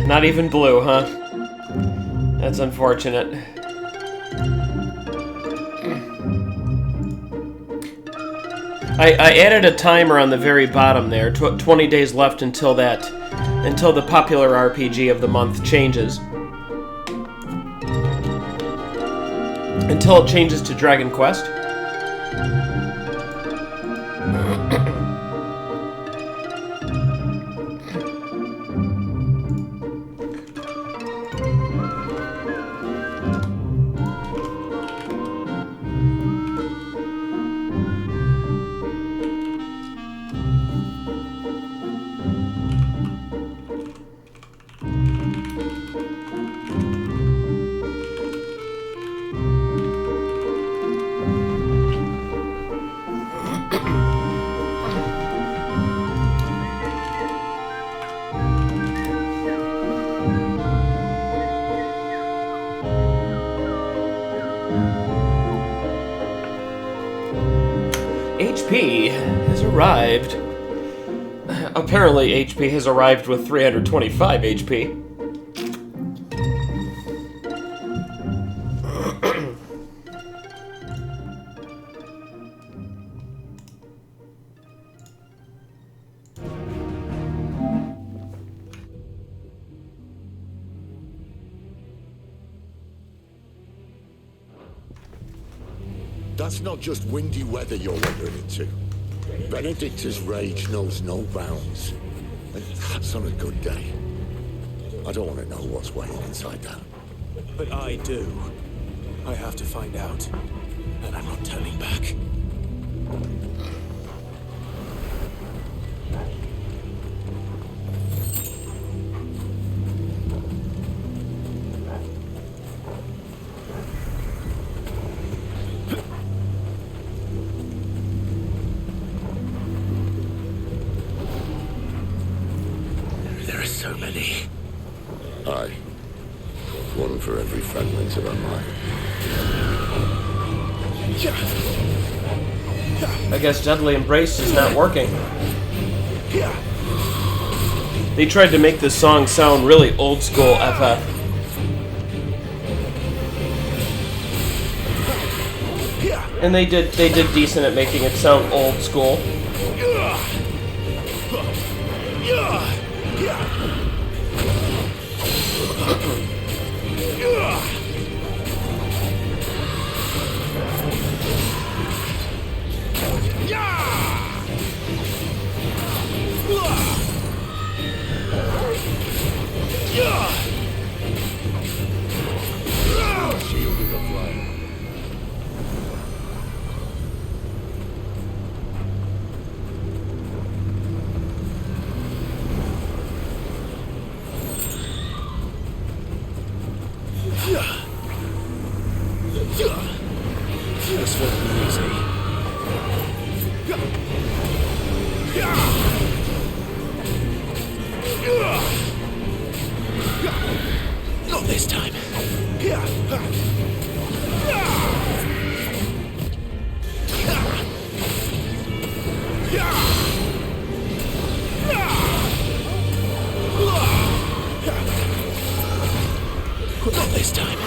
Not even blue, huh? That's unfortunate. I added a timer on the very bottom there. 20 days left until the popular RPG of the month changes. Until it changes to Dragon Quest. HP has arrived. Apparently, HP has arrived with 325 HP. That's not just windy weather you're wandering into. Benedicta's rage knows no bounds. And that's on a good day. I don't want to know what's waiting inside that. But I do. I have to find out. And I'm not turning back. So many. Aye. One for every fragment of our mind. I guess Deadly Embrace is not working. They tried to make this song sound really old school FF. And they did decent at making it sound old school. This won't be easy. Not this time. Not this time.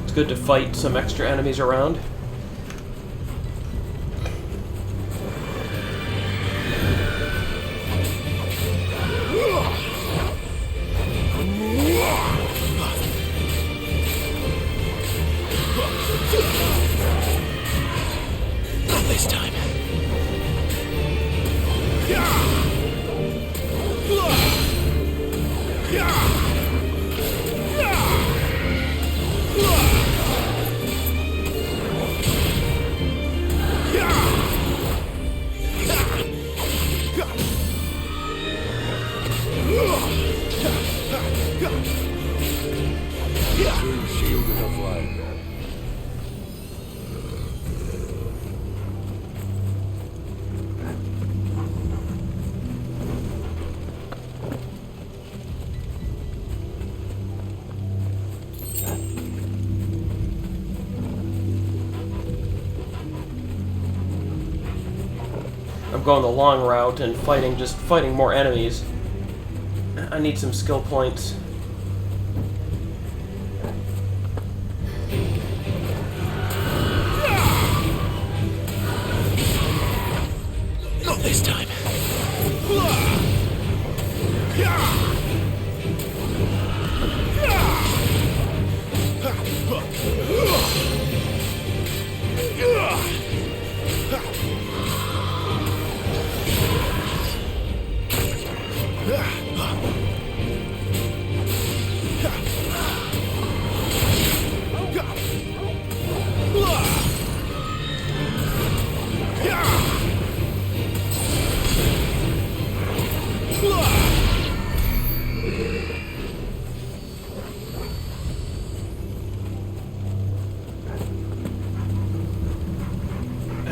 It's good to fight some extra enemies around. Not this time. I'm going the long route and just fighting more enemies. I need some skill points. Not this time.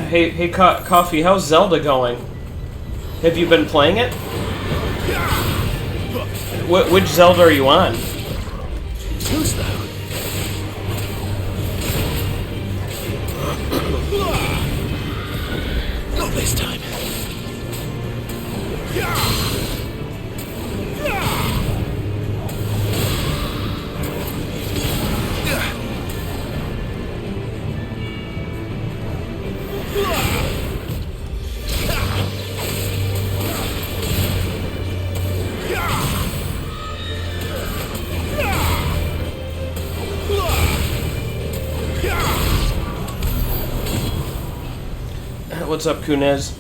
Hey, Coffee, how's Zelda going? Have you been playing it? Which Zelda are you on? Too slow. Not this time. What's up, Kunez?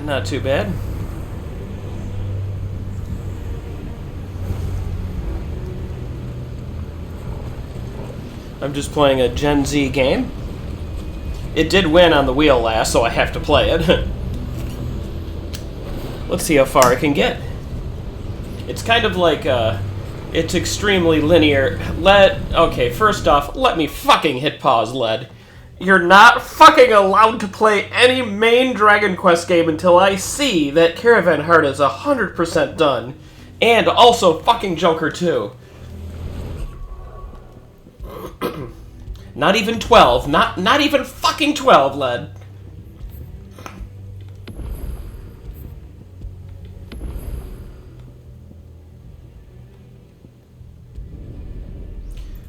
Not too bad. I'm just playing a Gen Z game. It did win on the wheel last, so I have to play it. Let's see how far I can get. It's kind of like, it's extremely linear. Okay, first off, let me fucking hit pause, Led. You're not fucking allowed to play any main Dragon Quest game until I see that Caravan Heart is 100% done. And also fucking Joker 2. Not even 12. Not even fucking 12, Led.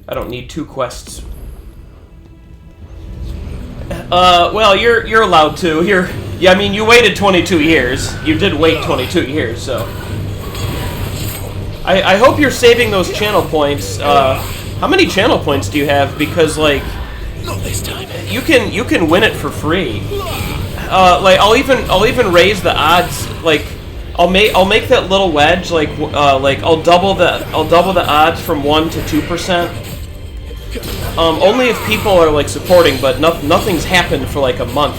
I don't need 2 quests. Well, you're allowed to. Yeah, I mean, you waited 22 years. You did wait 22 years, so. I hope you're saving those channel points. How many channel points do you have? Because, like, Not this time. you can win it for free. Like, I'll even raise the odds. Like, I'll make that little wedge. Like I'll double the odds from 1 to 2%. Only if people are like supporting, but nothing's happened for like a month.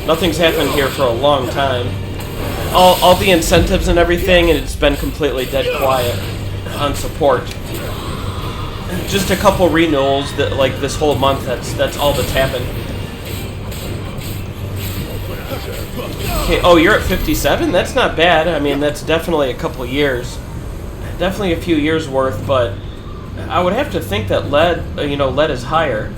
Nothing's happened here for a long time. All the incentives and everything, and it's been completely dead quiet on support. Just a couple renewals that like this whole month. That's all that's happened. Okay. Oh, you're at 57. That's not bad. I mean, that's definitely a couple years. Definitely a few years worth, but I would have to think that lead is higher.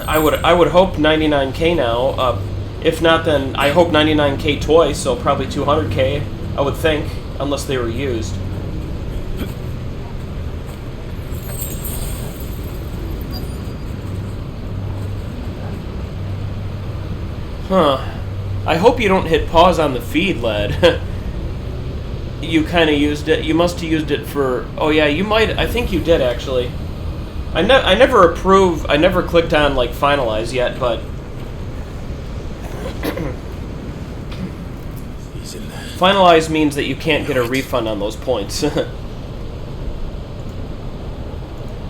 I would hope 99k now. If not, then I hope 99k twice, so probably 200k. I would think, unless they were used. Huh. I hope you don't hit pause on the feed, Led. You kind of used it. You must have used it for... Oh, yeah, you might... I think you did, actually. I never approve... I never clicked on, like, finalize yet, but... He's in there. Finalize means that you can't get a refund on those points.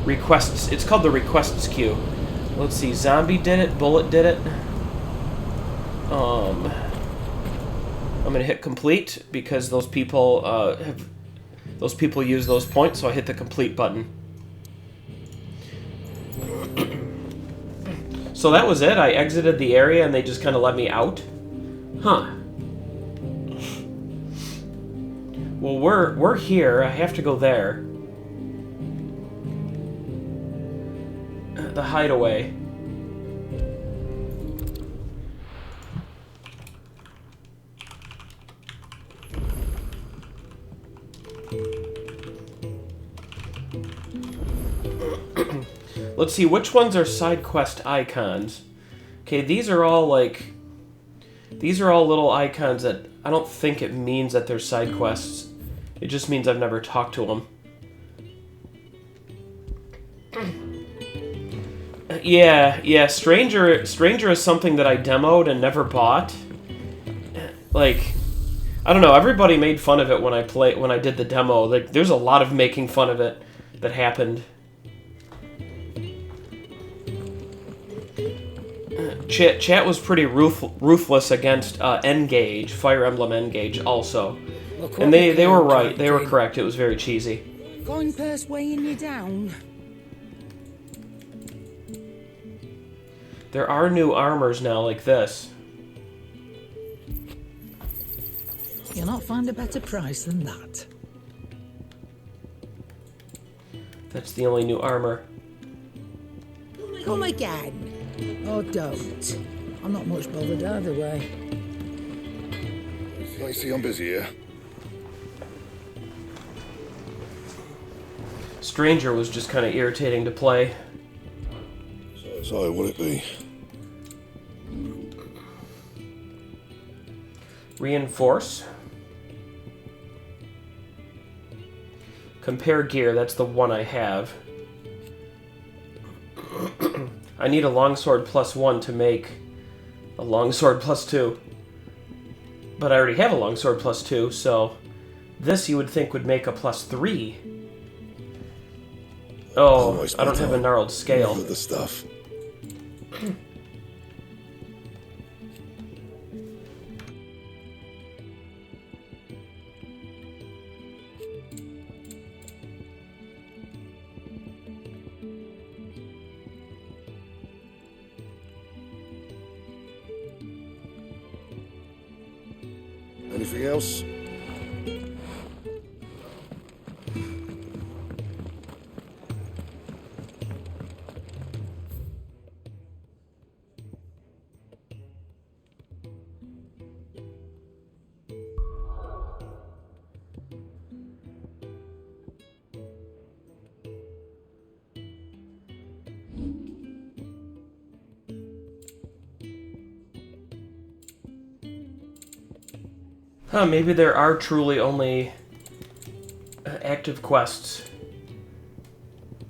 Requests... It's called the requests queue. Let's see. Zombie did it. Bullet did it. I'm gonna hit complete because those people those people use those points, so I hit the complete button. So that was it. I exited the area and they just kind of let me out. Huh. Well, we're here. I have to go there. The hideaway. Let's see, which ones are side quest icons? Okay, these are all like... These are all little icons that I don't think it means that they're side quests. It just means I've never talked to them. Yeah, Stranger is something that I demoed and never bought. Like, I don't know, everybody made fun of it when I did the demo. Like, there's a lot of making fun of it that happened. Chat was pretty ruthless against N-Gage, Fire Emblem N-Gage also. And they were right, they were correct, it was very cheesy. Going purse weighing you down. There are new armors now like this. You'll not find a better price than that. That's the only new armor. Come again. Or don't. I'm not much bothered either way. I see I'm busy here. Stranger was just kind of irritating to play. So, what'd it be? Reinforce. Compare gear, that's the one I have. I need a longsword +1 to make a longsword +2. But I already have a longsword +2, so this you would think would make a +3. Oh, I don't have a gnarled scale. The stuff. Anything else? Huh, maybe there are truly only active quests.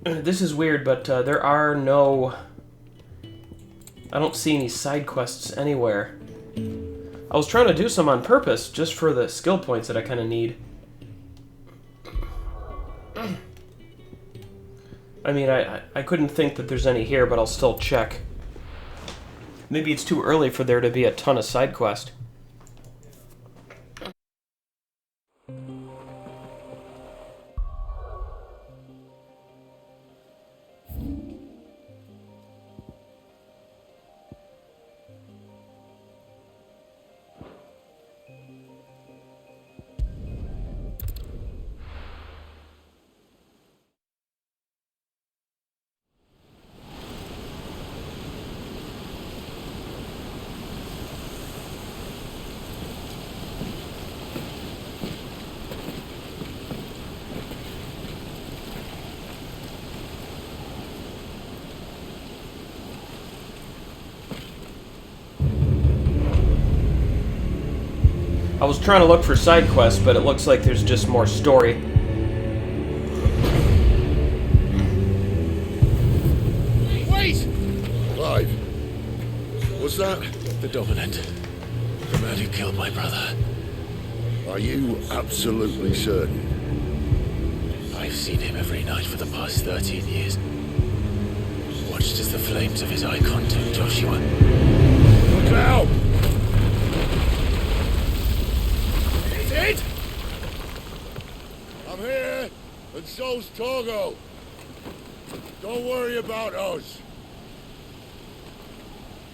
This is weird, but there are no... I don't see any side quests anywhere. I was trying to do some on purpose, just for the skill points that I kind of need. I mean, I couldn't think that there's any here, but I'll still check. Maybe it's too early for there to be a ton of side quests. I was trying to look for side quests, but it looks like there's just more story. Wait! Clive, was that? The Dominant. The man who killed my brother. Are you absolutely certain? I've seen him every night for the past 13 years. Watched as the flames of his icon took Joshua. Look out! Is it? I'm I'm here, and so's Torgo. Don't worry about us.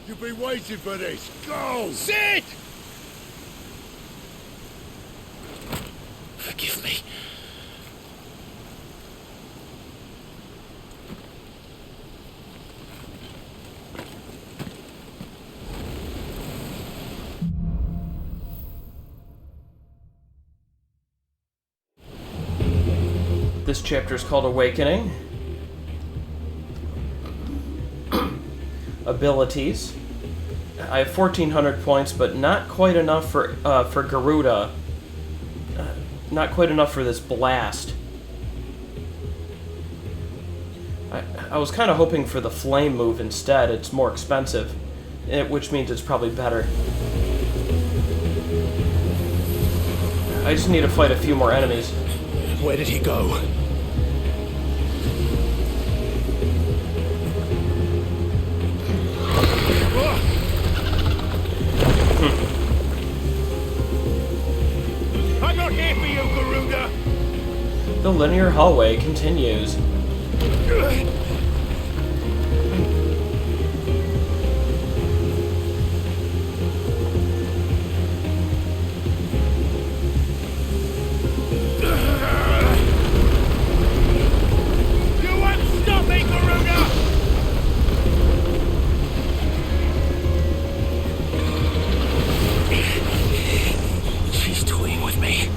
You've been waiting for this. Go! Sid! Forgive me. This chapter is called Awakening. Abilities. I have 1,400 points, but not quite enough for Garuda. Not quite enough for this blast. I was kind of hoping for the flame move instead. It's more expensive, which means it's probably better. I just need to fight a few more enemies. Where did he go? I'm not here for you, Garuda! The linear hallway continues. You won't stop me, Garuda! She's toying with me.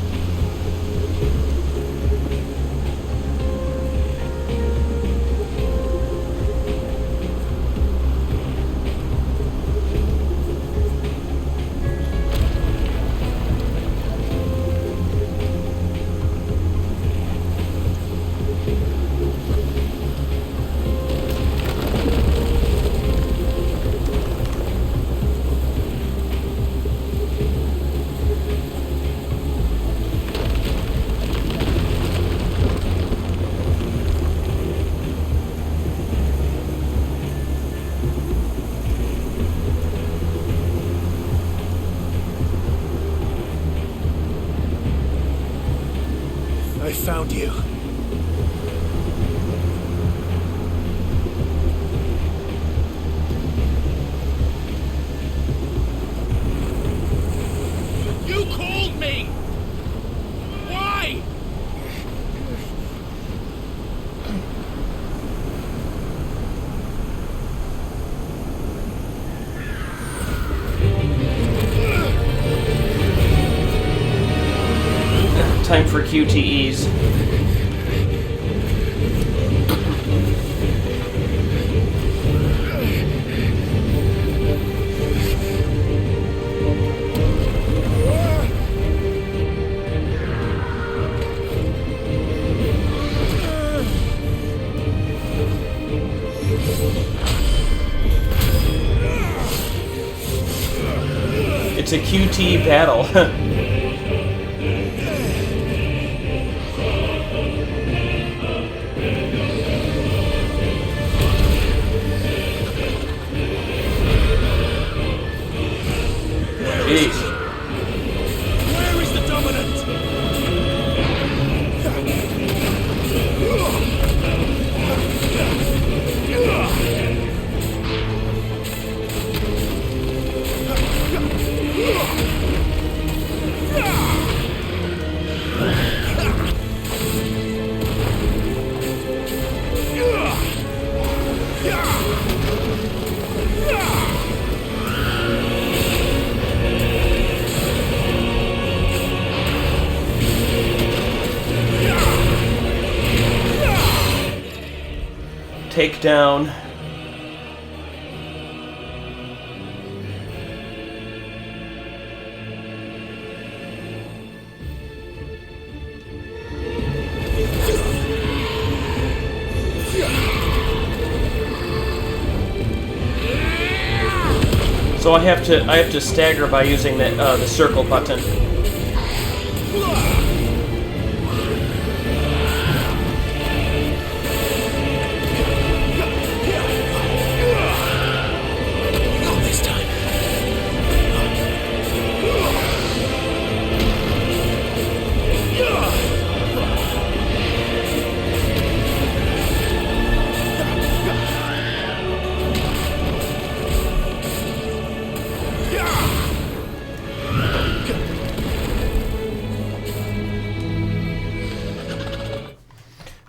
I found you. You called me! Why? Time for QTEs. It's a QT battle. Jeez. Where is the dominant? Takedown. So I have to stagger by using the circle button. Not this time.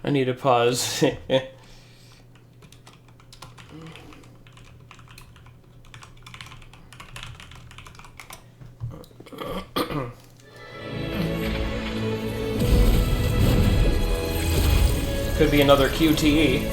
I need to pause. Could be another QTE.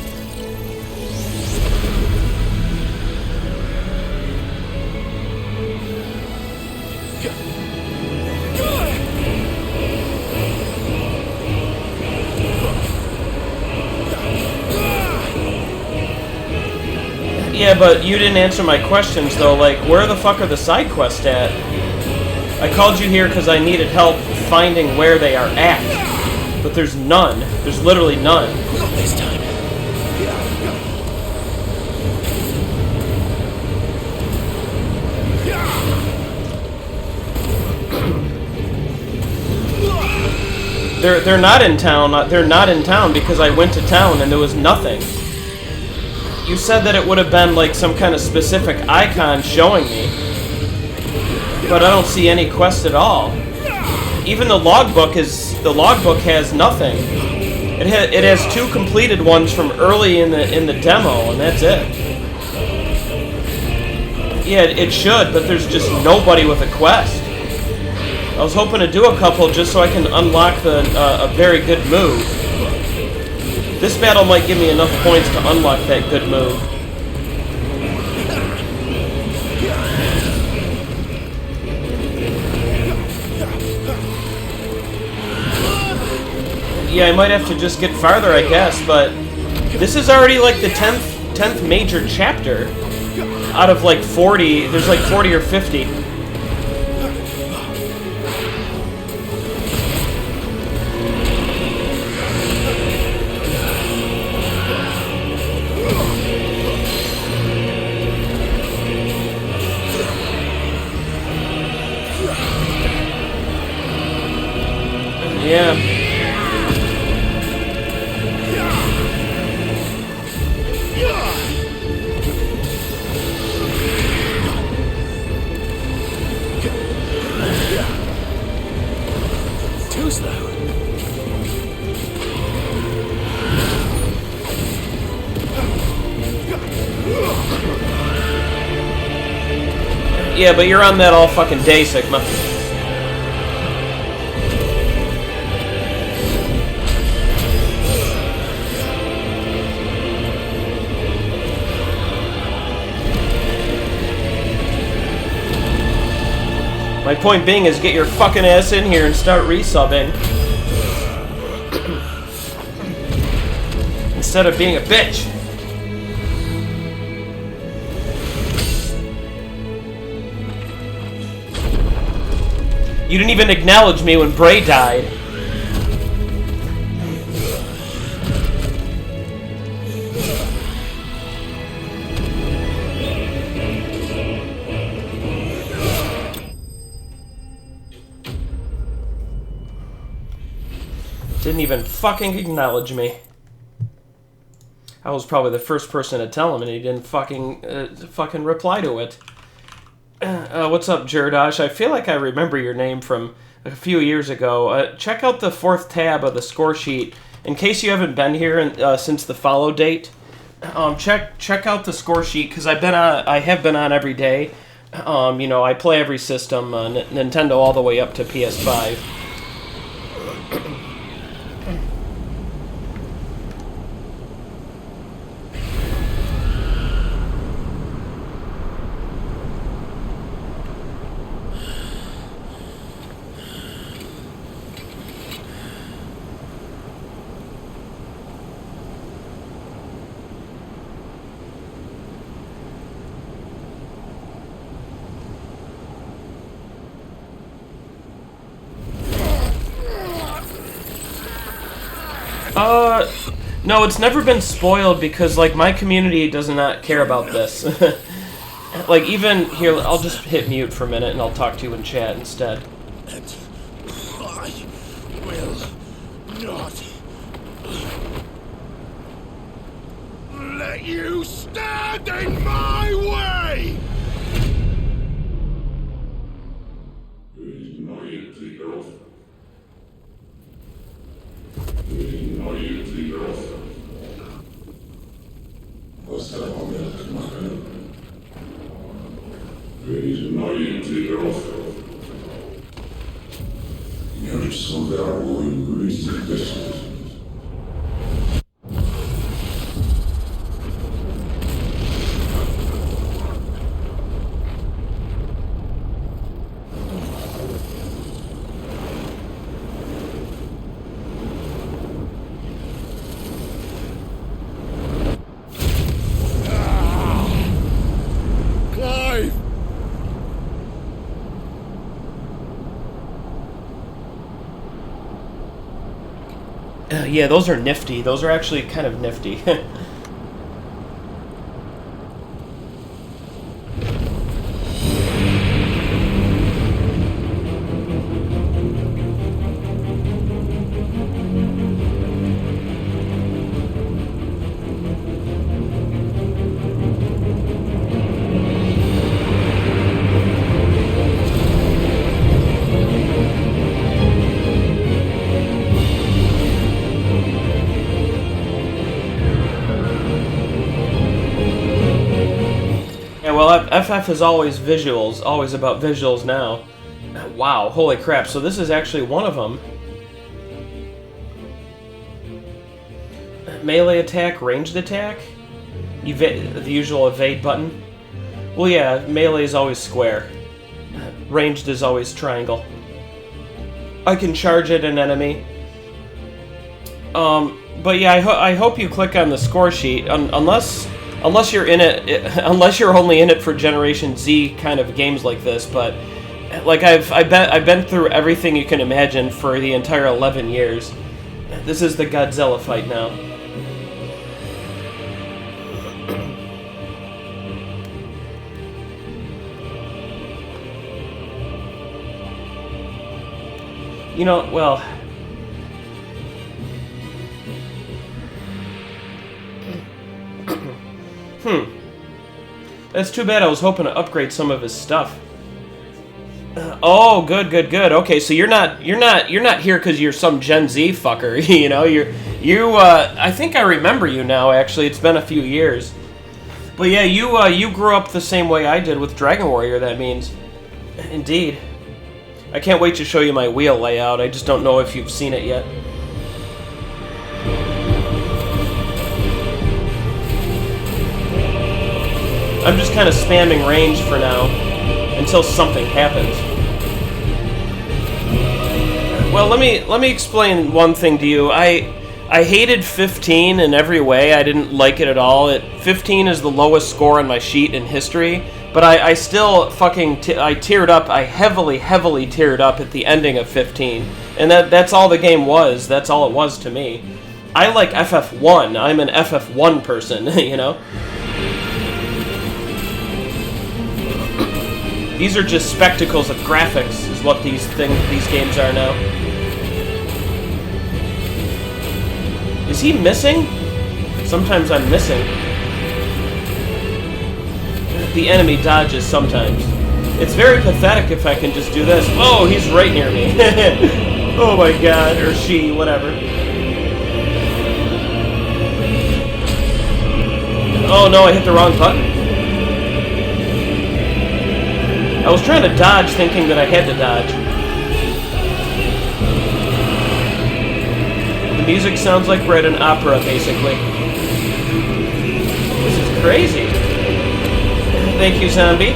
Yeah, but you didn't answer my questions, though. Like, where the fuck are the side quests at? I called you here because I needed help finding where they are at. But there's none. There's literally none. Not this time. They're not in town. They're not in town because I went to town and there was nothing. You said that it would have been like some kind of specific icon showing me, but I don't see any quest at all. Even the logbook has nothing. It has 2 completed ones from early in the demo, and that's it. Yeah, it should, but there's just nobody with a quest. I was hoping to do a couple just so I can unlock a very good move. This battle might give me enough points to unlock that good move. Yeah, I might have to just get farther, I guess, but this is already like the 10th major chapter out of like 40. There's like 40 or 50. Yeah. Too slow. Yeah, but you're on that all fucking day, Sigma. My point being is get your fucking ass in here and start resubbing. Instead of being a bitch. You didn't even acknowledge me when Bray died. Didn't even fucking acknowledge me. I was probably the first person to tell him, and he didn't fucking reply to it. What's up, Jerdosh? I feel like I remember your name from a few years ago. Check out the 4th tab of the score sheet. In case you haven't been here since the follow date, check out the score sheet, because I have been on every day. You know, I play every system, Nintendo all the way up to PS5. No, it's never been spoiled because, like, my community does not care about this. Like, even... Here, I'll just hit mute for a minute and I'll talk to you in chat instead. And I will not let you stand in my way! Clive! Yeah, those are nifty. Those are actually kind of nifty. Well, FF is always visuals, always about visuals now. Wow, holy crap, so this is actually one of them. Melee attack, ranged attack? The usual evade button? Well, yeah, melee is always square. Ranged is always triangle. I can charge at an enemy. But yeah, I hope you click on the score sheet, unless you're in it, unless you're only in it for Generation Z kind of games like this. But like I've been through everything you can imagine for the entire 11 years. This is the Godzilla fight now. You know, well. That's too bad. I was hoping to upgrade some of his stuff. Oh, good. Okay, so you're not here because you're some Gen Z fucker. You know, I think I remember you now. Actually, it's been a few years. But yeah, you grew up the same way I did with Dragon Warrior. That means, indeed. I can't wait to show you my wheel layout. I just don't know if you've seen it yet. I'm just kind of spamming range for now, until something happens. Well, let me explain one thing to you. I hated 15 in every way. I didn't like it at all. 15 is the lowest score on my sheet in history, but I still fucking I teared up. I heavily teared up at the ending of 15, and that's all the game was. That's all it was to me. I like FF1. I'm an FF1 person, you know. These are just spectacles of graphics, is what these games are now. Is he missing? Sometimes I'm missing. The enemy dodges sometimes. It's very pathetic if I can just do this. Oh, he's right near me. Oh my god, or she, whatever. Oh no, I hit the wrong button. I was trying to dodge, thinking that I had to dodge. The music sounds like we're at an opera, basically. This is crazy. Thank you, zombie.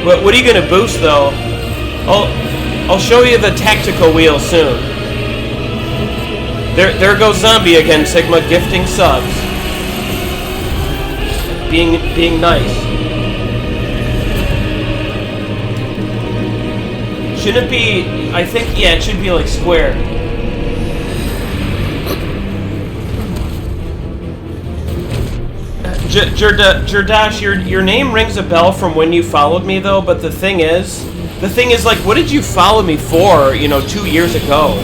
What are you gonna boost, though? I'll show you the tactical wheel soon. There goes zombie again, Sigma, gifting subs. Being nice. Should it be, I think, yeah, it should be like square. Jordash, your name rings a bell from when you followed me, though, but the thing is, like, what did you follow me for, 2 years ago?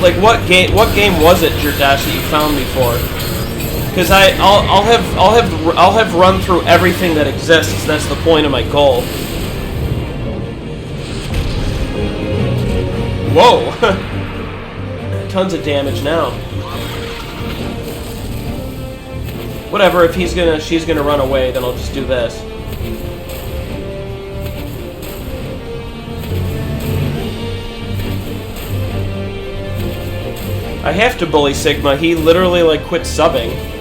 Like, what game was it, Jordash, that you found me for? Because I'll have run through everything that exists. That's the point of my goal. Whoa! tons of damage now. Whatever, if she's gonna run away, then I'll just do this. I have to bully Sigma. He literally, like, quit subbing.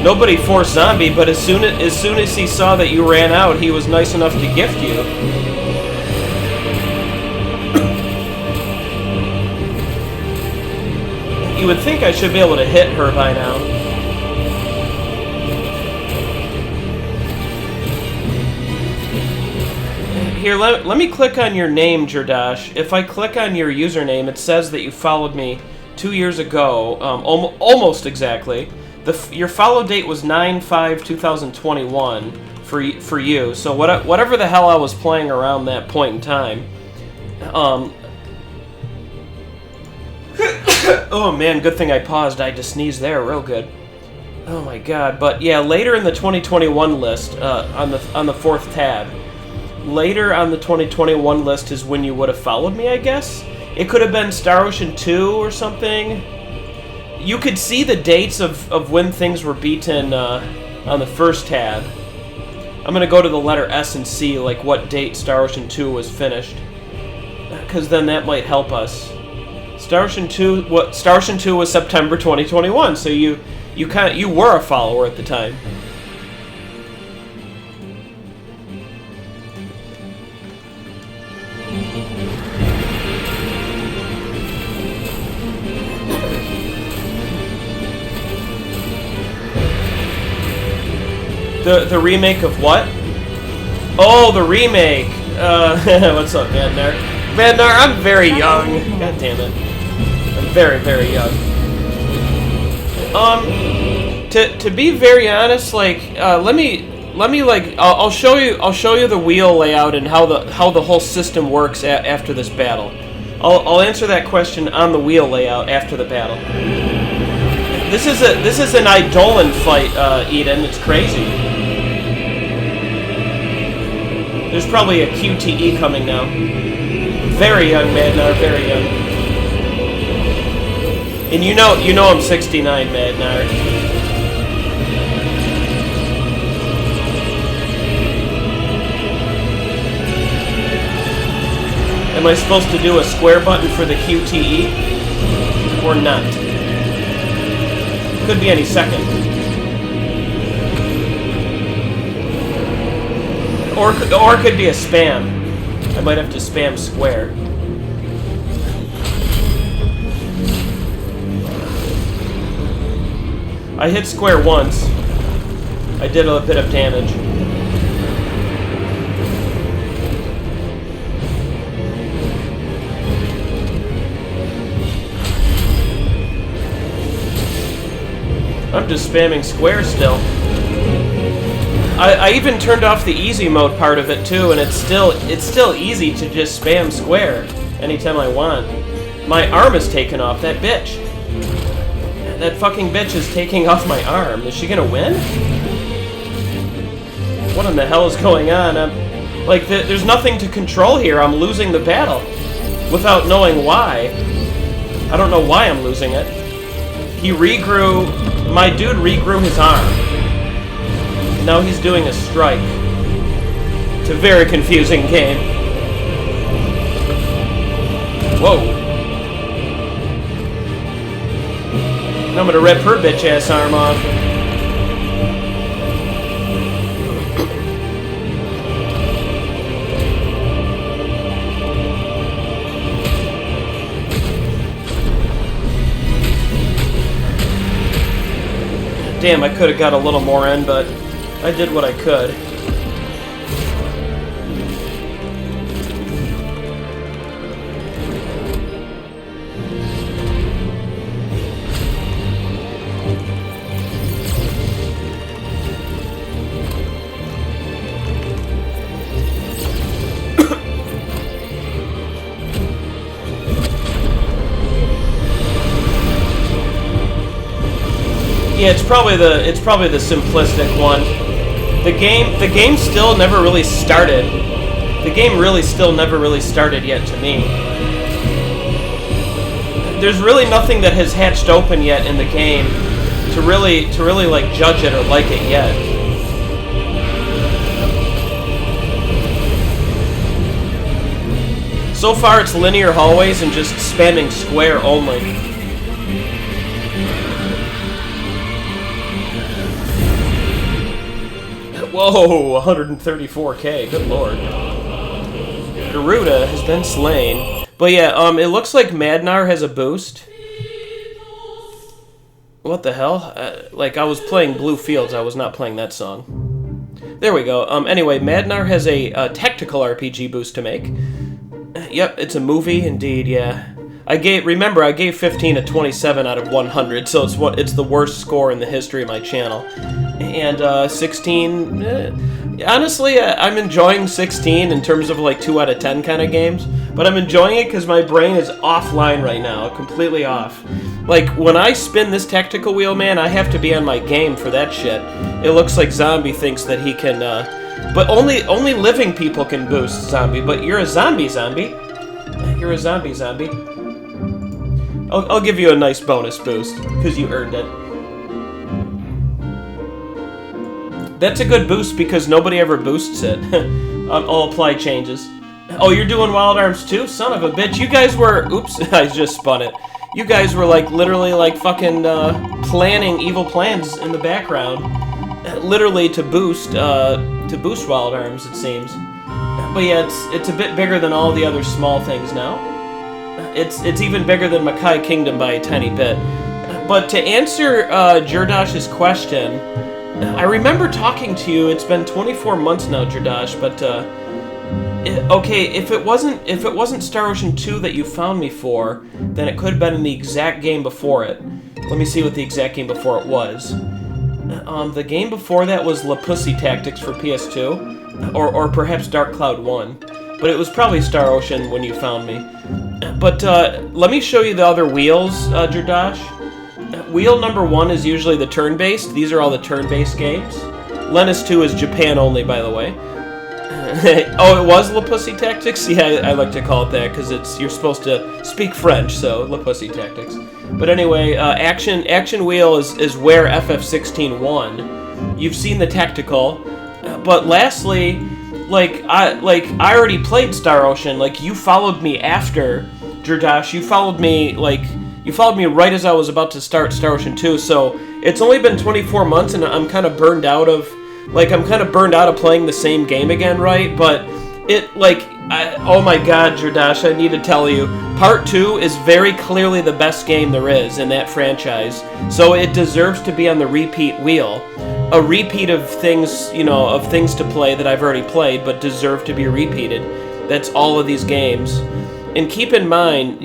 Nobody forced Zombie, but as soon as he saw that you ran out, he was nice enough to gift you. You would think I should be able to hit her by now. Here, let me click on your name, Jordash. If I click on your username, it says that you followed me 2 years ago, almost exactly. Your follow date was 9/5/2021 for you. So whatever the hell I was playing around that point in time. Oh man, good thing I paused. I had to sneeze there, real good. Oh my god! But yeah, later in the 2021 list, on the 4th tab, later on the 2021 list is when you would have followed me, I guess. It could have been Star Ocean 2 or something. You could see the dates of when things were beaten on the 1st tab. I'm gonna go to the letter S and see like what date Star Ocean 2 was finished, because then that might help us. Star Ocean 2 was September 2021, so you were a follower at the time. The remake of what? Oh, the remake. What's up, Madnar? Madnar, I'm very young. God damn it. I'm very, very young. To be very honest, like, let me like, I'll show you the wheel layout and how the whole system works after this battle. I'll answer that question on the wheel layout after the battle. This is an Eidolon fight, Eden. It's crazy. There's probably a QTE coming now. Very young, Madnar, very young. And you know I'm 69, Madnar. Am I supposed to do a square button for the QTE? Or not? Could be any second. Or it could be a spam. I might have to spam square. I hit square once. I did a bit of damage. I'm just spamming square still. I even turned off the easy mode part of it too, and it's still easy to just spam square anytime I want. My arm is taken off, that bitch. That fucking bitch is taking off my arm. Is she gonna win? What in the hell is going on? There's nothing to control here. I'm losing the battle without knowing why. I don't know why I'm losing it. My dude regrew his arm. Now he's doing a strike. It's a very confusing game. Whoa. And I'm gonna rip her bitch ass arm off. Damn, I could have got a little more in, but I did what I could. Yeah, it's probably the simplistic one. The game still never really started. The game really still never really started yet to me. There's really nothing that has hatched open yet in the game to really like judge it or like it yet. So far it's linear hallways and just spamming square only. Whoa, 134k, good lord. Garuda has been slain. But yeah, it looks like Madnar has a boost. What the hell? Like, I was playing Blue Fields, I was not playing that song. There we go. Anyway, Madnar has a tactical RPG boost to make. Yep, it's a movie, indeed, yeah. I gave 15 a 27 out of 100, so it's the worst score in the history of my channel. And 16, honestly, I'm enjoying 16 in terms of like 2 out of 10 kind of games, but I'm enjoying it because my brain is offline right now, completely off. Like, when I spin this tactical wheel, man, I have to be on my game for that shit. It looks like Zombie thinks that he can, but only living people can boost Zombie, but you're a zombie. You're a zombie. I'll give you a nice bonus boost, because you earned it. That's a good boost because nobody ever boosts it. I'll apply changes. Oh, you're doing Wild Arms too? Son of a bitch. You guys were... Oops, I just spun it. You guys were like literally like fucking planning evil plans in the background. Literally to boost Wild Arms, it seems. But yeah, it's a bit bigger than all the other small things now. It's even bigger than Makai Kingdom by a tiny bit. But to answer Jerdash's question, I remember talking to you. It's been 24 months now, Jerdash. But okay, if it wasn't Star Ocean 2 that you found me for, then it could have been in the exact game before it. Let me see what the exact game before it was. The game before that was La Pussy Tactics for PS2, or perhaps Dark Cloud 1. But it was probably Star Ocean when you found me. But let me show you the other wheels, Jerdash. Wheel number 1 is usually the turn-based. These are all the turn-based games. Lennis 2 is Japan only, by the way. Oh, it was La Pussy Tactics? Yeah, I like to call it that because you're supposed to speak French, so La Pussy Tactics. But anyway, Action Wheel is where FF16 won. You've seen the tactical, but lastly, I already played Star Ocean. Like, you followed me after Jerdash. You followed me right as I was about to start Star Ocean 2. So it's only been 24 months, and I'm kind of burned out of playing the same game again, right? But oh my god, Jerdash, I need to tell you, Part 2 is very clearly the best game there is in that franchise, so it deserves to be on the repeat wheel. A repeat of things, of things to play that I've already played, but deserve to be repeated. That's all of these games. And keep in mind,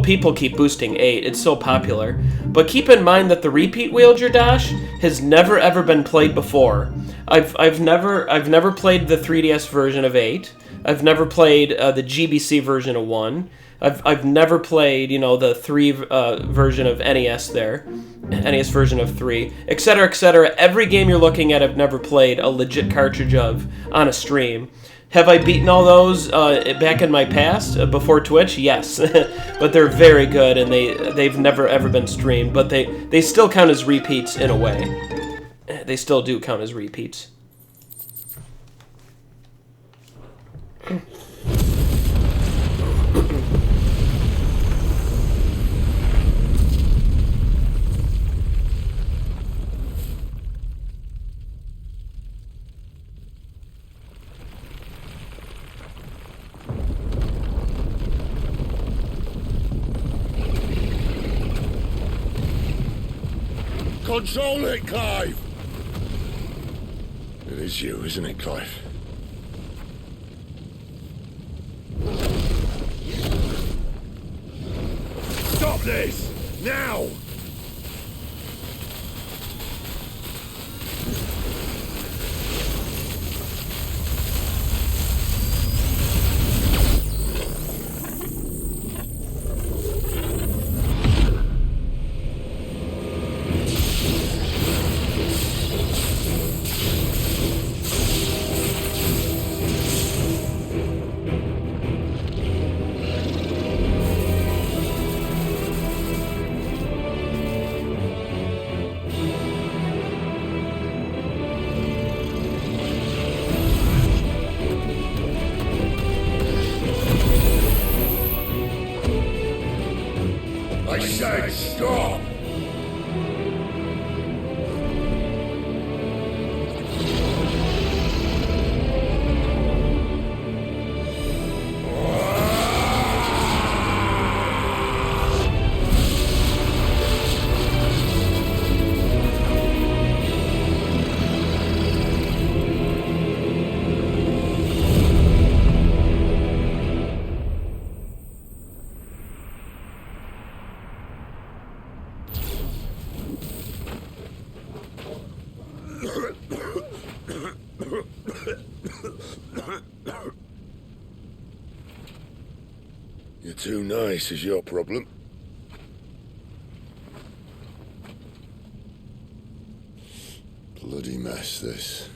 people keep boosting 8, it's so popular, but keep in mind that the repeat wheel, Jerdash, has never ever been played before. I've never played the 3DS version of 8. I've never played the GBC version of 1. I've never played, the 3 version of NES there, NES version of 3, etc., etc. Every game you're looking at, I've never played a legit cartridge of on a stream. Have I beaten all those back in my past before Twitch? Yes, but they're very good, and they've never ever been streamed. But they still count as repeats in a way. They still do count as repeats. Control it, Clive! It is you, isn't it, Clive? Stop this! Now! Stop! You're too nice is your problem. Bloody mess, this.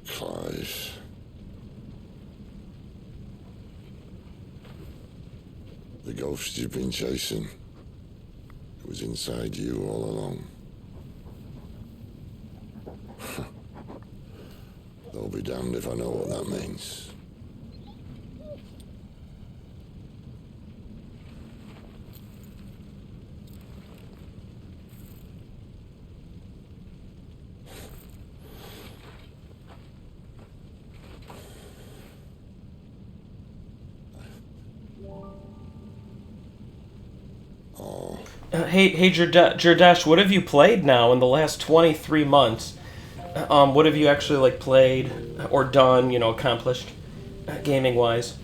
Clive. The ghost you've been chasing, it was inside you all along. They'll be damned if I know what that means. Hey, Jordash, what have you played now in the last 23 months? What have you actually like played or done? You know, accomplished, gaming-wise.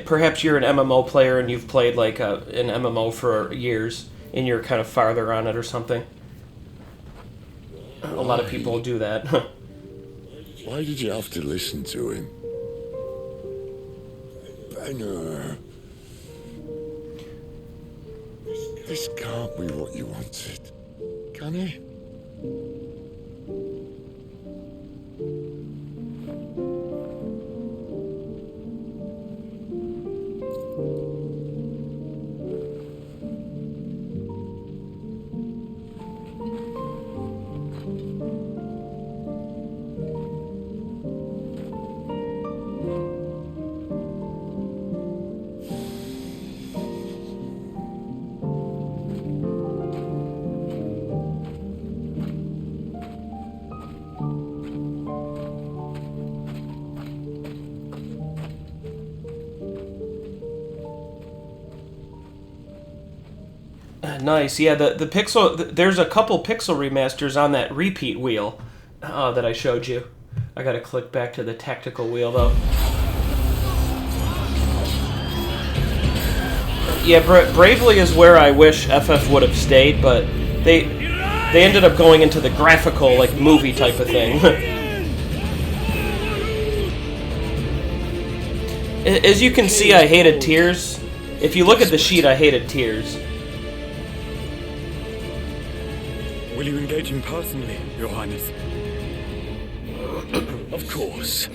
Perhaps you're an MMO player and you've played like an MMO for years, and you're kind of farther on it or something. A lot of people do that. Why did you have to listen to him? Benner. This can't be what you wanted, can it? Nice, yeah. The pixel. There's a couple pixel remasters on that repeat wheel that I showed you. I gotta click back to the tactical wheel though. Yeah, Bravely is where I wish FF would have stayed, but they ended up going into the graphical like movie type of thing. As you can see, I hated Tears. If you look at the sheet, I hated Tears. Will you engage him personally, Your Highness? Of course.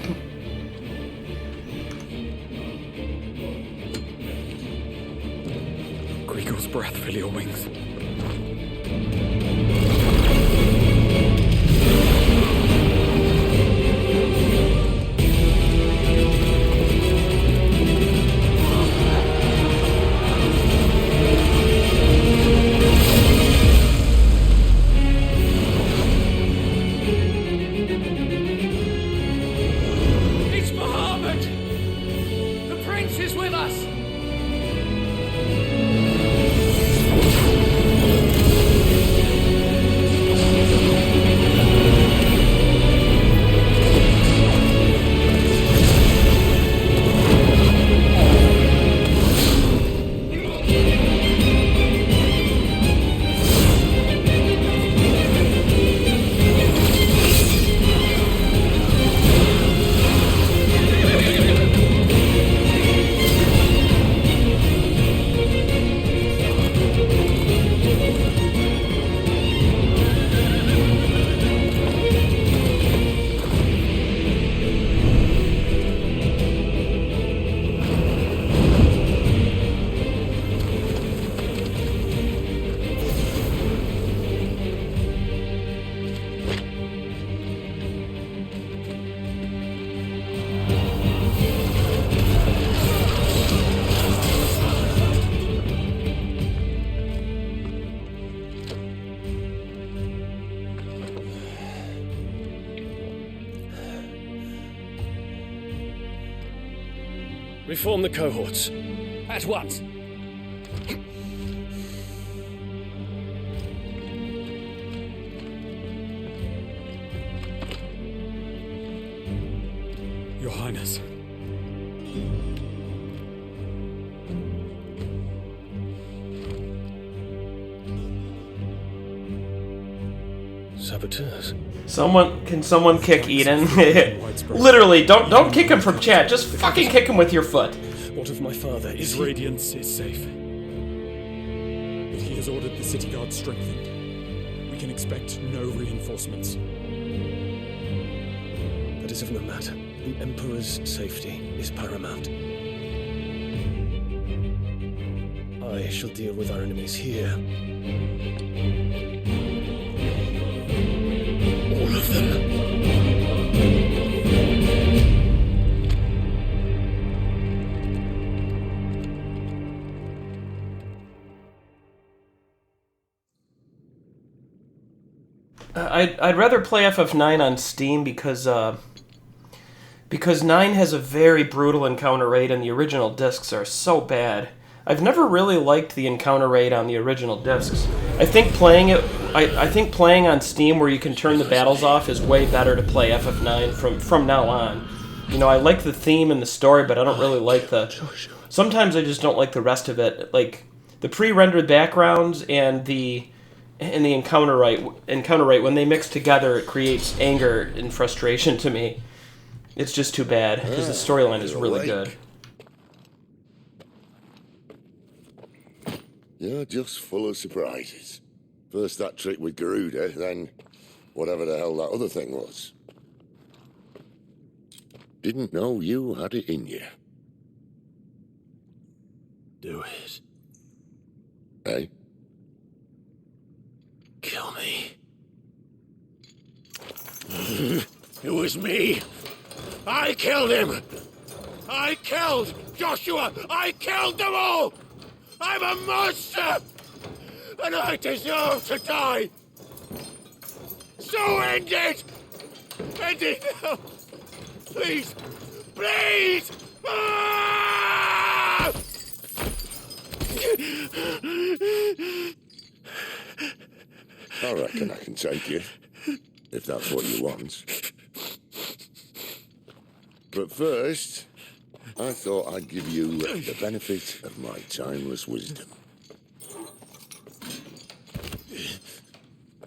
Greagle's breath fill your wings. Reform the cohorts. At once. Your Highness. Saboteurs. Can someone kick Eden? Literally, don't kick him from chat. Just fucking kick him with your foot. What of my father? His radiance is safe. But he has ordered the city guard strengthened. We can expect no reinforcements. That is of no matter. The Emperor's safety is paramount. I shall deal with our enemies here. All of them. I'd rather play FF9 on Steam because 9 has a very brutal encounter rate and the original discs are so bad. I've never really liked the encounter rate on the original discs. I think playing on Steam where you can turn the battles off is way better to play FF9 from now on. You know, I like the theme and the story, but I don't really like sometimes I just don't like the rest of it. Like the pre-rendered backgrounds and the encounter rate when they mix together, it creates anger and frustration to me. It's just too bad because the storyline is really good. You're just full of surprises. First that trick with Garuda, then whatever the hell that other thing was. Didn't know you had it in you. Do it. Hey? Kill me. It was me. I killed him. I killed Joshua. I killed them all. I'm a monster. And I deserve to die. So end it. End it now. Please. Please. Ah! I reckon I can take you, if that's what you want. But first, I thought I'd give you the benefit of my timeless wisdom.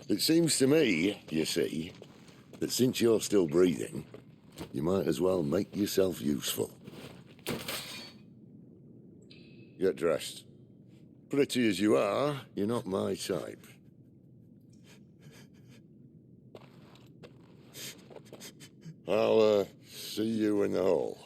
It seems to me, you see, that since you're still breathing, you might as well make yourself useful. Get dressed. Pretty as you are, you're not my type. I'll see you in the hall.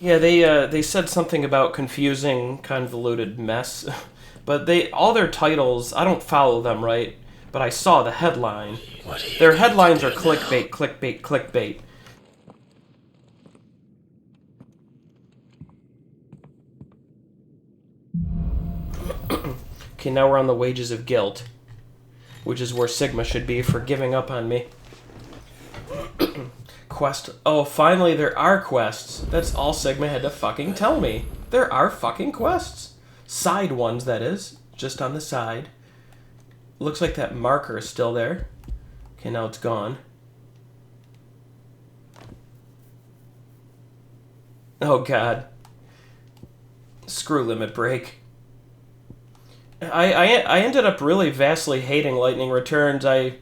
Yeah, they said something about confusing, convoluted mess, but all their titles, I don't follow them, right? But I saw the headline. Their headlines are clickbait, clickbait, clickbait. Okay, now we're on the wages of guilt, which is where Sigma should be for giving up on me. Quest. Oh, finally there are quests. That's all Sigma had to fucking tell me. There are fucking quests. Side ones, that is. Just on the side. Looks like that marker is still there. Okay, now it's gone. Oh, God. Screw Limit Break. I ended up really vastly hating Lightning Returns. I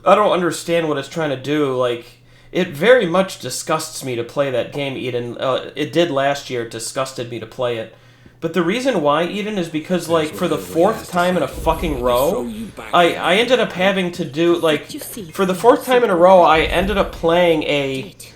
don't understand what it's trying to do. Like, it very much disgusts me to play that game, Eden. It did last year. It disgusted me to play it. But the reason why, Eden, is because, like, for the fourth time in a fucking row, I ended up having to do, like, for the fourth time in a row, I ended up playing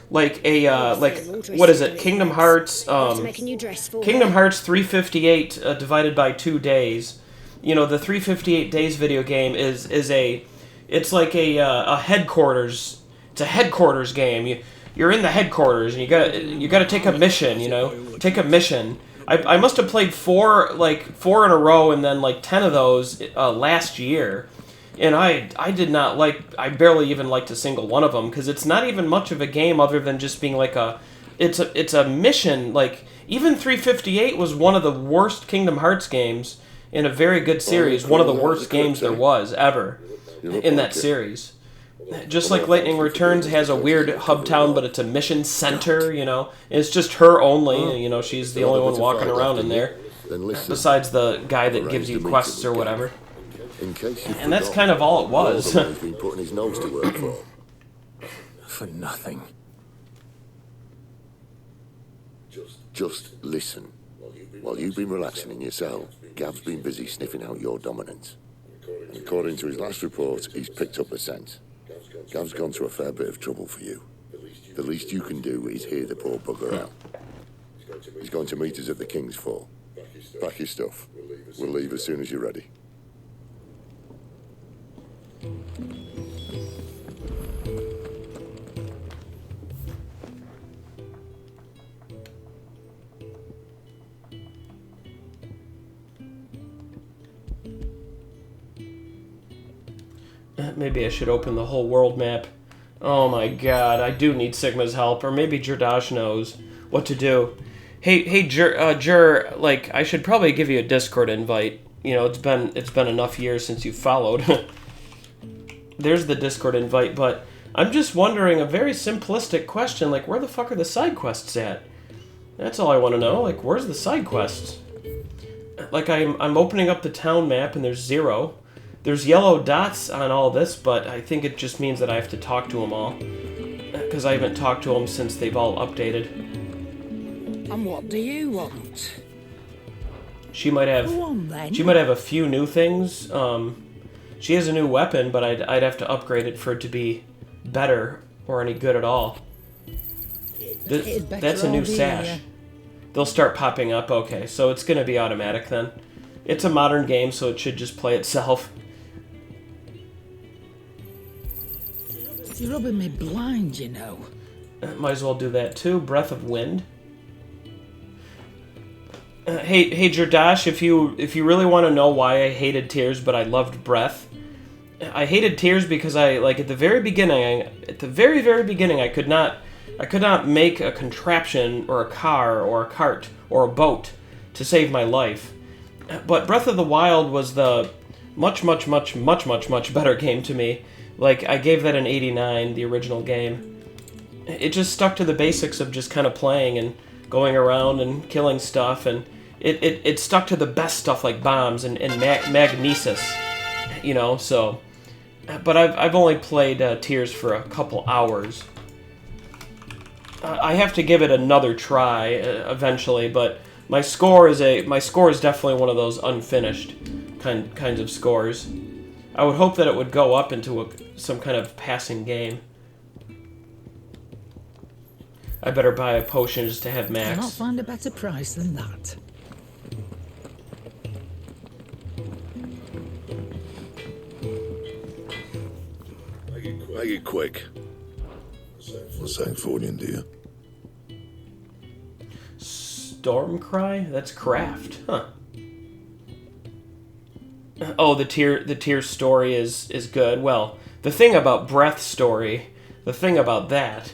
what is it, Kingdom Hearts, Kingdom Hearts 358 divided by 2 days. You know, the 358 days video game it's like a headquarters, it's a headquarters game. You're in the headquarters, and you gotta take a mission, you know, take a mission. I must have played four in a row, and then like 10 of those last year, and I barely even liked a single one of them, because it's not even much of a game other than just being like it's a mission. Like, even 358 was one of the worst Kingdom Hearts games in a very good series, one of the worst games there was ever in that series. Just like Lightning Returns has a weird hub town, but it's a mission center, you know. It's just her only, you know, she's the only one walking around in there. Besides the guy that gives you quests or whatever. And that's kind of all it was. He's been putting his nose to work for. For nothing. Just listen. While you've been relaxing in your cell, Gav's been busy sniffing out your dominance. And according to his last report, he's picked up the scent. Gav's gone through a fair bit of trouble for you. The least you can do is hear the poor bugger out. He's going to meet us at the King's Fall. Pack your stuff. We'll leave as soon as you're ready. Maybe I should open the whole world map. Oh my god, I do need Sigma's help, or maybe Jirdash knows what to do. Hey, Jur, like, I should probably give you a Discord invite. You know, it's been enough years since you followed. There's the Discord invite, but I'm just wondering a very simplistic question, like, where the fuck are the side quests at? That's all I want to know. Like, where's the side quests? Like, I'm opening up the town map and there's 0. There's yellow dots on all this, but I think it just means that I have to talk to them all. Because I haven't talked to them since they've all updated. And what do you want? She might have Go on, then. She might have a few new things. She has a new weapon, but I'd have to upgrade it for it to be better or any good at all. That's a new sash. They'll start popping up. Okay, so it's going to be automatic then. It's a modern game, so it should just play itself. You're rubbing me blind, you know. Might as well do that too. Breath of Wind. Hey, Jirdash, if you really want to know why I hated Tears but I loved Breath, I hated Tears because at the very beginning, I could not make a contraption or a car or a cart or a boat to save my life. But Breath of the Wild was the much better game to me. Like, I gave that an 89, the original game. It just stuck to the basics of just kind of playing and going around and killing stuff, and it stuck to the best stuff like bombs and magnesis, you know, so... But I've only played Tears for a couple hours. I have to give it another try eventually, but my score is definitely one of those unfinished kinds of scores. I would hope that it would go up into some kind of passing game. I better buy a potion just to have max. Cannot find a better price than that. Make it quick. What's that for you, dear? Stormcry? That's craft, huh? Oh, the Tears story is good. Well, the thing about Breath's story, the thing about that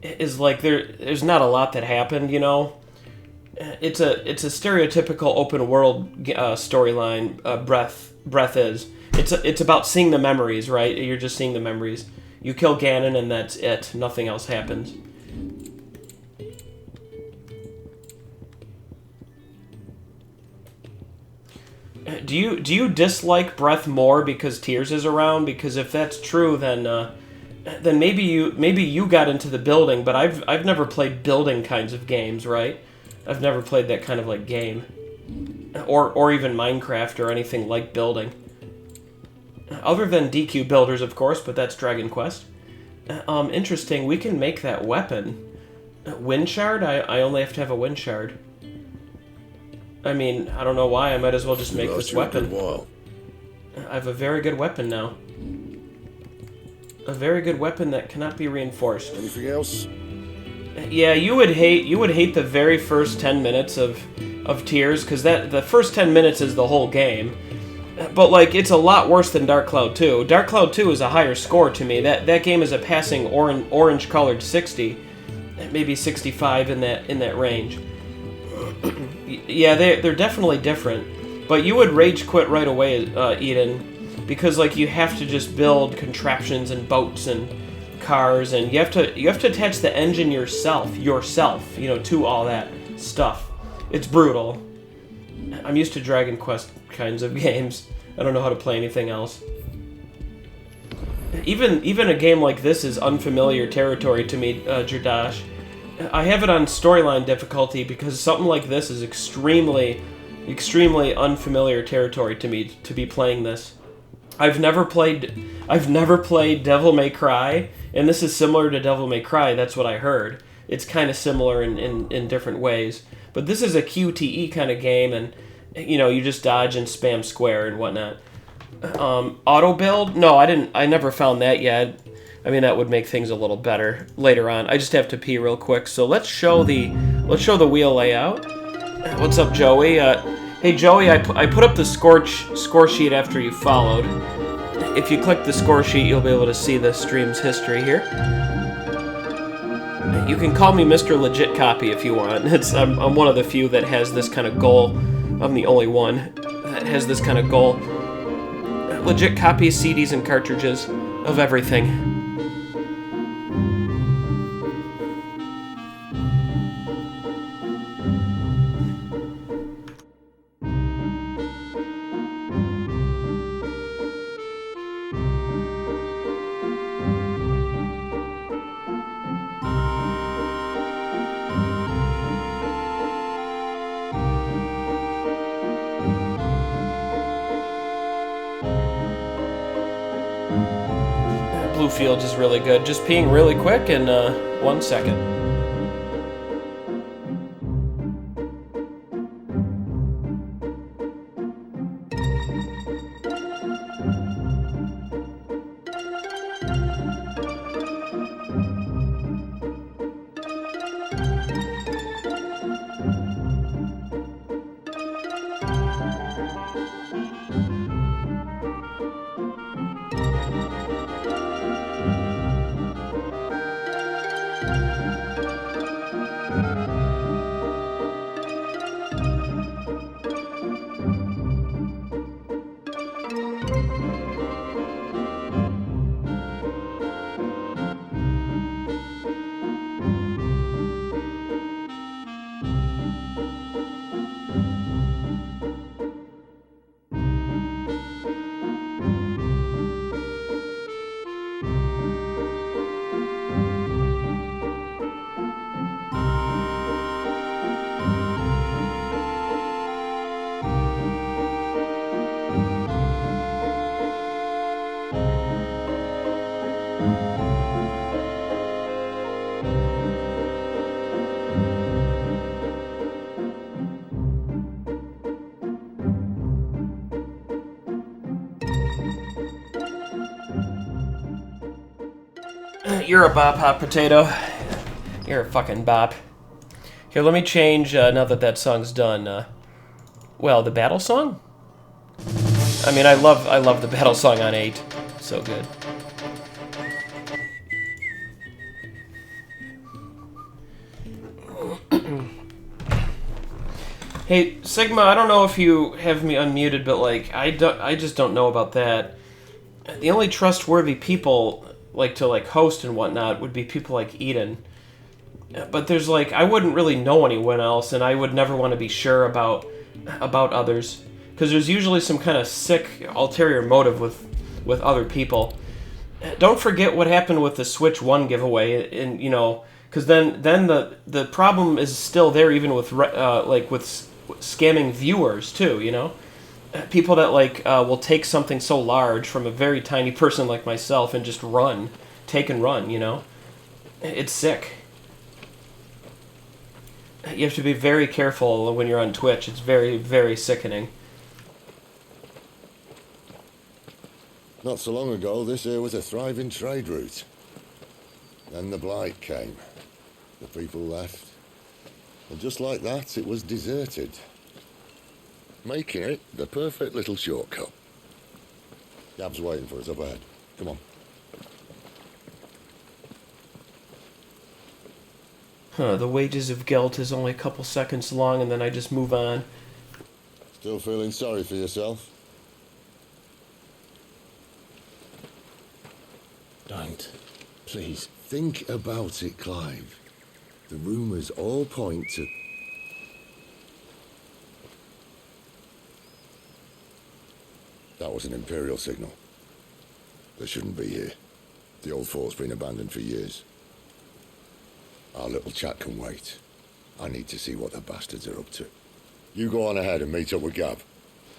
is like there's not a lot that happened, you know. It's a stereotypical open world storyline. Breath is. It's about seeing the memories, right? You're just seeing the memories. You kill Ganon and that's it. Nothing else happens. Do you dislike Breath more because Tears is around? Because if that's true, then maybe you got into the building, but I've never played building kinds of games, right? I've never played that kind of like game. or even Minecraft or anything like building. Other than DQ Builders, of course, but that's Dragon Quest. Interesting, we can make that weapon. Wind Shard? I only have to have a Wind Shard. I mean, I don't know why, I might as well just make this weapon. I have a very good weapon now. A very good weapon that cannot be reinforced. Anything else? Yeah, you would hate the very first 10 minutes of Tears, because the first 10 minutes is the whole game. But, like, it's a lot worse than Dark Cloud 2. Dark Cloud 2 is a higher score to me. That game is a passing orange-colored 60. Maybe 65 in that range. Yeah, they're definitely different. But you would rage quit right away, Eden, because, like, you have to just build contraptions and boats and cars, and you have to attach the engine yourself, to all that stuff. It's brutal. I'm used to Dragon Quest kinds of games. I don't know how to play anything else. Even a game like this is unfamiliar territory to me, Jordash. I have it on storyline difficulty because something like this is extremely unfamiliar territory to me to be playing this. I've never played Devil May Cry, and this is similar to Devil May Cry, that's what I heard. It's kind of similar in different ways. But this is a QTE kind of game, and you just dodge and spam square and whatnot. Auto build? No, I never found that yet. I mean, that would make things a little better later on. I just have to pee real quick, so let's show the wheel layout. What's up, Joey? Hey, Joey, I put up the score sheet after you followed. If you click the score sheet, you'll be able to see the stream's history here. You can call me Mr. Legit Copy if you want. I'm one of the few that has this kind of goal. I'm the only one that has this kind of goal. Legit Copy CDs and cartridges of everything. Bluefields is really good. Just peeing really quick in 1 second. You're a bop, hot potato. You're a fucking bop. Here, let me change, now that song's done. Well, the battle song? I mean, I love the battle song on 8. So good. Hey, Sigma, I don't know if you have me unmuted, but, like, I just don't know about that. The only trustworthy people to host and whatnot would be people like Eden. But there's I wouldn't really know anyone else, and I would never want to be sure about others, because there's usually some kind of sick ulterior motive with other people. Don't forget what happened with the Switch 1 giveaway, and because then the problem is still there, even with scamming viewers too, you know? People that like will take something so large from a very tiny person like myself and just take and run, you know? It's sick. You have to be very careful when you're on Twitch. It's very, very sickening. Not so long ago, this here was a thriving trade route. Then the Blight came. The people left. And just like that, it was deserted. Making it the perfect little shortcut. Gab's waiting for us up ahead. Come on. The wages of guilt is only a couple seconds long, and then I just move on. Still feeling sorry for yourself? Don't. Please. Think about it, Clive. The rumours all point to... That was an Imperial signal. They shouldn't be here. The old fort's been abandoned for years. Our little chat can wait. I need to see what the bastards are up to. You go on ahead and meet up with Gab.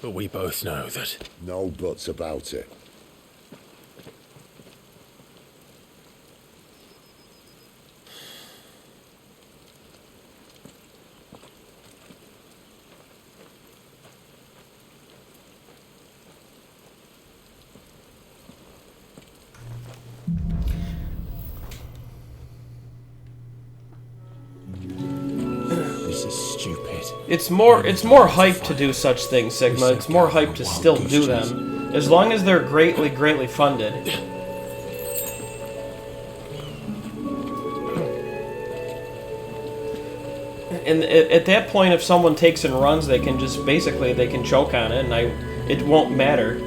But we both know that... No buts about it. This is stupid. It's more hype to do such things, Sigma. It's more hype to still do them, as long as they're greatly, greatly funded. And at that point, if someone takes and runs, they can just basically they can choke on it, and it won't matter.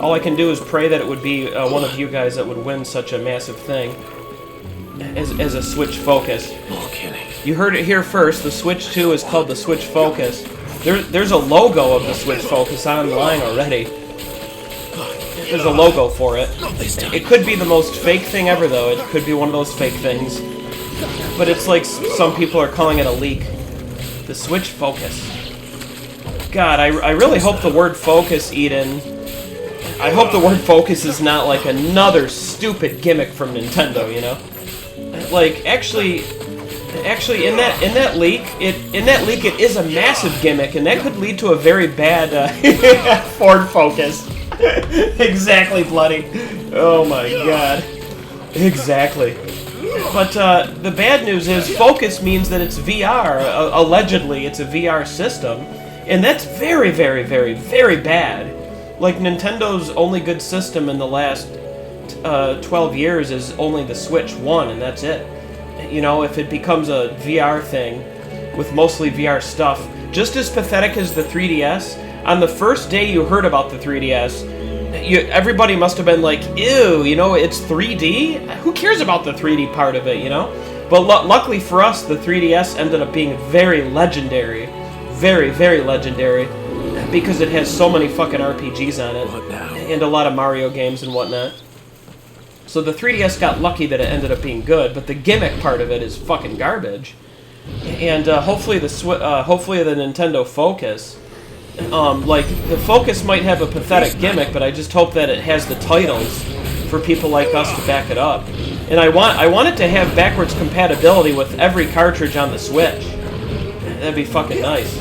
All I can do is pray that it would be one of you guys that would win such a massive thing as a Switch Focus. More killing. You heard it here first. The Switch 2 is called the Switch Focus. There's a logo of the Switch Focus online already. There's a logo for it. It could be the most fake thing ever, though. It could be one of those fake things. But it's like some people are calling it a leak. The Switch Focus. God, I really hope the word focus, Eden... I hope the word focus is not like another stupid gimmick from Nintendo, you know? Like, actually, in that leak, it is a massive gimmick, and that could lead to a very bad Ford Focus. Exactly, bloody. Oh my god. Exactly. But the bad news is Focus means that it's VR. Allegedly, it's a VR system, and that's very, very, very, very bad. Like, Nintendo's only good system in the last 12 years is only the Switch 1, and that's it. You know, if it becomes a VR thing with mostly VR stuff, just as pathetic as the 3DS, on the first day you heard about the 3DS, everybody must have been like, ew, you know, it's 3D? Who cares about the 3D part of it, you know? But luckily for us, the 3DS ended up being very legendary. Very, very legendary. Because it has so many fucking RPGs on it. What now? And a lot of Mario games and whatnot. So the 3DS got lucky that it ended up being good, but the gimmick part of it is fucking garbage. And hopefully the Nintendo Focus, like, the Focus might have a pathetic gimmick, but I just hope that it has the titles for people like us to back it up. And I want it to have backwards compatibility with every cartridge on the Switch. That'd be fucking nice.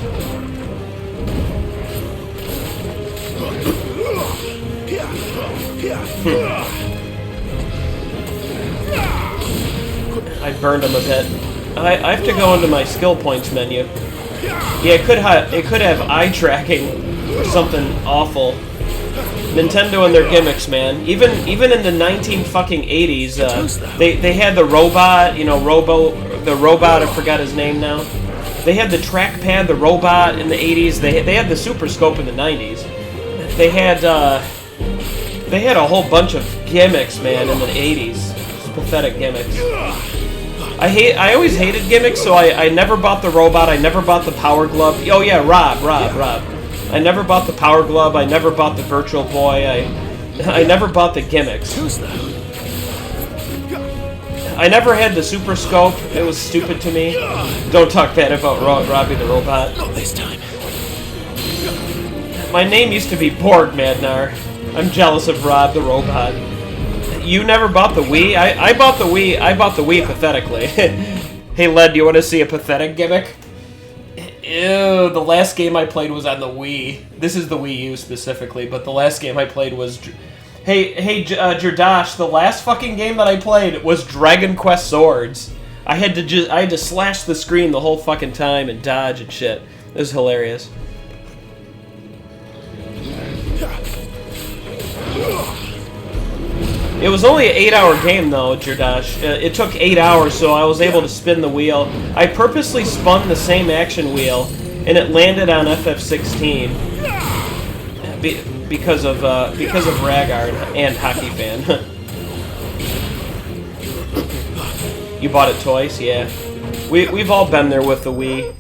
I burned him a bit. I have to go into my skill points menu. Yeah, it could have eye tracking or something awful. Nintendo and their gimmicks, man. Even in the 1980s, they had the robot, you know, the robot. I forgot his name now. They had the trackpad, the robot in the 80s. They had the Super Scope in the 90s. They had a whole bunch of gimmicks, man, in the 80s. Just pathetic gimmicks. I always hated gimmicks, so I never bought the robot. I never bought the Power Glove. Oh yeah, Rob. I never bought the Power Glove. I never bought the Virtual Boy. I never bought the gimmicks. I never had the Super Scope. It was stupid to me. Don't talk bad about Robbie the Robot. Not this time. My name used to be Borg Madnar. I'm jealous of Rob the Robot. You never bought the Wii? I bought the Wii. I bought the Wii pathetically. Hey, Led, do you want to see a pathetic gimmick? Ew, the last game I played was on the Wii. This is the Wii U specifically, but the last game I played was... Hey, Jordash, the last fucking game that I played was Dragon Quest Swords. I had to slash the screen the whole fucking time and dodge and shit. It was hilarious. It was only an 8-hour game, though, Jordash. It took 8 hours, so I was able to spin the wheel. I purposely spun the same action wheel, and it landed on FF16 because of Ragnar and Hockey Fan. You bought it twice, yeah. We've all been there with the Wii.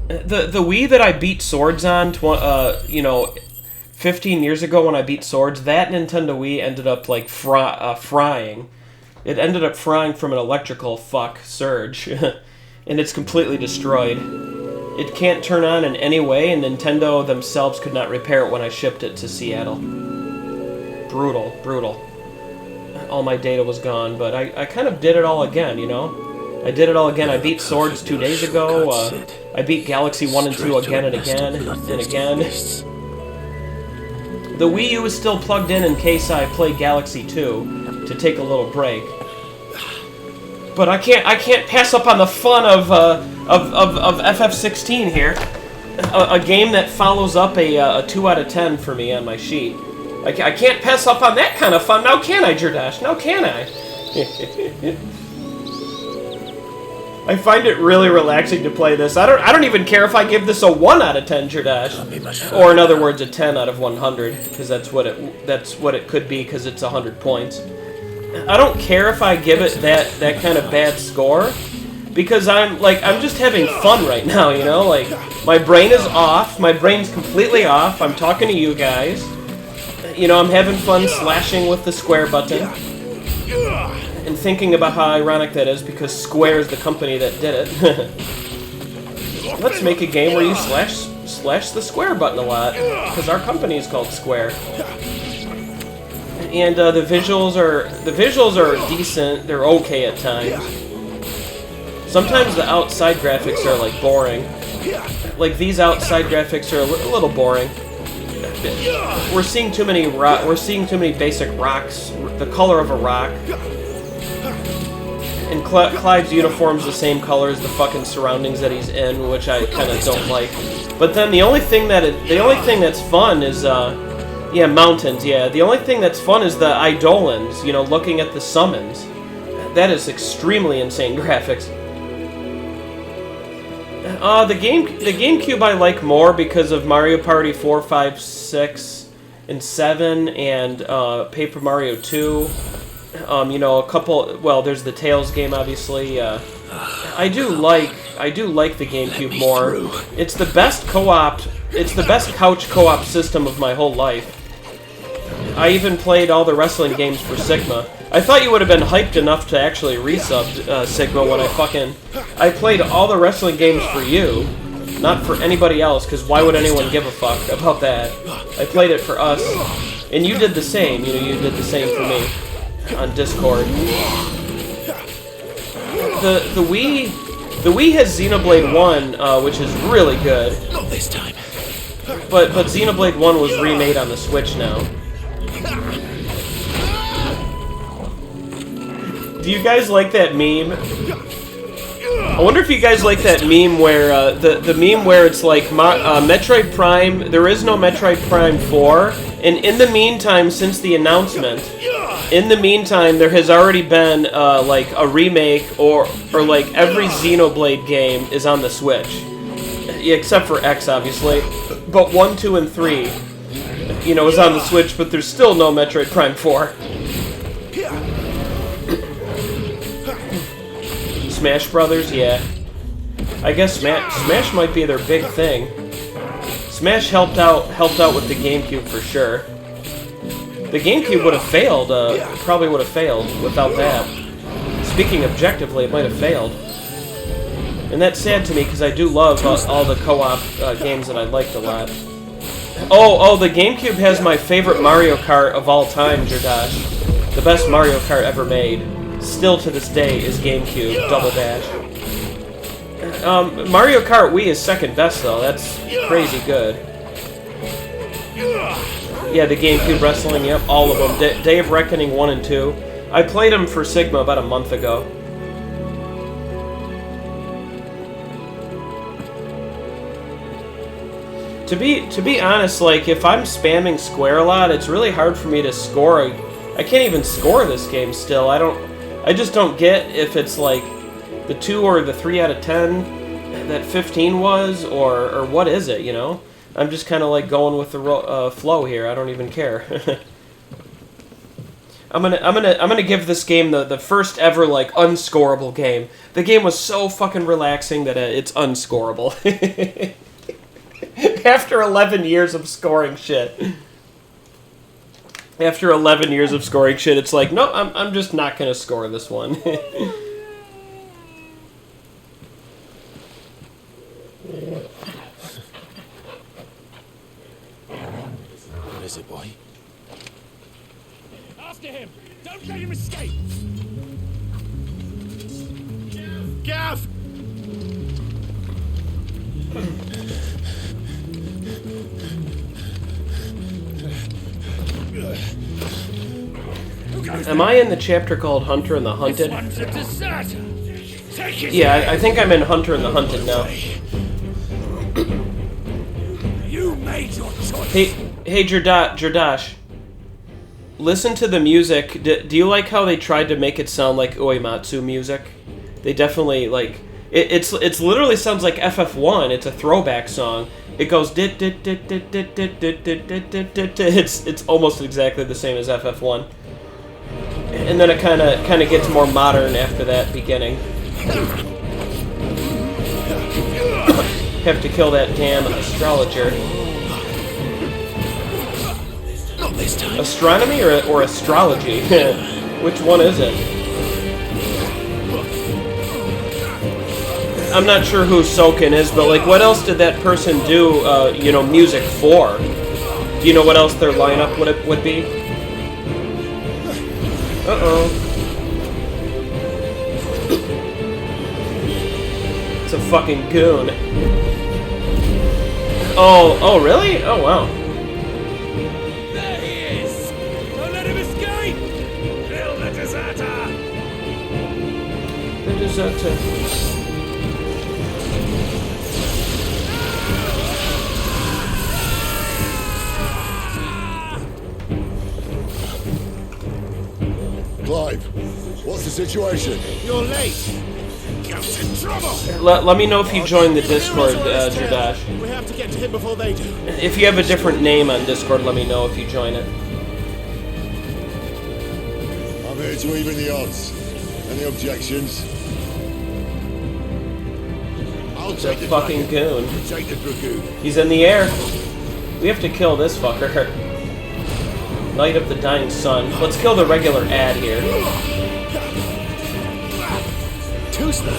The Wii that I beat Swords on, 15 years ago when I beat Swords, that Nintendo Wii ended up like frying. It ended up frying from an electrical surge, and it's completely destroyed. It can't turn on in any way, and Nintendo themselves could not repair it when I shipped it to Seattle. Brutal, brutal. All my data was gone, but I kind of did it all again, you know? I did it all again. I beat Swords 2 days ago. I beat Galaxy 1 and 2 again and again and again. The Wii U is still plugged in case I play Galaxy 2 to take a little break. But I can't pass up on the fun of FF16 here. A game that follows up a 2 out of 10 for me on my sheet. I can't pass up on that kind of fun. Now can I, Jordash? Now can I? I find it really relaxing to play this. I don't even care if I give this a 1 out of 10, Jordash. Or in other words, a 10 out of 100, because that's what it could be, because it's 100 points. I don't care if I give it that kind of bad score, because I'm just having fun right now, you know? Like, my brain is off. My brain's completely off. I'm talking to you guys. You know, I'm having fun slashing with the square button. And thinking about how ironic that is, because Square is the company that did it. Let's make a game where you slash the square button a lot, because our company is called Square. And the visuals are decent. They're okay at times. Sometimes the outside graphics are like boring. Like these outside graphics are a little boring. We're seeing too many basic rocks. The color of a rock. And Clive's uniform's the same color as the fucking surroundings that he's in, which I kind of don't like. But then the only thing that's fun is mountains. Yeah, the only thing that's fun is the Eidolons. You know, looking at the summons. That is extremely insane graphics. The GameCube I like more because of Mario Party 4, 5, 6, and 7, and Paper Mario 2. You know, a couple. Well, there's the Tails game, obviously. I do like the GameCube more. It's the best co-op. It's the best couch co-op system of my whole life. I even played all the wrestling games for Sigma. I thought you would have been hyped enough to actually resub Sigma when I played all the wrestling games for you, not for anybody else, because why would anyone give a fuck about that? I played it for us, and you did the same. You know, you did the same for me on Discord. The Wii has Xenoblade 1, which is really good. Not this time. But Xenoblade 1 was remade on the Switch now. Do you guys like that meme? I wonder if you guys like that meme where the meme where it's like Metroid Prime. There is no Metroid Prime 4, and in the meantime, since the announcement, there has already been like a remake or like every Xenoblade game is on the Switch, except for X, obviously. But 1, 2, and 3, you know, is on the Switch, but there's still no Metroid Prime 4. Smash Brothers, yeah. I guess Smash might be their big thing. Smash helped out with the GameCube for sure. The GameCube would have failed, probably would have failed without that. Speaking objectively, it might have failed. And that's sad to me, because I do love all the co-op games that I liked a lot. Oh, the GameCube has my favorite Mario Kart of all time, Jordash. The best Mario Kart ever made, still to this day, is GameCube Double Dash. Mario Kart Wii is second best, though. That's crazy good. Yeah, the GameCube wrestling, yep, all of them. Day of Reckoning 1 and 2. I played them for Sigma about a month ago. To be honest, like, if I'm spamming square a lot, it's really hard for me to score. I can't even score this game still. I just don't get if it's like the 2 or the 3 out of 10 that 15 was, or what is it, you know? I'm just kind of like going with the flow here. I don't even care. I'm gonna give this game the first ever like unscorable game. The game was so fucking relaxing that it's unscorable. After 11 years of scoring shit. After 11 years of scoring shit, it's like, no, I'm just not gonna score this one. What is it, boy? After him! Don't let him escape! Gav! Am I in the chapter called Hunter and the Hunted? One's a deserter! Take his Yeah, I think I'm in Hunter and the Hunted now. You made your choice! Hey, Jordash. Listen to the music. Do you like how they tried to make it sound like Uematsu music? They definitely, like... It's literally sounds like FF1. It's a throwback song. It goes dit dit dit dit dit dit dit dit dit dit dit. It's almost exactly the same as FF1. And then it kind of gets more modern after that beginning. Have to kill that damn astrologer. Not this time. Astronomy or astrology? Which one is it? I'm not sure who Soken is, but like, what else did that person do? Music for? Do you know what else their lineup would be? Uh-oh. It's a fucking goon. Oh, really? Oh, wow. There he is! Don't let him escape! Kill the deserter! The deserter. Clive, what's the situation? You're late! Get in trouble! Let me know if you join the Discord, Jordash. We have to get to him before they do. If you have a different name on Discord, let me know if you join it. I'm here to even the odds. Any objections? I'll It's a take the fucking dragon. goon. You take the dragoon. He's in the air. We have to kill this fucker. Light of the Dying Sun. Let's kill the regular ad here. Too slow.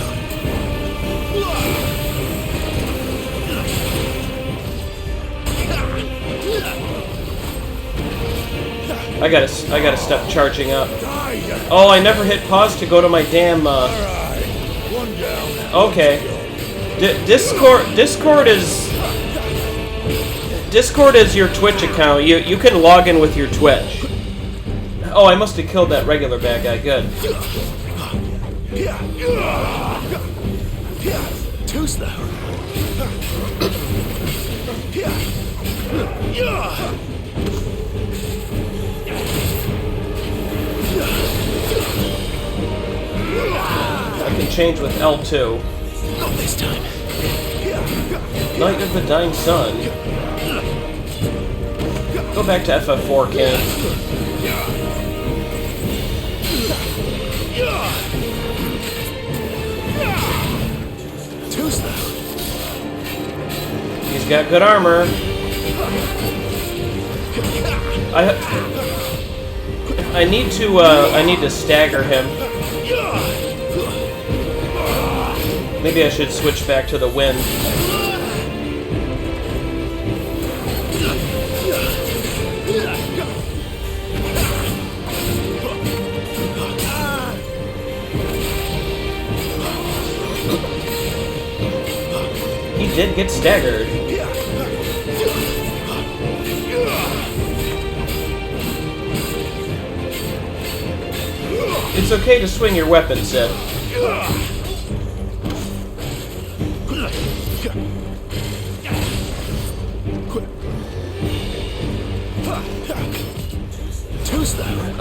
I gotta stop charging up. Oh, I never hit pause to go to my damn. One down. Okay. Discord is your Twitch account. You can log in with your Twitch. Oh, I must have killed that regular bad guy. Good. Too slow. I can change with L2. Not this time. Light of the Dying Sun. Go back to FF4, kid. Too slow. He's got good armor. I need to stagger him. Maybe I should switch back to the wind. He did get staggered. It's okay to swing your weapon, Sid.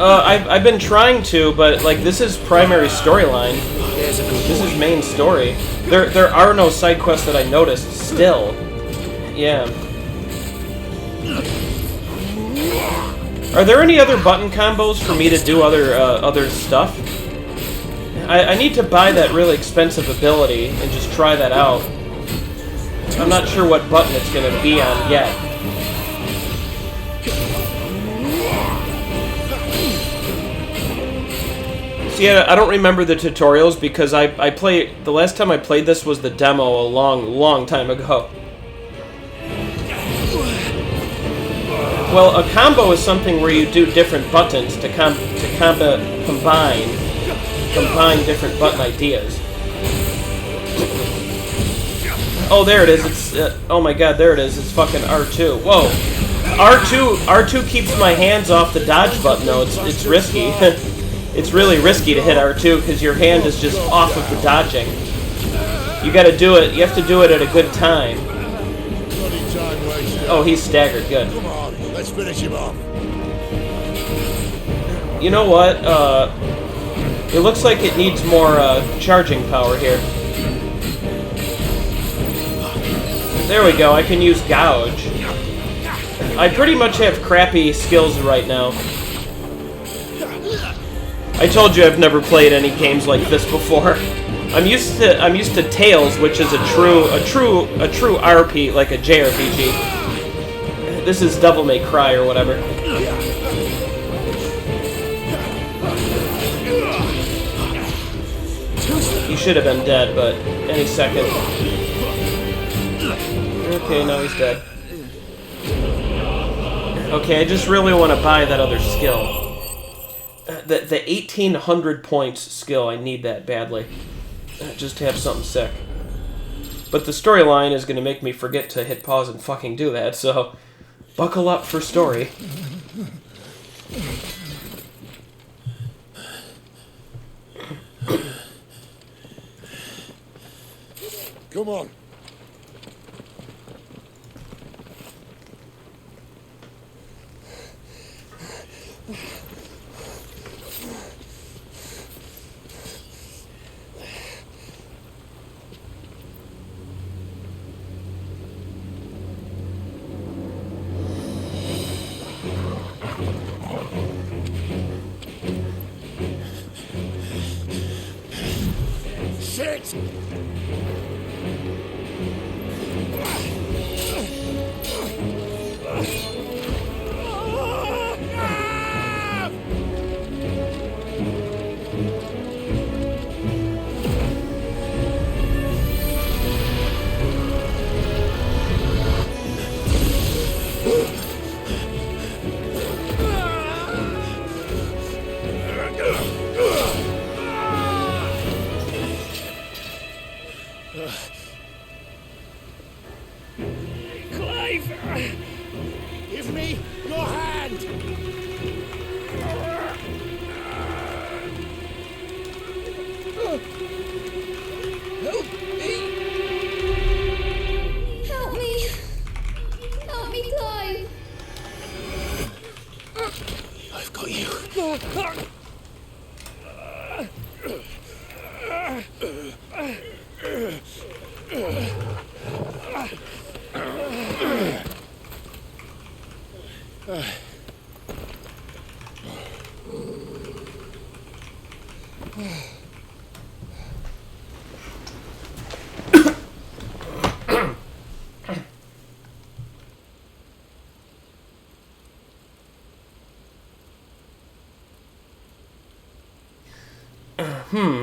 I've been trying to, but like this is primary storyline. This is main story. There are no side quests that I noticed still. Yeah. Are there any other button combos for me to do other stuff? I need to buy that really expensive ability and just try that out. I'm not sure what button it's gonna be on yet. See, I don't remember the tutorials because the last time I played this was the demo a long time ago. Well, a combo is something where you do different buttons to combine different button ideas. Oh, there it is. It's oh my god, there it is. It's fucking R2. Whoa, R2 keeps my hands off the dodge button though. It's risky. It's really risky to hit R2 because your hand is just off of the dodging. You got to do it. You have to do it at a good time. Oh, he's staggered. Good. Come on, let's finish him off. You know what? It looks like it needs more charging power here. There we go. I can use gouge. I pretty much have crappy skills right now. I told you I've never played any games like this before. I'm used to Tales, which is a true RP, like a JRPG. This is Devil May Cry or whatever. He should have been dead, but any second. Okay, now he's dead. Okay, I just really want to buy that other skill. The 1800 points skill, I need that badly. Just to have something sick. But the storyline is going to make me forget to hit pause and fucking do that, so buckle up for story. Come on. Shit! Give me your hand! Help me! Help me, Clive! I've got you.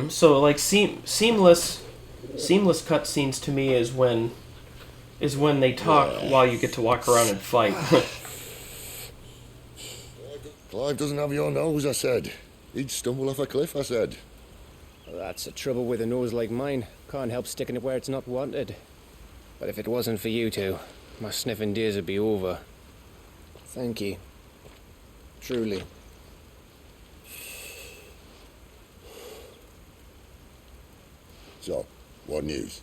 So like seamless cutscenes to me is when they talk while you get to walk around and fight. Clive doesn't have your nose, I said. He'd stumble off a cliff, I said. That's the trouble with a nose like mine. Can't help sticking it where it's not wanted. But if it wasn't for you two, my sniffing days would be over. Thank you. Truly. So, what news?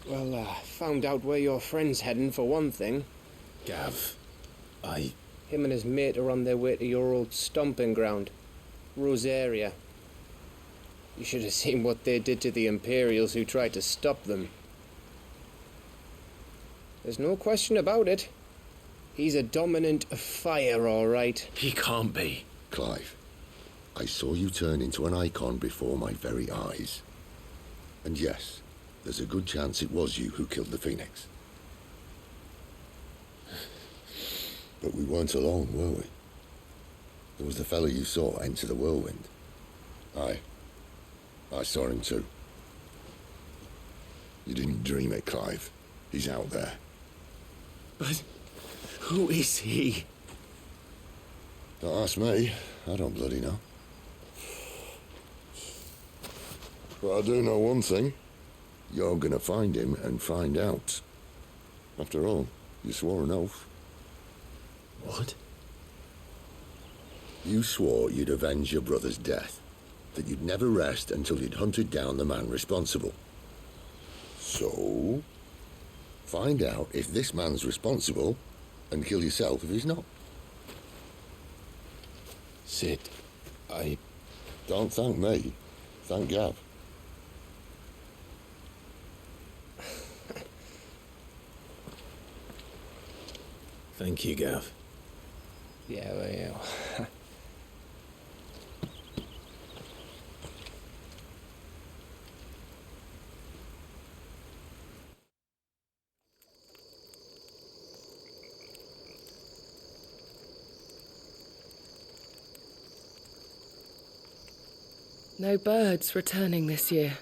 Well, found out where your friend's heading for one thing. Gav, Him and his mate are on their way to your old stomping ground, Rosaria. You should have seen what they did to the Imperials who tried to stop them. There's no question about it. He's a dominant of fire, all right. he can't be. Clive, I saw you turn into an icon before my very eyes. And yes, there's a good chance it was you who killed the Phoenix. But we weren't alone, were we? There was the fellow you saw enter the whirlwind. I saw him too. You didn't dream it, Clive. He's out there. But who is he? Don't ask me. I don't bloody know. But I do know one thing. You're gonna find him and find out. After all, you swore an oath. What? You swore you'd avenge your brother's death. That you'd never rest until you'd hunted down the man responsible. So, find out if this man's responsible and kill yourself if he's not. Sid, Don't thank me. Thank Gav. Thank you, Gav. Yeah, well. No birds returning this year.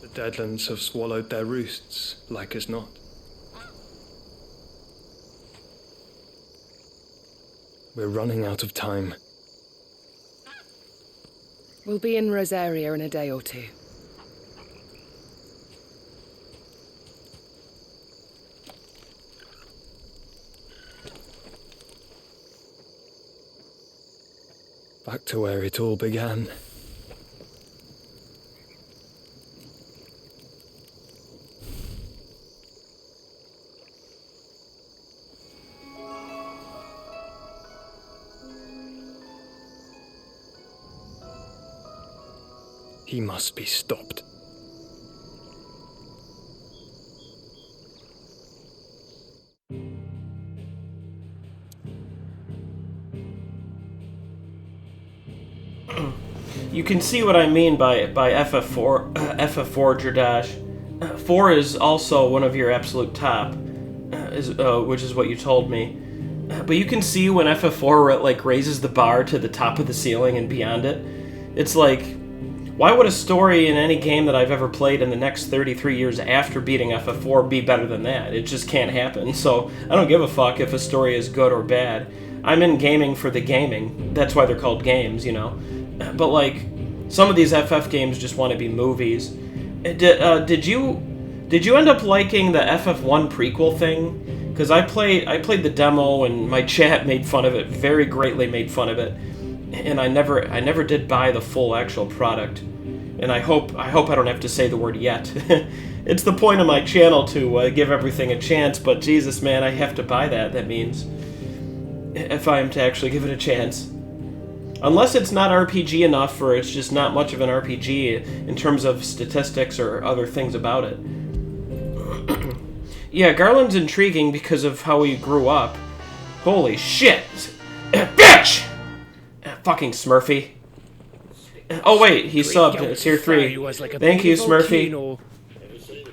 The Deadlands have swallowed their roosts, like as not. We're running out of time. We'll be in Rosaria in a day or two. Back to where it all began. He must be stopped. You can see what I mean by FF4, FF4 Jordash. 4 is also one of your absolute top, which is what you told me. But you can see when FF4 like raises the bar to the top of the ceiling and beyond it. It's like, why would a story in any game that I've ever played in the next 33 years after beating FF4 be better than that? It just can't happen. So I don't give a fuck if a story is good or bad. I'm in gaming for the gaming. That's why they're called games, you know. But like, some of these FF games just want to be movies. Did you end up liking the FF1 prequel thing? Because I played the demo and my chat made fun of it, very greatly made fun of it, and I never did buy the full actual product. And I hope I don't have to say the word yet. It's the point of my channel to give everything a chance, but Jesus, man, I have to buy that. That means if I am to actually give it a chance. Unless it's not RPG enough, or it's just not much of an RPG in terms of statistics or other things about it. Yeah, Garland's intriguing because of how he grew up. Holy shit! Bitch! Fucking Smurfy. Oh wait, he subbed. Tier 3. Thank you, Smurfy.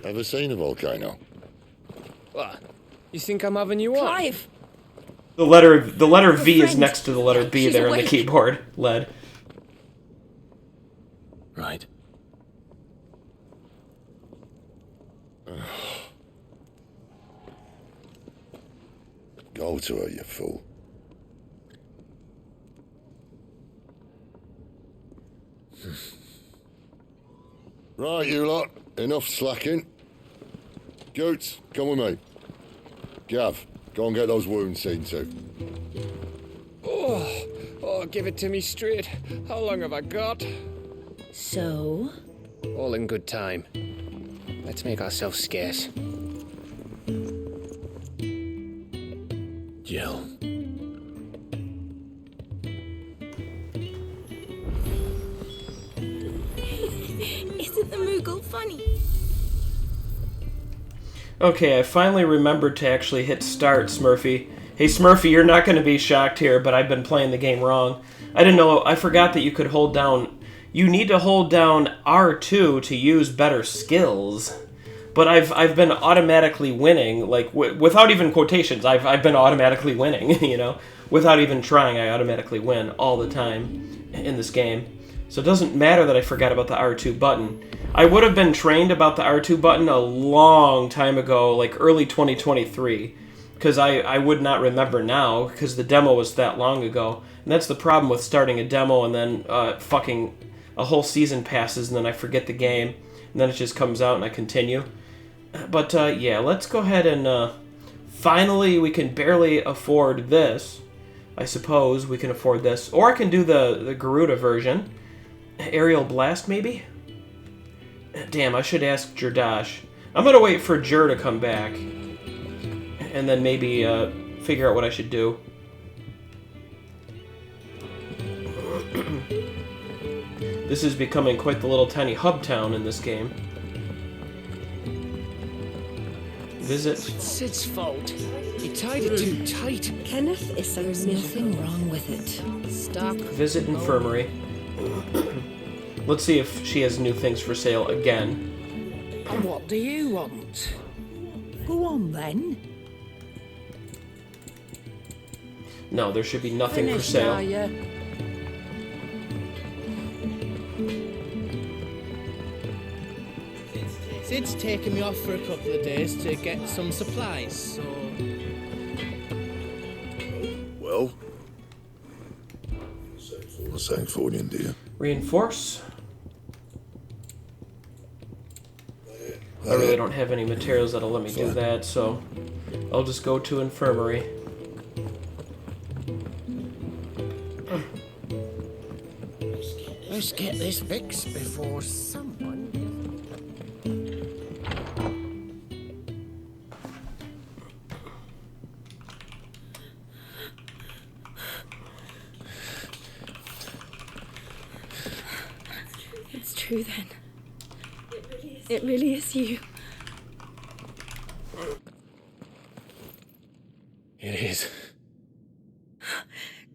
Ever seen a volcano? What? You think I'm having you on? Clive! The letter V is friend. next to the letter B She's there on the awake. keyboard. Lead. Right. Go to her, you fool. Right, you lot. Enough slacking. Goots, come with me. Gav, go and get those wounds seen to. Oh, give it to me straight. How long have I got? So? All in good time. Let's make ourselves scarce. Jill. Isn't the Moogle funny? Okay, I finally remembered to actually hit start, Smurfy. Hey Smurfy, you're not going to be shocked here, but I've been playing the game wrong. I didn't know, I forgot that you could hold down, you need to hold down R2 to use better skills. But I've been automatically winning, like, without even quotations, I've been automatically winning, you know? Without even trying, I automatically win all the time in this game. So it doesn't matter that I forgot about the R2 button. I would have been trained about the R2 button a long time ago, like early 2023, because I would not remember now, because the demo was that long ago. And that's the problem with starting a demo and then fucking a whole season passes and then I forget the game, and then it just comes out and I continue. But yeah, let's go ahead and finally we can barely afford this. I suppose we can afford this. Or I can do the Garuda version. Aerial Blast, maybe? Damn, I should ask Jirdash. I'm gonna wait for Jir to come back. And then maybe figure out what I should do. This is becoming quite the little tiny hub town in this game. Visit. Sid's fault. He tied it too tight. Kenneth is There's nothing wrong with it. Stop. Visit infirmary. Let's see if she has new things for sale again. And what do you want? Go on then. No, there should be nothing for Finished, sale. are ya? Sid's taken me off for a couple of days to get some supplies, so... Well? What's Sanfordine, dear? Reinforce. I really don't have any materials that'll let me do that, so I'll just go to infirmary. Let's get this fixed before someone... It's true then. It really is you. It is.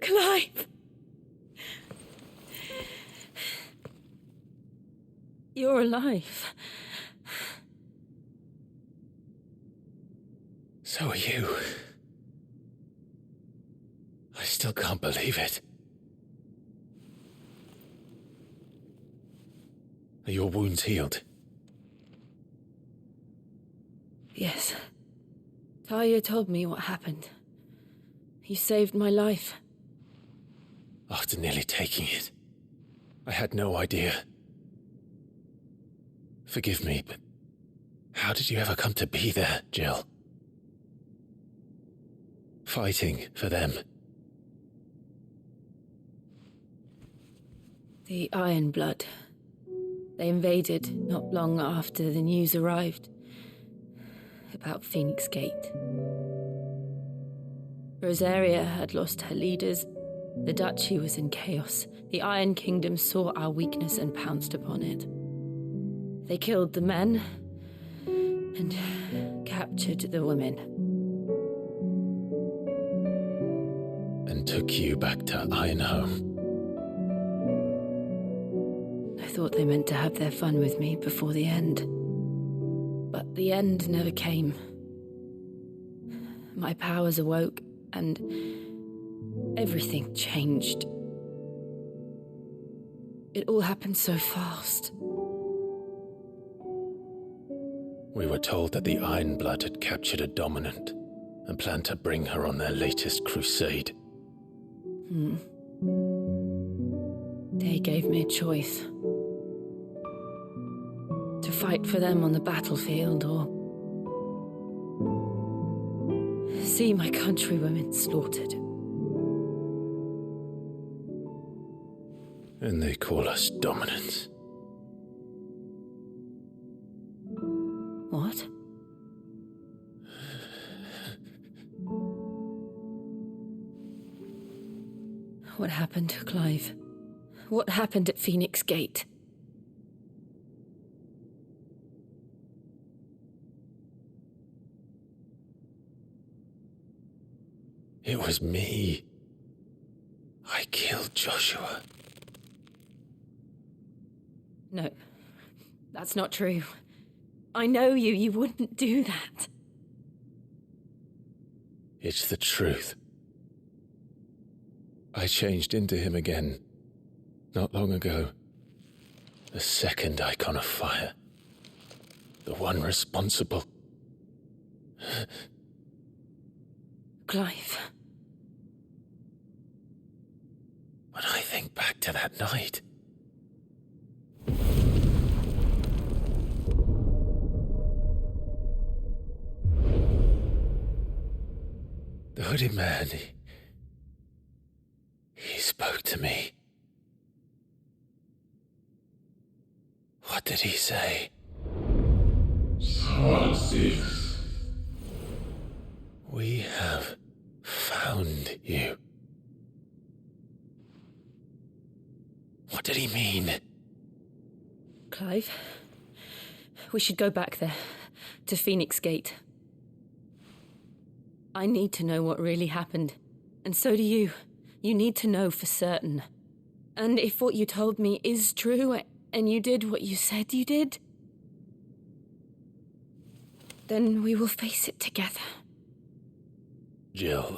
Clive! You're alive. So are you. I still can't believe it. Are your wounds healed? Yes. Talia told me what happened. You saved my life. After nearly taking it, I had no idea. Forgive me, but how did you ever come to be there, Jill? Fighting for them. The Iron Blood. They invaded not long after the news arrived about Phoenix Gate. Rosaria had lost her leaders. The Duchy was in chaos. The Iron Kingdom saw our weakness and pounced upon it. They killed the men and captured the women. And took you back to Ironhome. I thought they meant to have their fun with me before the end. But the end never came. My powers awoke, and everything changed. It all happened so fast. We were told that the Ironblood had captured a dominant and planned to bring her on their latest crusade. They gave me a choice. To fight for them on the battlefield or see my countrywomen slaughtered. And they call us dominants. What? What happened, Clive? What happened at Phoenix Gate? It was me. I killed Joshua. No, that's not true. I know you. You wouldn't do that. It's the truth. I changed into him again, not long ago. The second icon of fire. The one responsible. Clive. When I think back to that night... The hooded man, he spoke to me. What did he say? Psalm 6. We have found you. What did he mean? Clive, we should go back there, to Phoenix Gate. I need to know what really happened, and so do you. You need to know for certain. And if what you told me is true, and you did what you said you did, then we will face it together. Jill,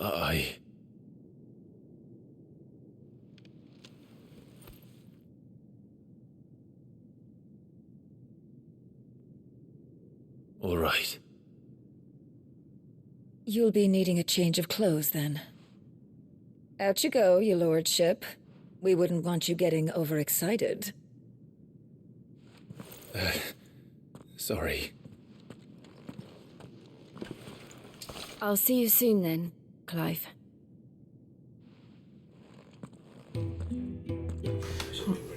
All right. You'll be needing a change of clothes, then. Out you go, your lordship. We wouldn't want you getting overexcited. Sorry. I'll see you soon then, Clive.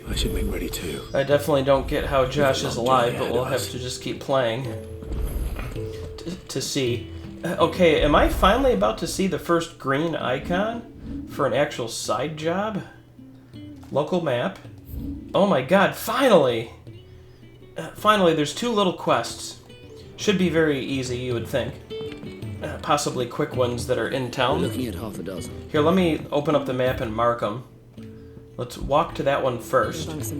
I should make ready too. I definitely don't get how Josh is alive, but we'll have to just keep playing to see. Okay, am I finally about to see the first green icon for an actual side job? Local map. Oh my god, finally! Finally, there's 2 little quests. Should be very easy, you would think. Possibly quick ones that are in town. We're looking at half a dozen. Here, let me open up the map and mark them. Let's walk to that one first. Is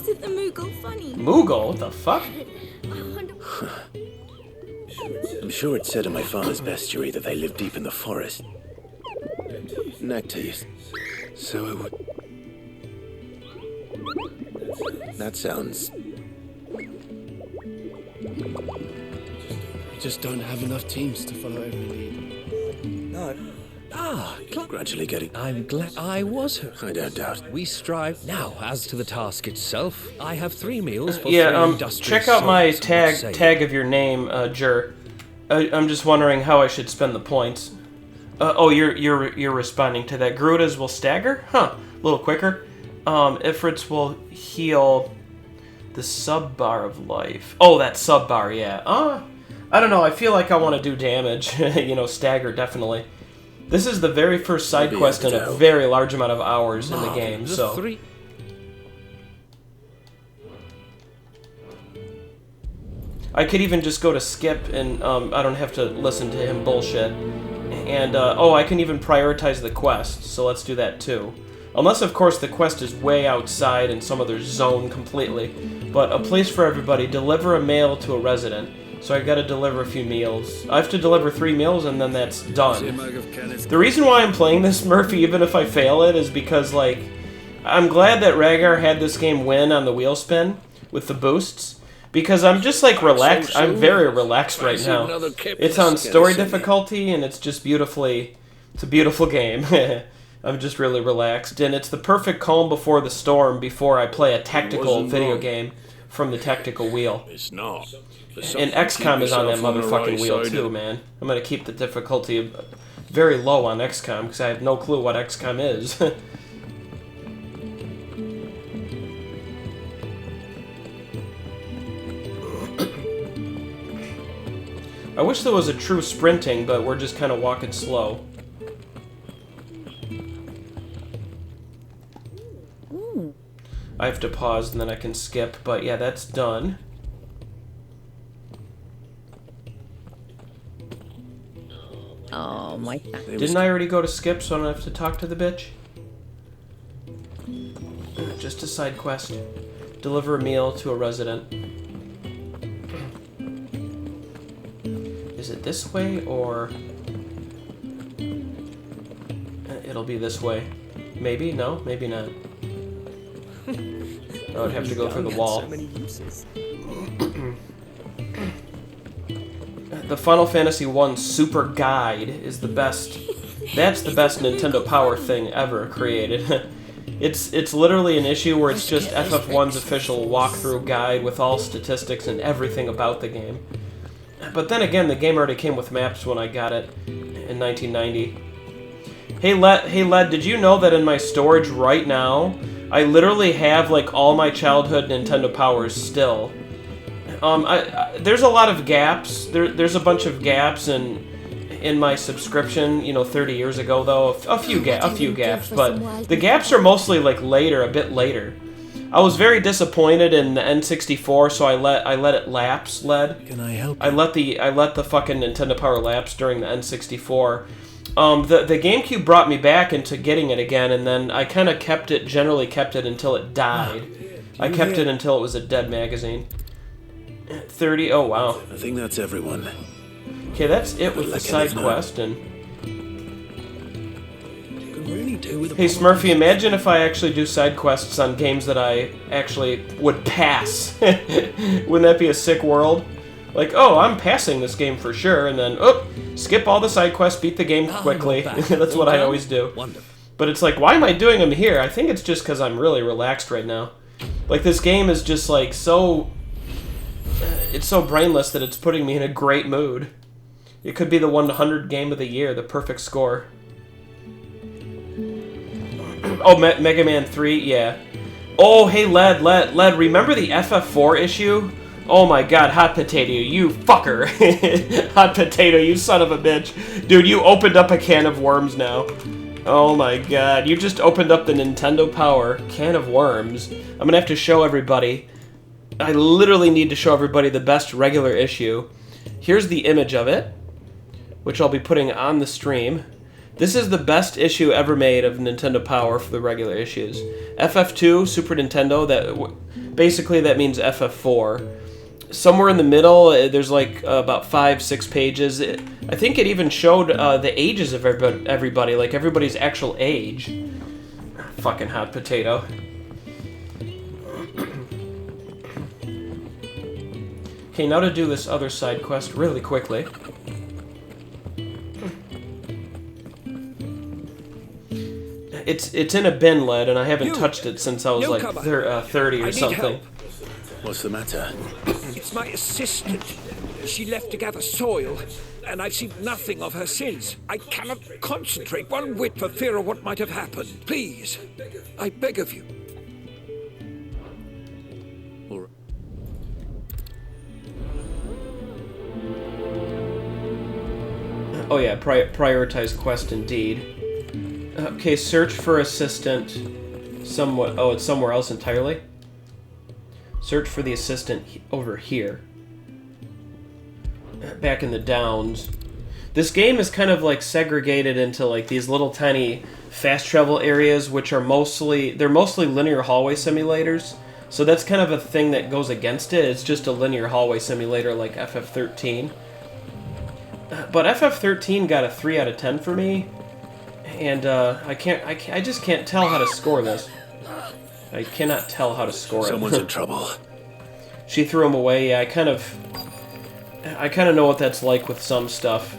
it the Moogle funny? Moogle? What the fuck? I'm sure it said in my father's bestiary that they live deep in the forest. Nectar. So it would... That sounds... We just don't have enough teams to follow every lead. No. Gradually getting... I'm glad I was her. I don't doubt. We strive... Now, as to the task itself, I have 3 meals for 3 industrious check out my souls, tag of your name, Jur. I'm just wondering how I should spend the points. Oh, you're responding to that. Garudas will stagger? Huh, a little quicker. Ifrits will heal the sub-bar of life. Oh, that sub-bar, yeah. I don't know, I feel like I want to do damage. You know, stagger, definitely. This is the very first side quest in a very large amount of hours in the game, so... I could even just go to skip and I don't have to listen to him bullshit. And, I can even prioritize the quest, so let's do that too. Unless, of course, the quest is way outside in some other zone completely. But a place for everybody. Deliver a mail to a resident. So I gotta deliver a few meals. I have to deliver 3 meals and then that's done. The reason why I'm playing this, Murphy, even if I fail it, is because, like, I'm glad that Rhaegar had this game win on the wheel spin with the boosts, because I'm just, like, relaxed. I'm very relaxed right now. It's on story difficulty, and it's just beautifully... It's a beautiful game. I'm just really relaxed, and it's the perfect calm before the storm before I play a tactical video game from the tactical wheel. It's not. And XCOM is on that motherfucking wheel too, man. I'm gonna keep the difficulty very low on XCOM because I have no clue what XCOM is. I wish there was a true sprinting, but we're just kind of walking slow. I have to pause and then I can skip, but yeah, that's done. Oh, my... Didn't I already go to skip, so I don't have to talk to the bitch? Just a side quest. Deliver a meal to a resident. Is it this way, or... It'll be this way. Maybe? No? Maybe not. I would have to go through the wall. The Final Fantasy I Super Guide is the best. That's the best Nintendo Power thing ever created. It's literally an issue where it's just FF1's official walkthrough guide with all statistics and everything about the game. But then again, the game already came with maps when I got it in 1990. Hey Led, did you know that in my storage right now, I literally have, like, all my childhood Nintendo Powers still. There's a lot of gaps. There's a bunch of gaps in my subscription, you know, 30 years ago, though. A few gaps, but the gaps are mostly, like, later, a bit later. I was very disappointed in the N64, so I let it lapse, Led. Can I help? I let the fucking Nintendo Power lapse during the N64. The GameCube brought me back into getting it again, and then I kind of generally kept it until it died. I kept it until it was a dead magazine. 30, oh wow. I think that's everyone. Okay, that's it with the side quest, and... Hey Smurfy, imagine if I actually do side quests on games that I actually would pass. Wouldn't that be a sick world? Like, oh, I'm passing this game for sure, and then, oh, skip all the side quests, beat the game quickly. That's what I always do. But it's like, why am I doing them here? I think it's just because I'm really relaxed right now. Like, this game is just, like, so... It's so brainless that it's putting me in a great mood. It could be the 100 game of the year, the perfect score. Oh, Mega Man 3, yeah. Oh, hey, Led, remember the FF4 issue? Oh my god, Hot Potato, you fucker. Hot Potato, you son of a bitch. Dude, you opened up a can of worms now. Oh my god, you just opened up the Nintendo Power can of worms. I'm gonna have to show everybody. I literally need to show everybody the best regular issue. Here's the image of it, which I'll be putting on the stream. This is the best issue ever made of Nintendo Power for the regular issues. FF2, Super Nintendo, basically that means FF4. Somewhere in the middle, there's like about 5-6 pages. I think it even showed the ages of everybody, like everybody's actual age. Fucking Hot Potato. Okay, now to do this other side quest really quickly. It's in a bin, Led, and I haven't touched it since I was like 30 or something. What's the matter? It's my assistant. She left to gather soil, and I've seen nothing of her since. I cannot concentrate one whit for fear of what might have happened. Please, I beg of you. Oh yeah, prioritize quest indeed. Okay, search for assistant somewhat... Oh, it's somewhere else entirely? Search for the assistant over here. Back in the Downs. This game is kind of like segregated into like these little tiny fast travel areas, which are mostly... They're mostly linear hallway simulators. So that's kind of a thing that goes against it. It's just a linear hallway simulator like FF13. But FF13 got a 3 out of 10 for me, and I just can't tell how to score this. I cannot tell how to score it. Someone's in trouble. She threw him away. Yeah, I kind of know what that's like with some stuff.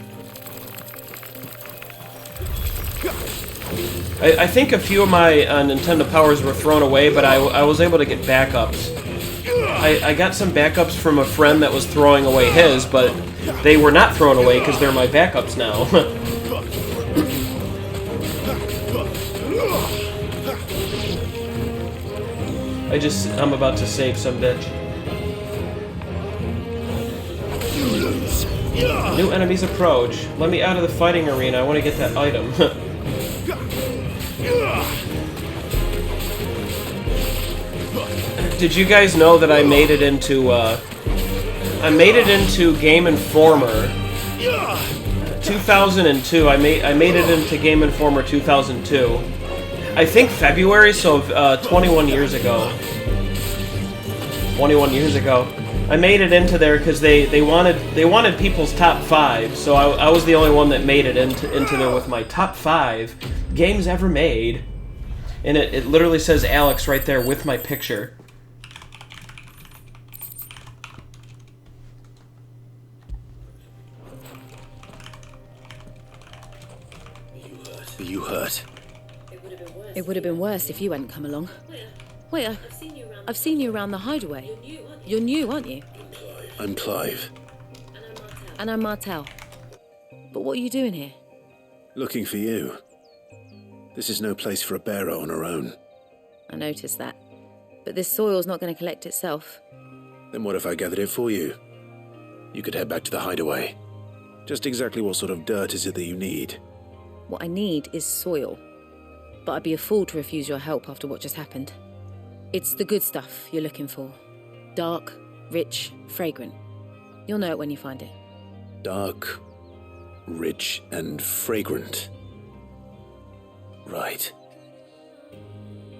I think a few of my Nintendo Powers were thrown away, but I was able to get backups. I got some backups from a friend that was throwing away his, but they were not thrown away because they're my backups now. I'm about to save some bitch. New enemies approach. Let me out of the fighting arena. I want to get that item. Did you guys know that I made it into Game Informer 2002. I made it into Game Informer 2002. I think February, so 21 years ago. 21 years ago. I made it into there because they wanted people's top 5, so I was the only one that made it into there with my top 5 games ever made. And it literally says Alex right there with my picture. You hurt? It would have been worse if you hadn't come along. Wait, I've seen you around the hideaway. You're new, aren't you? I'm Clive. And I'm Martel. But what are you doing here? Looking for you. This is no place for a bearer on her own. I noticed that. But this soil's not going to collect itself. Then what if I gathered it for you? You could head back to the hideaway. Just exactly what sort of dirt is it that you need? What I need is soil. But I'd be a fool to refuse your help after what just happened. It's the good stuff you're looking for. Dark, rich, fragrant. You'll know it when you find it. Dark, rich, and fragrant. Right.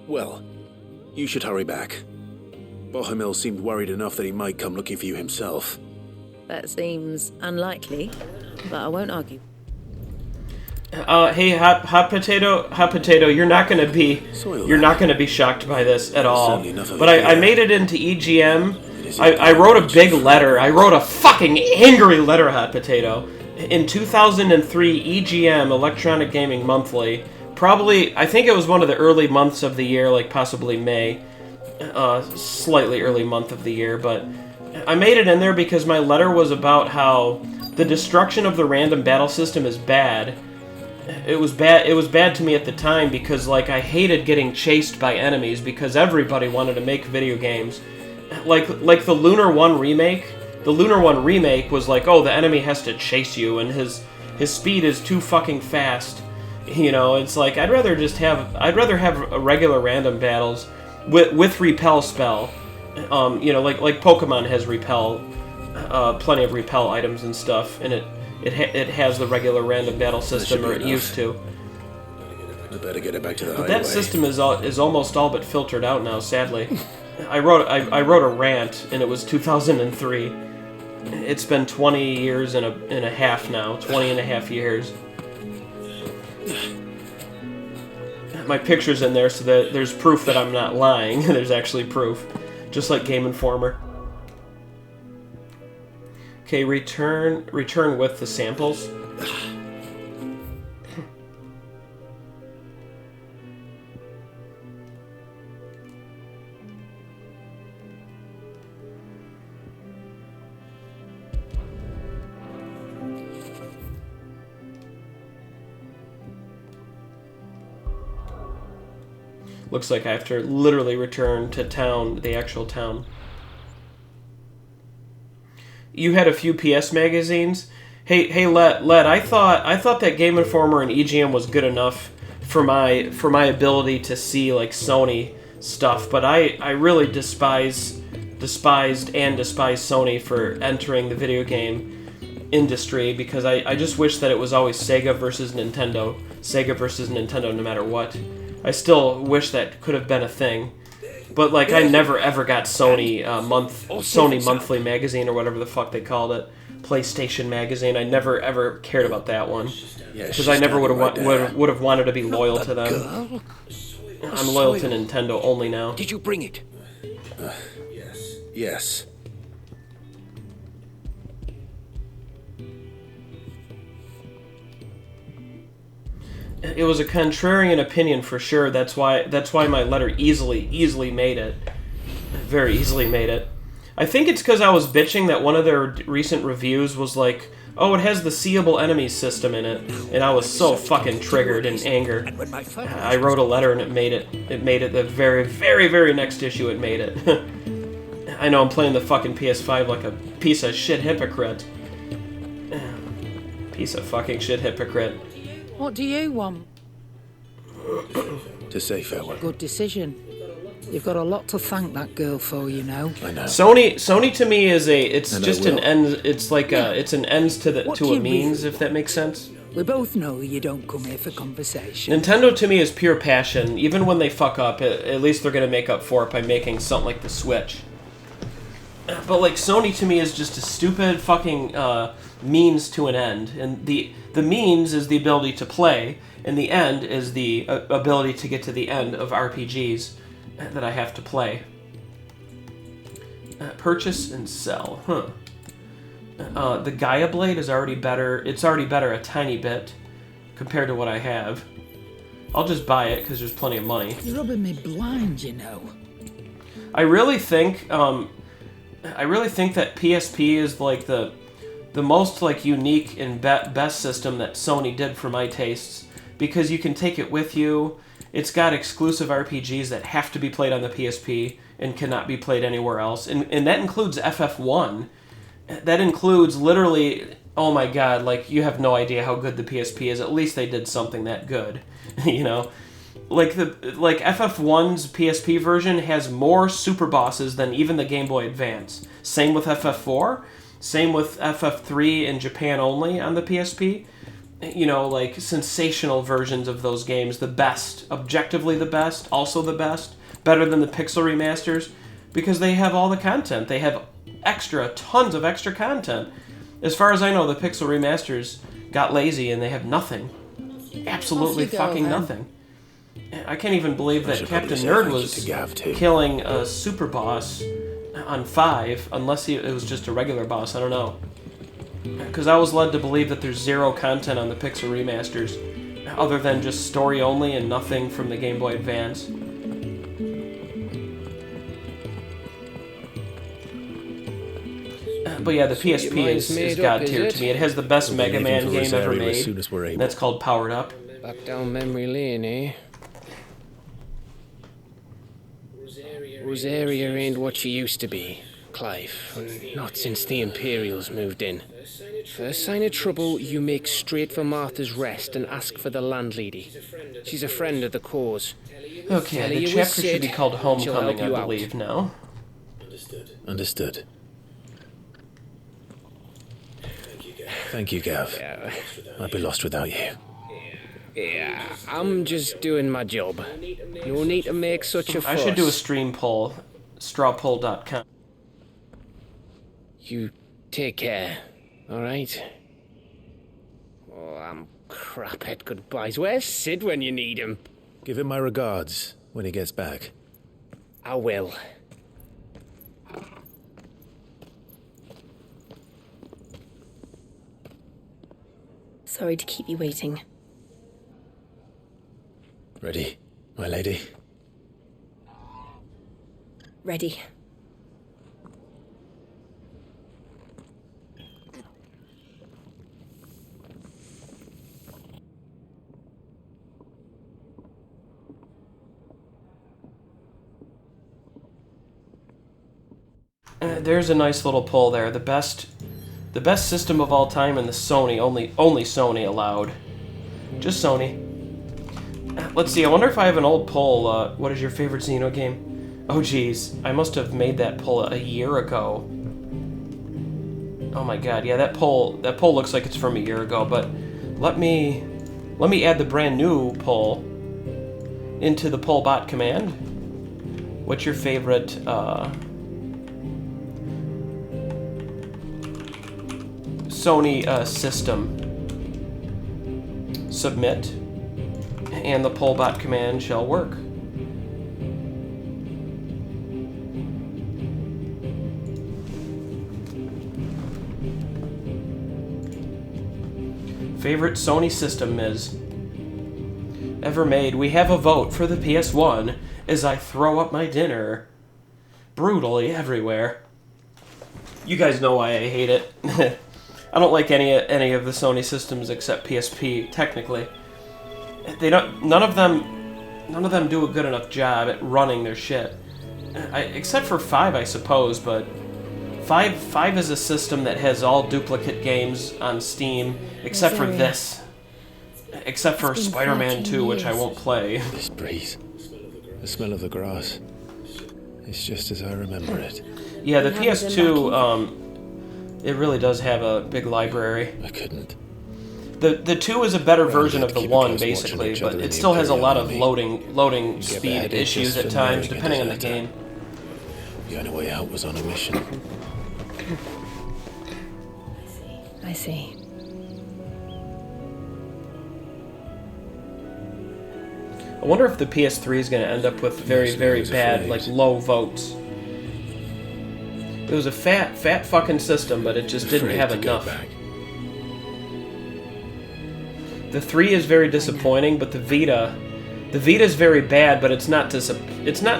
Well, you should hurry back. Bohemil seemed worried enough that he might come looking for you himself. That seems unlikely, but I won't argue. Hey, hot potato, you're not gonna be shocked by this at all. But I made it into EGM. I wrote a big letter. I wrote a fucking angry letter, hot potato. In 2003, EGM, Electronic Gaming Monthly. Probably, I think it was one of the early months of the year, like possibly May. Slightly early month of the year, but I made it in there because my letter was about how the destruction of the random battle system is bad. It was bad to me at the time because, like, I hated getting chased by enemies because everybody wanted to make video games. Like the Lunar 1 remake. The Lunar 1 remake was like, oh, the enemy has to chase you and his speed is too fucking fast. You know, it's like I'd rather have regular random battles with repel spell. You know, like Pokemon has repel, plenty of repel items and stuff, and it has the regular random battle system, or it used to. I better get it back to the But hideaway. that system is almost all but filtered out now, sadly. I wrote a rant, and it was 2003. It's been 20 years and a half now, 20 and a half years. My picture's in there, so that there's proof that I'm not lying. There's actually proof, just like Game Informer. Okay, return with the samples. Looks like I have to literally return to town, the actual town. You had a few PS magazines. Hey, Led. I thought that Game Informer and EGM was good enough for my ability to see like Sony stuff, but I really despised Sony for entering the video game industry because I just wish that it was always Sega versus Nintendo no matter what. I still wish that could have been a thing. But like, I never ever got Sony Sony Monthly Magazine or whatever the fuck they called it, PlayStation Magazine. I never ever cared about that one because I never would have wanted to be loyal to them. I'm loyal to Nintendo only now. Did you bring it? Yes. It was a contrarian opinion for sure. That's why my letter easily made it. Very easily made it. I think it's because I was bitching that one of their recent reviews was like, oh, it has the seeable enemies system in it, and I was so fucking triggered in anger. I wrote a letter and it made it the very, very, very next issue it made it. I know I'm playing the fucking PS5 like a piece of shit hypocrite. Piece of fucking shit hypocrite. What do you want? To say farewell. Good decision. You've got a lot to thank that girl for, you know. I know. Sony to me is it's just an end. It's like it's an ends to a means, if that makes sense. We both know you don't come here for conversation. Nintendo to me is pure passion. Even when they fuck up, at least they're gonna make up for it by making something like the Switch. But like Sony to me is just a stupid fucking means to an end, and the means is the ability to play, and the end is the ability to get to the end of RPGs that I have to play. Purchase and sell, the Gaia Blade is already better. It's already better a tiny bit compared to what I have. I'll just buy it because there's plenty of money. You're rubbing me blind, you know. I really think that PSP is like the most like unique and best system that Sony did for my tastes, because you can take it with you. It's got exclusive RPGs that have to be played on the PSP and cannot be played anywhere else, and that includes FF1. That includes literally, oh my god, like you have no idea how good the PSP is. At least they did something that good, you know. Like FF1's PSP version has more super bosses than even the Game Boy Advance. Same with FF4. Same with FF3 in Japan only on the PSP. You know, like sensational versions of those games. The best. Objectively the best. Also the best. Better than the Pixel remasters. Because they have all the content. They have tons of extra content. As far as I know, the Pixel remasters got lazy and they have nothing. Absolutely fucking nothing. I can't even believe that Captain Nerd was killing a super boss on 5, unless it was just a regular boss. I don't know. Because I was led to believe that there's zero content on the Pixel remasters, other than just story only and nothing from the Game Boy Advance. But yeah, the PSP is god tier to me. It has the best Mega Man game ever made. That's called Powered Up. Back down memory lane, eh? Rosaria ain't what she used to be, Clive. Not since the Imperials moved in. First sign of trouble, you make straight for Martha's Rest and ask for the landlady. She's a friend of the cause. Okay, the chapter should be called Homecoming, I believe, now. Understood. Thank you, Gav. I'd be lost without you. Yeah, I'm just doing my job. No need to make such a fuss. I should do a stream poll. Strawpoll.com. You take care, alright? Oh, I'm crap at goodbyes. Where's Sid when you need him? Give him my regards when he gets back. I will. Sorry to keep you waiting. Ready, my lady? Ready. There's a nice little pull there. The best system of all time, and the Sony, only Sony allowed. Just Sony. Let's see, I wonder if I have an old poll. What is your favorite Xeno game? Oh geez, I must have made that poll a year ago. Oh my god, yeah, that poll looks like it's from a year ago, but let me add the brand new poll into the poll bot command. What's your favorite Sony system? Submit, and the pullbot command shall work. Favorite Sony system is ever made. We have a vote for the PS1 as I throw up my dinner brutally everywhere. You guys know why I hate it. I don't like any of the Sony systems except PSP. Technically, none of them do a good enough job at running their shit. Except for 5, I suppose, but 5 is a system that has all duplicate games on Steam, except for this. Except for Spider-Man 2, which I won't play. This breeze, the smell of the grass, it's just as I remember it. Yeah, the PS2, it really does have a big library. I couldn't. The 2 is a better version of the 1, basically, but it still has a lot of loading speed issues at times, depending on the game. The only way out was on a mission. I see. I wonder if the PS3 is going to end up with very, very bad, like, low votes. It was a fat fucking system, but it just didn't have enough. The 3 is very disappointing, but the Vita is very bad, but it's not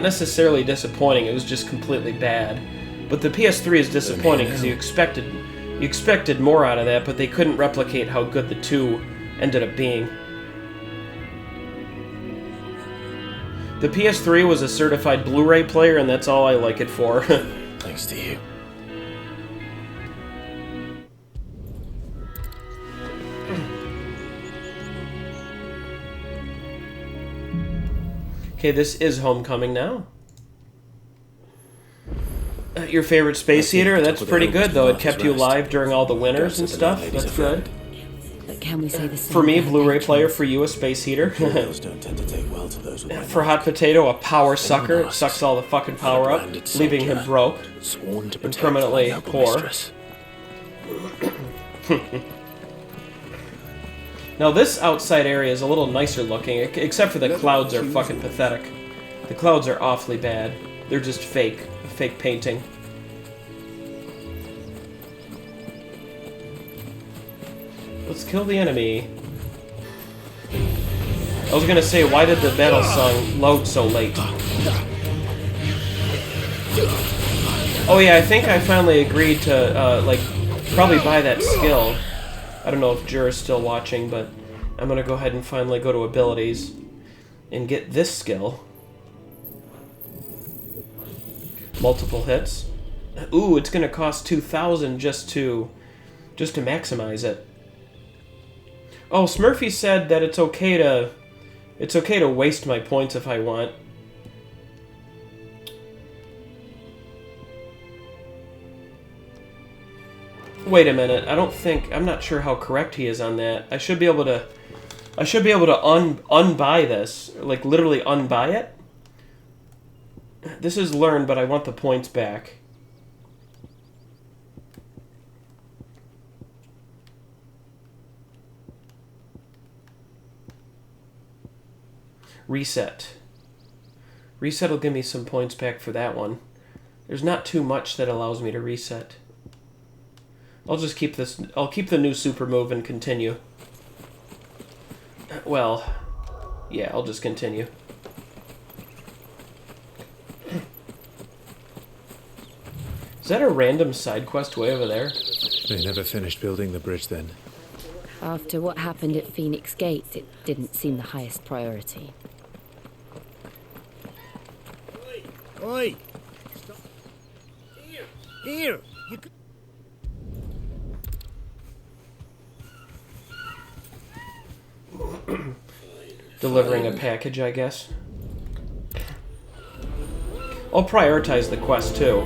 necessarily disappointing. It was just completely bad. But the PS3 is disappointing because you expected more out of that, but they couldn't replicate how good the 2 ended up being. The PS3 was a certified Blu-ray player, and that's all I like it for. Thanks to you. Okay, this is Homecoming now. Your favorite space heater? That's pretty good, though. It kept you alive during all the winters and stuff. That's good. But can we say the same? For me, Blu-ray player. For you, a space heater. For Hot Potato, a power sucker. It sucks all the fucking power up, leaving him broke and permanently poor. Now, this outside area is a little nicer looking, except for the clouds are fucking pathetic. The clouds are awfully bad. They're just fake painting. Let's kill the enemy. I was gonna say, why did the battle song load so late? Oh yeah, I think I finally agreed to, probably buy that skill. I don't know if Jura's still watching, but I'm gonna go ahead and finally go to abilities and get this skill. Multiple hits. Ooh, it's gonna cost 2,000 just to maximize it. Oh, Smurfy said that it's okay to waste my points if I want. Wait a minute. I'm not sure how correct he is on that. I should be able to unbuy this, like literally unbuy it. This is learned, but I want the points back. Reset. Reset will give me some points back for that one. There's not too much that allows me to reset. I'll just keep this. I'll keep the new super move and continue. Well, yeah, I'll just continue. Is that a random side quest way over there? They never finished building the bridge then. After what happened at Phoenix Gates, it didn't seem the highest priority. Oi! Stop. Here! You could... Delivering a package, I guess. I'll prioritize the quest, too.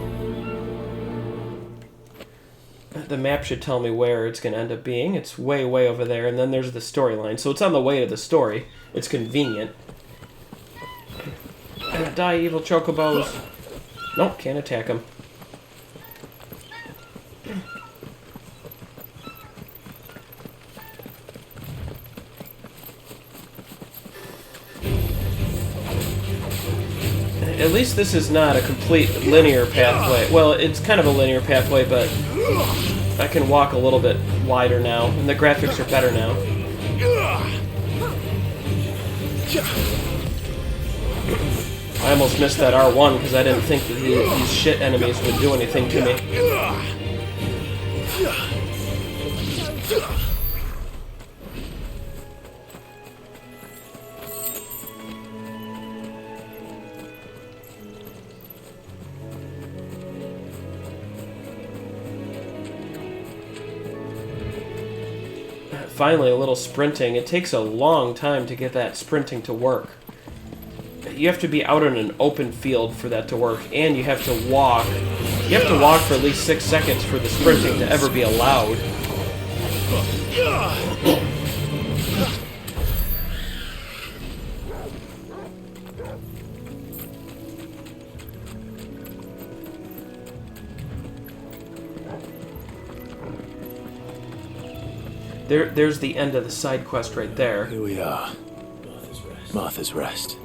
The map should tell me where it's going to end up being. It's way, way over there, and then there's the storyline. So it's on the way to the story. It's convenient. Die, evil chocobos. Nope, can't attack him. At least this is not a complete linear pathway. Well, it's kind of a linear pathway, but I can walk a little bit wider now, and the graphics are better now. I almost missed that R1 because I didn't think that these shit enemies would do anything to me. Finally, a little sprinting. It takes a long time to get that sprinting to work. You have to be out in an open field for that to work, and you have to walk. You have to walk for at least 6 seconds for the sprinting to ever be allowed. There's the end of the side quest right there. Here we are. Martha's Rest.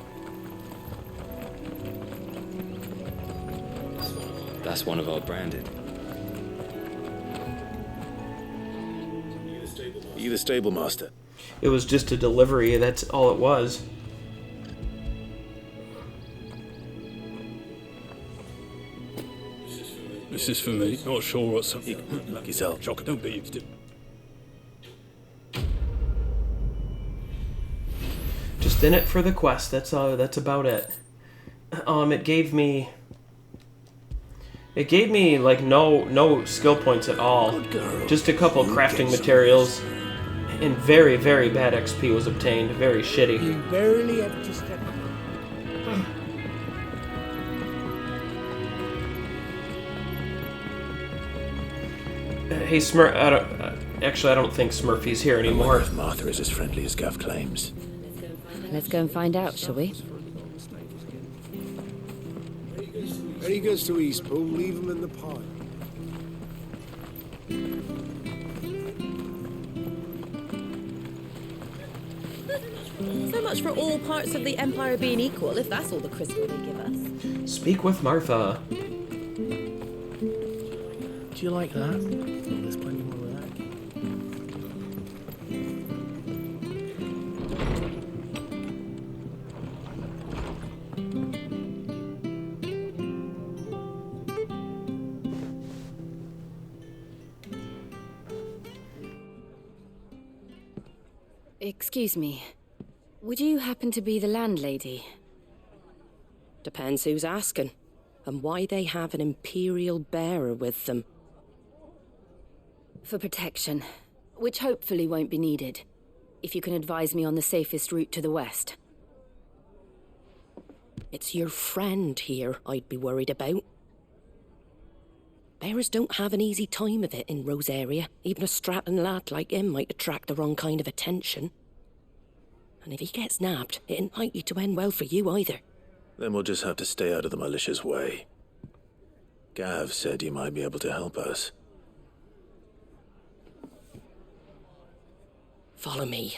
That's one of our branded. Are you the stable master? It was just a delivery, that's all it was. This is for me. Not sure what's up. Look yourself. Shocker, don't be used to. Just in it for the quest. That's about it. It gave me like no skill points at all. Just a couple crafting materials, and very, very bad XP was obtained. Very shitty. You barely have to step. Hey Smurf, actually I don't think Smurfy's here anymore. I wonder if Martha is as friendly as Gav claims. Let's go and find out, shall we? He goes to Eastpool, leave him in the pot. So much for all parts of the Empire being equal, if that's all the crystal they give us. Speak with Martha. Do you like that? Oh, there's plenty more of that. Excuse me. Would you happen to be the landlady? Depends who's asking, and why they have an Imperial bearer with them. For protection, which hopefully won't be needed. If you can advise me on the safest route to the west. It's your friend here I'd be worried about. Bearers don't have an easy time of it in Rosaria. Even a Stratton lad like him might attract the wrong kind of attention. And if he gets nabbed, it ain't likely to end well for you either. Then we'll just have to stay out of the malicious way. Gav said you might be able to help us. Follow me.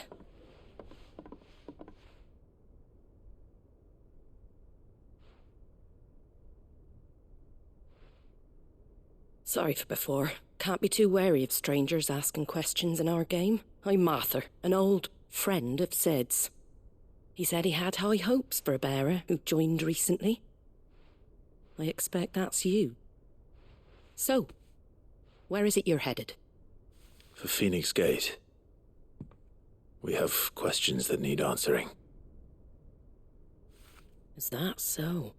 Sorry for before. Can't be too wary of strangers asking questions in our game. I'm Martha, an old friend of Sid's. He said he had high hopes for a bearer who joined recently. I expect that's you. So, where is it you're headed? For Phoenix Gate. We have questions that need answering. Is that so?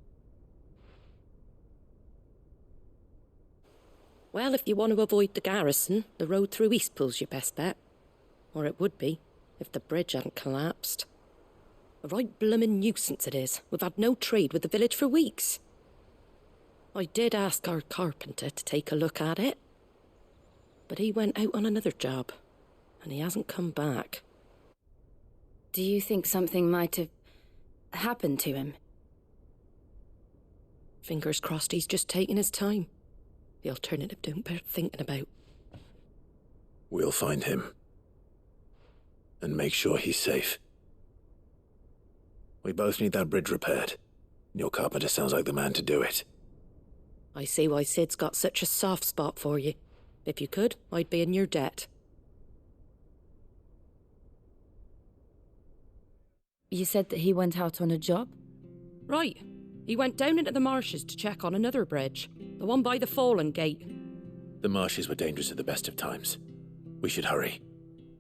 Well, if you want to avoid the garrison, the road through Eastpool's your best bet. Or it would be, if the bridge hadn't collapsed. A right bloomin' nuisance it is. We've had no trade with the village for weeks. I did ask our carpenter to take a look at it. But he went out on another job, and he hasn't come back. Do you think something might have happened to him? Fingers crossed he's just taking his time. The alternative don't bear thinking about. We'll find him. And make sure he's safe. We both need that bridge repaired. Your carpenter sounds like the man to do it. I see why Sid's got such a soft spot for you. If you could, I'd be in your debt. You said that he went out on a job? Right. He went down into the marshes to check on another bridge. The one by the Fallen Gate. The marshes were dangerous at the best of times. We should hurry.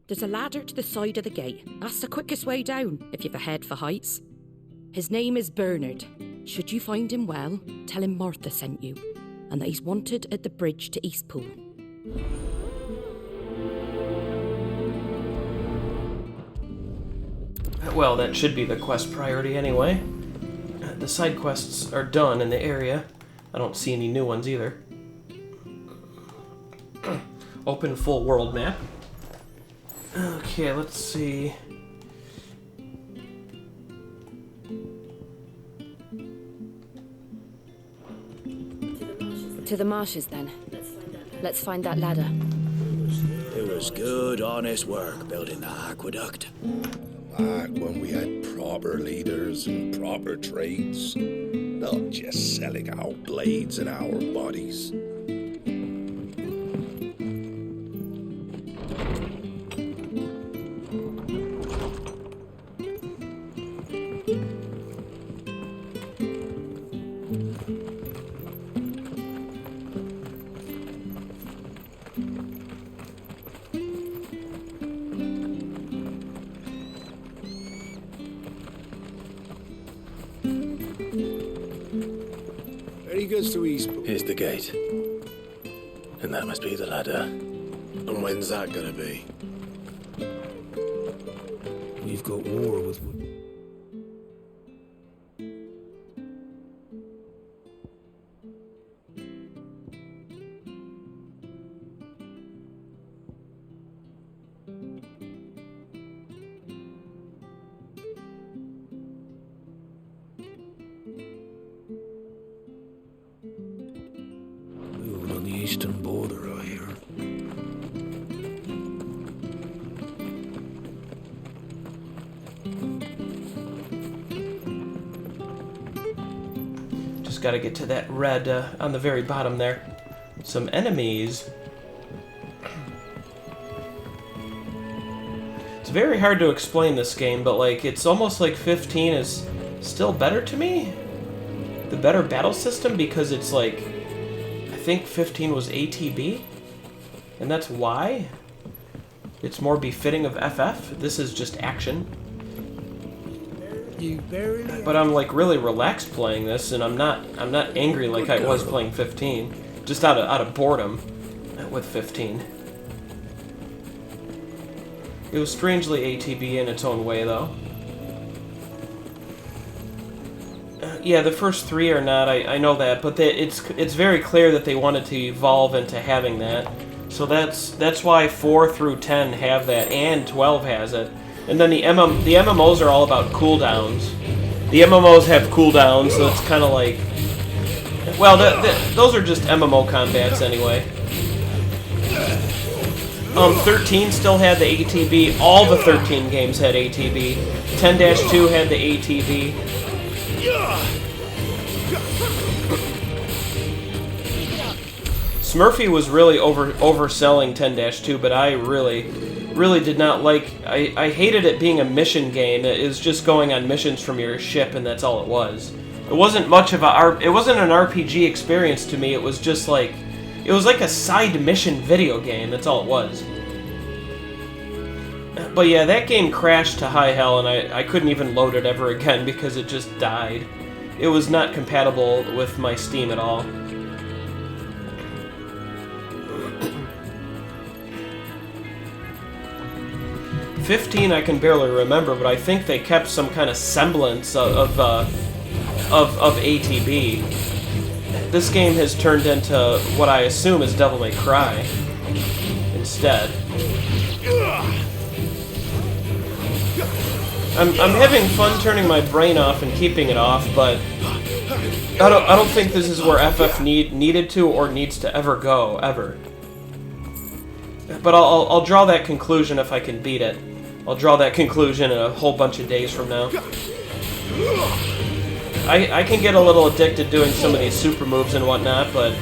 There's a ladder to the side of the gate. That's the quickest way down, if you've a head for heights. His name is Bernard. Should you find him well, tell him Martha sent you, and that he's wanted at the bridge to Eastpool. Well, that should be the quest priority anyway. The side quests are done in the area. I don't see any new ones either. Open full world map. Okay, let's see. To the marshes, then. Let's find that ladder. It was good, honest work building the aqueduct. Back when we had proper leaders and proper trades. Not just selling our blades and our bodies. To Eastpool. Here's the gate. And that must be the ladder. And when's that gonna be? We've got war with... On the eastern border, I hear. Just gotta get to that red on the very bottom there. Some enemies. It's very hard to explain this game, but like it's almost like 15 is still better to me. The better battle system, because it's like, I think 15 was ATB, and that's why it's more befitting of FF. This is just action. But I'm like really relaxed playing this, and I'm not angry like I was playing 15. Just out of boredom with 15. It was strangely ATB in its own way, though. Yeah, the first three are not. I know that, but it's very clear that they wanted to evolve into having that. So that's why 4 through 10 have that, and 12 has it. And then the MMOs are all about cooldowns. The MMOs have cooldowns, so it's kind of like, well, those are just MMO combats anyway. 13 still had the ATB. All the 13 games had ATB. 10-2 had the ATB. Smurfy was really overselling 10-2, but I really did not like. I hated it being a mission game. It was just going on missions from your ship, and that's all it was. It wasn't much of it wasn't an RPG experience to me. It was just like, it was like a side mission video game. That's all it was. But yeah, that game crashed to high hell, and I couldn't even load it ever again because it just died. It was not compatible with my Steam at all. '15 I can barely remember, but I think they kept some kind of semblance of ATB. This game has turned into what I assume is Devil May Cry instead. I'm having fun turning my brain off and keeping it off, but I don't think this is where FF needed to or needs to ever go, ever. But I'll draw that conclusion if I can beat it. I'll draw that conclusion in a whole bunch of days from now. I can get a little addicted doing some of these super moves and whatnot, but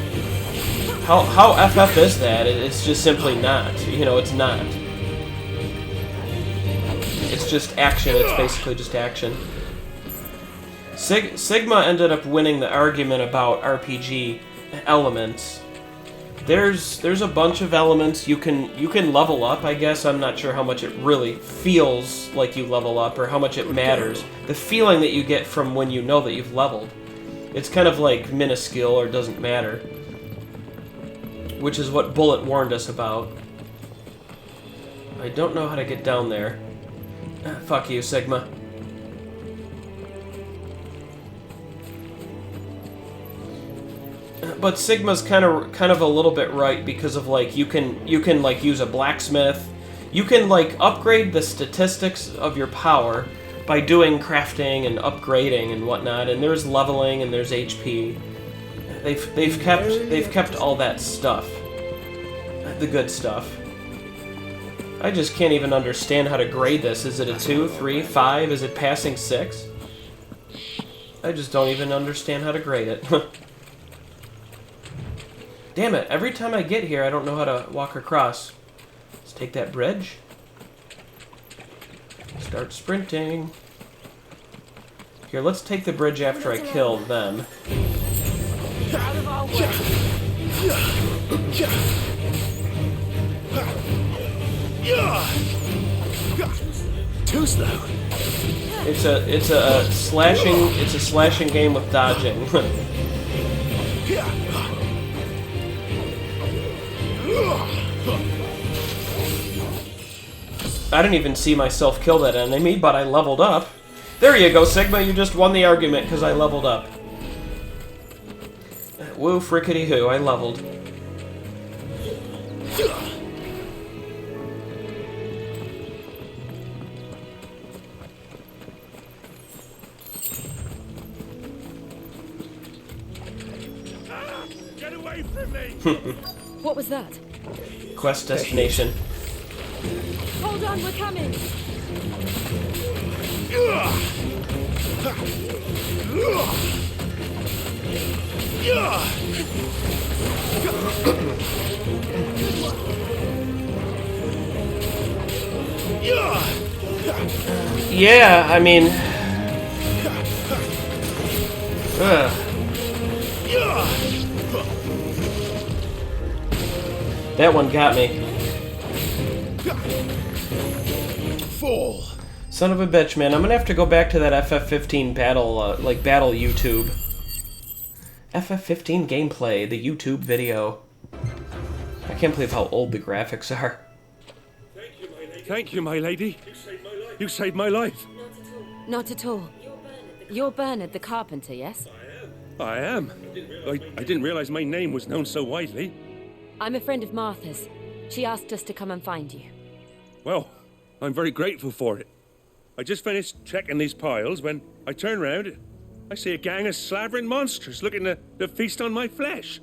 how FF is that? It's just simply not. You know, it's not. It's just action. It's basically just action. Sigma ended up winning the argument about RPG elements. There's a bunch of elements you can level up, I guess. I'm not sure how much it really feels like you level up or how much it matters. The feeling that you get from when you know that you've leveled. It's kind of like minuscule or doesn't matter. Which is what Bullet warned us about. I don't know how to get down there. Fuck you, Sigma. But Sigma's kind of a little bit right because of like you can like use a blacksmith. You can like upgrade the statistics of your power by doing crafting and upgrading and whatnot. And there's leveling and there's HP. They've kept all that stuff, the good stuff. I just can't even understand how to grade this. Is it a 2, 3, 5? Is it passing 6? I just don't even understand how to grade it. Damn it, every time I get here, I don't know how to walk across. Let's take that bridge. Start sprinting. Here, let's take the bridge after I kill them. Out of our way. Too slow. It's a slashing game with dodging. I didn't even see myself kill that enemy, but I leveled up. There you go, Sigma, you just won the argument because I leveled up. Woo frickety hoo, I leveled. Get away from me! What was that? Quest destination. Hold on, we're coming! Yeah, I mean... That one got me. Fool. Son of a bitch, man. I'm gonna have to go back to that FF15 battle, battle YouTube. FF15 gameplay, the YouTube video. I can't believe how old the graphics are. Thank you, my lady. You saved my life. Not at all. You're Bernard the carpenter, yes? I am. I didn't realize my name was known so widely. I'm a friend of Martha's. She asked us to come and find you. Well, I'm very grateful for it. I just finished checking these piles when I turn around. I see a gang of slavering monsters looking to feast on my flesh.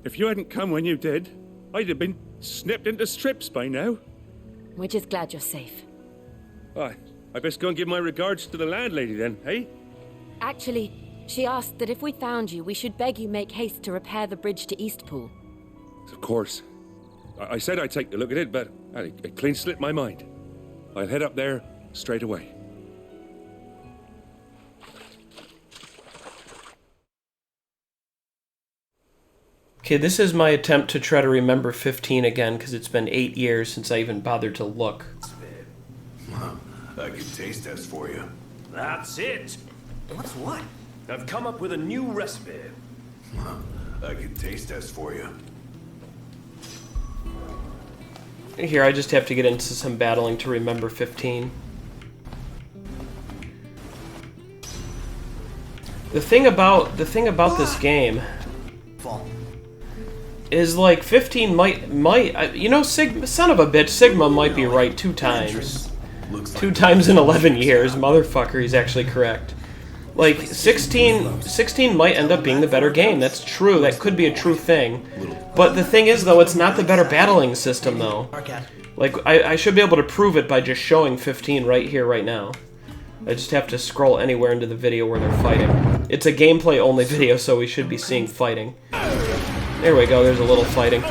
If you hadn't come when you did, I'd have been snipped into strips by now. We're just glad you're safe. I best go and give my regards to the landlady then, eh? Actually, she asked that if we found you, we should beg you make haste to repair the bridge to Eastpool. Of course. I said I'd take a look at it, but it clean slipped my mind. I'll head up there straight away. Okay, this is my attempt to try to remember 15 again, because it's been 8 years since I even bothered to look. I can taste test for you. That's it. What's what? I've come up with a new recipe. I can taste test for you. Here, I just have to get into some battling to remember 15. The thing about this game is like 15 might you know, son of a bitch, Sigma might be right 2 times. 2 times in 11 years, motherfucker, he's actually correct. Like, 16 might end up being the better game. That's true. That could be a true thing. But the thing is, though, it's not the better battling system, though. Like, I should be able to prove it by just showing 15 right here, right now. I just have to scroll anywhere into the video where they're fighting. It's a gameplay-only video, so we should be seeing fighting. There we go, there's a little fighting.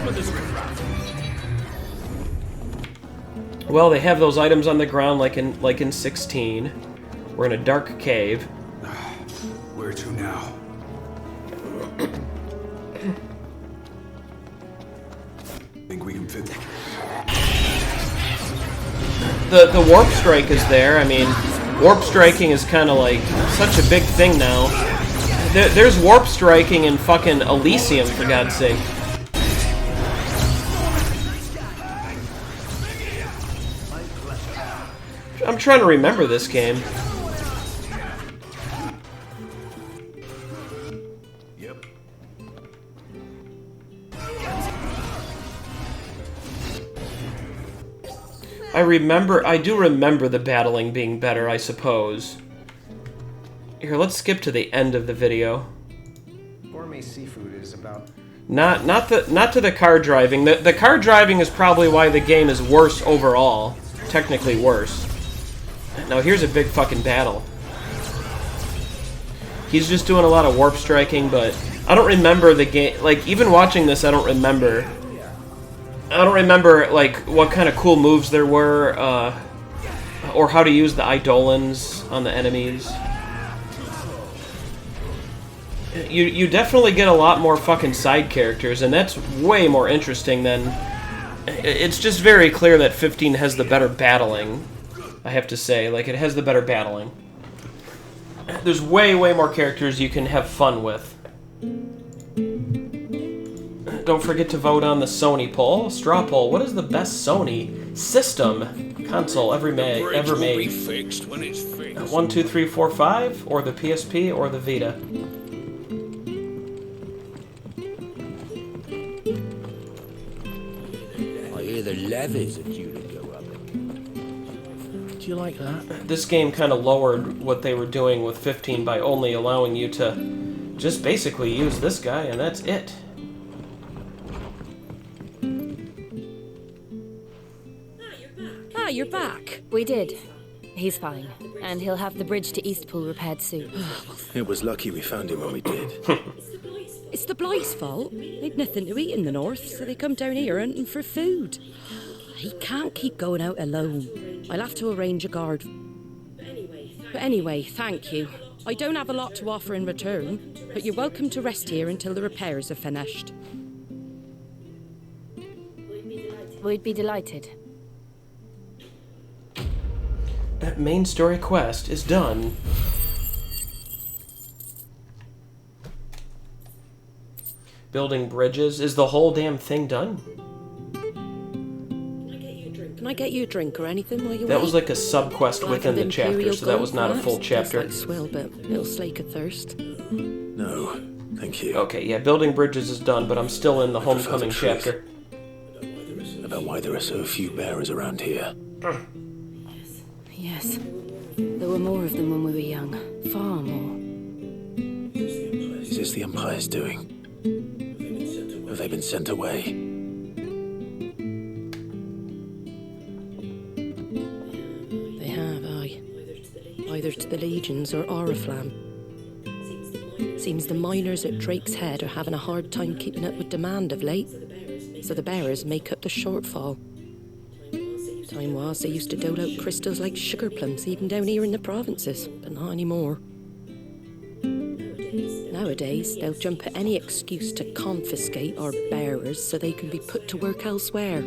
Well, they have those items on the ground like in 16. We're in a dark cave. Where to now? Think we can fit the warp strike is there. I mean, warp striking is kind of like such a big thing now. There's warp striking in fucking Elysium, for God's sake. I'm trying to remember this game. Yep. I do remember the battling being better, I suppose. Here, let's skip to the end of the video. Gourmet seafood is about... Not to the car driving. The car driving is probably why the game is worse overall. Technically worse. Now here's a big fucking battle. He's just doing a lot of warp striking, but I don't remember the game. Like, even watching this, I don't remember. Like, what kind of cool moves there were, or how to use the Eidolons on the enemies. You definitely get a lot more fucking side characters, and that's way more interesting than... It's just very clear that 15 has the better battling, I have to say. Like, it has the better battling. There's way more characters you can have fun with. Don't forget to vote on the Sony poll. Straw poll. What is the best Sony system console ever made? Be fixed when it's fixed. 1, 2, 3, 4, 5, or the PSP, or the Vita. I hear the levies are due to go up. Do you like that? This game kind of lowered what they were doing with 15 by only allowing you to just basically use this guy, and that's it. Ah, you're back. We did. He's fine. And he'll have the bridge to Eastpool repaired soon. It was lucky we found him when we did. It's the Blythe's fault. They'd nothing to eat in the north, so they come down here hunting for food. He can't keep going out alone. I'll have to arrange a guard. But anyway, thank you. I don't have a lot to offer in return, but you're welcome to rest here until the repairs are finished. We'd be delighted. That main story quest is done. Building bridges. Is the whole damn thing done? Can I get you a drink or anything while you wait? That was like a sub-quest within the chapter, so that was not a full chapter. Like swill, but it'll slake a thirst. No, thank you. Okay, yeah, building bridges is done, but I'm still in the homecoming chapter. About why there are so few bearers around here. Yes. There were more of them when we were young. Far more. Is this the Empire's doing? Have they been sent away? They have, aye. Either to the Legions or Oriflamme. Seems the miners at Drake's Head are having a hard time keeping up with demand of late, so the bearers make up the shortfall. Time was they used to dole out crystals like sugar plums even down here in the provinces, but not anymore. Nowadays, they'll jump at any excuse to confiscate our bearers so they can be put to work elsewhere.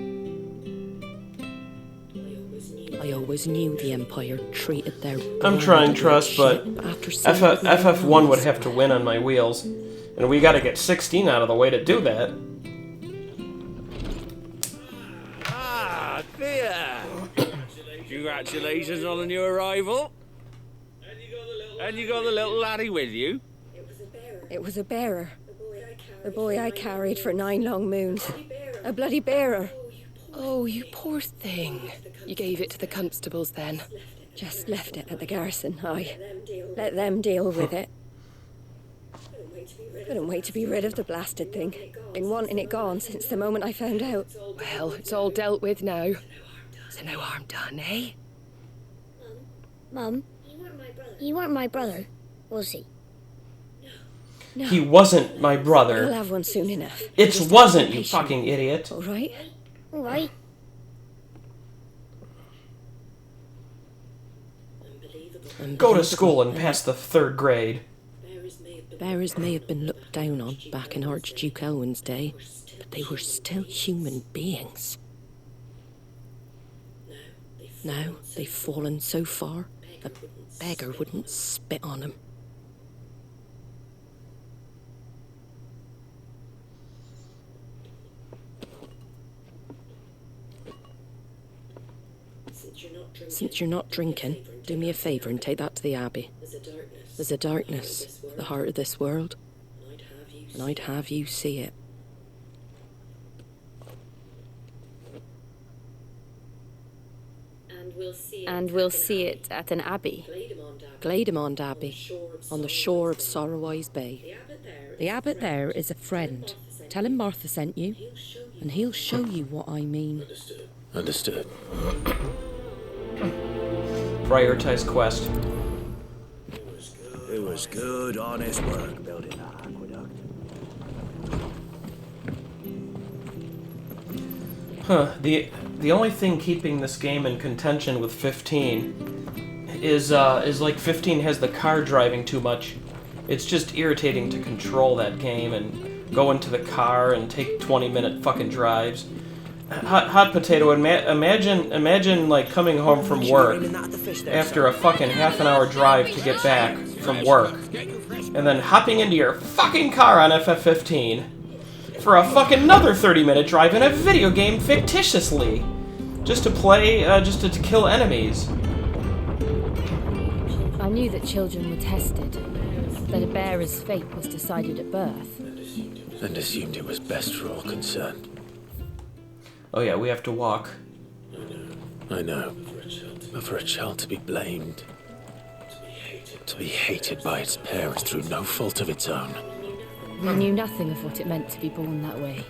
I always knew the Empire treated their... I'm trying, Trust, but FF1 would have to win on my wheels, and we gotta get 16 out of the way to do that. Ah, Thea! Congratulations on the new arrival. And you got the little laddie with you? It was a bearer. The boy I carried for 9 long moons. A bloody bearer. Oh, you poor thing. You gave it to the constables then. Just left it at the garrison. Let them deal with it. Couldn't wait to be rid of the blasted thing. Been wanting it gone since the moment I found out. Well, it's all dealt with now. So no harm done, eh? Mum, he weren't my brother, was he? No. He wasn't my brother. We'll have one soon enough. It wasn't, you fucking idiot. All right? All right. Go to school and pass the 3rd grade. Bearers may have been looked down on back in Archduke Elwin's day, but they were still human beings. Now they've fallen so far, a beggar wouldn't spit on them. Since you're not drinking, do me a favour and take that to the Abbey. There's a darkness at the heart of this world, and I'd have you see it. And we'll see it at an abbey. Glaidemond Abbey, on the shore of Sorrowwise Bay. The abbot there is a friend. Tell him Martha sent you, and he'll show you what I mean. Understood. Prioritize quest. It was good, honest work building that aqueduct. Huh. The only thing keeping this game in contention with 15 is like 15 has the car driving too much. It's just irritating to control that game and go into the car and take 20-minute fucking drives. Hot potato, imagine like coming home from work after a fucking half-an-hour drive to get back from work, and then hopping into your fucking car on FF15 for a fucking another 30-minute drive in a video game fictitiously, just to play, just to kill enemies. I knew that children were tested, that a bearer's fate was decided at birth. And assumed it was best for all concerned. Oh yeah, we have to walk. I know. But for a child to be blamed, to be hated by its parents through no fault of its own. We knew nothing of what it meant to be born that way,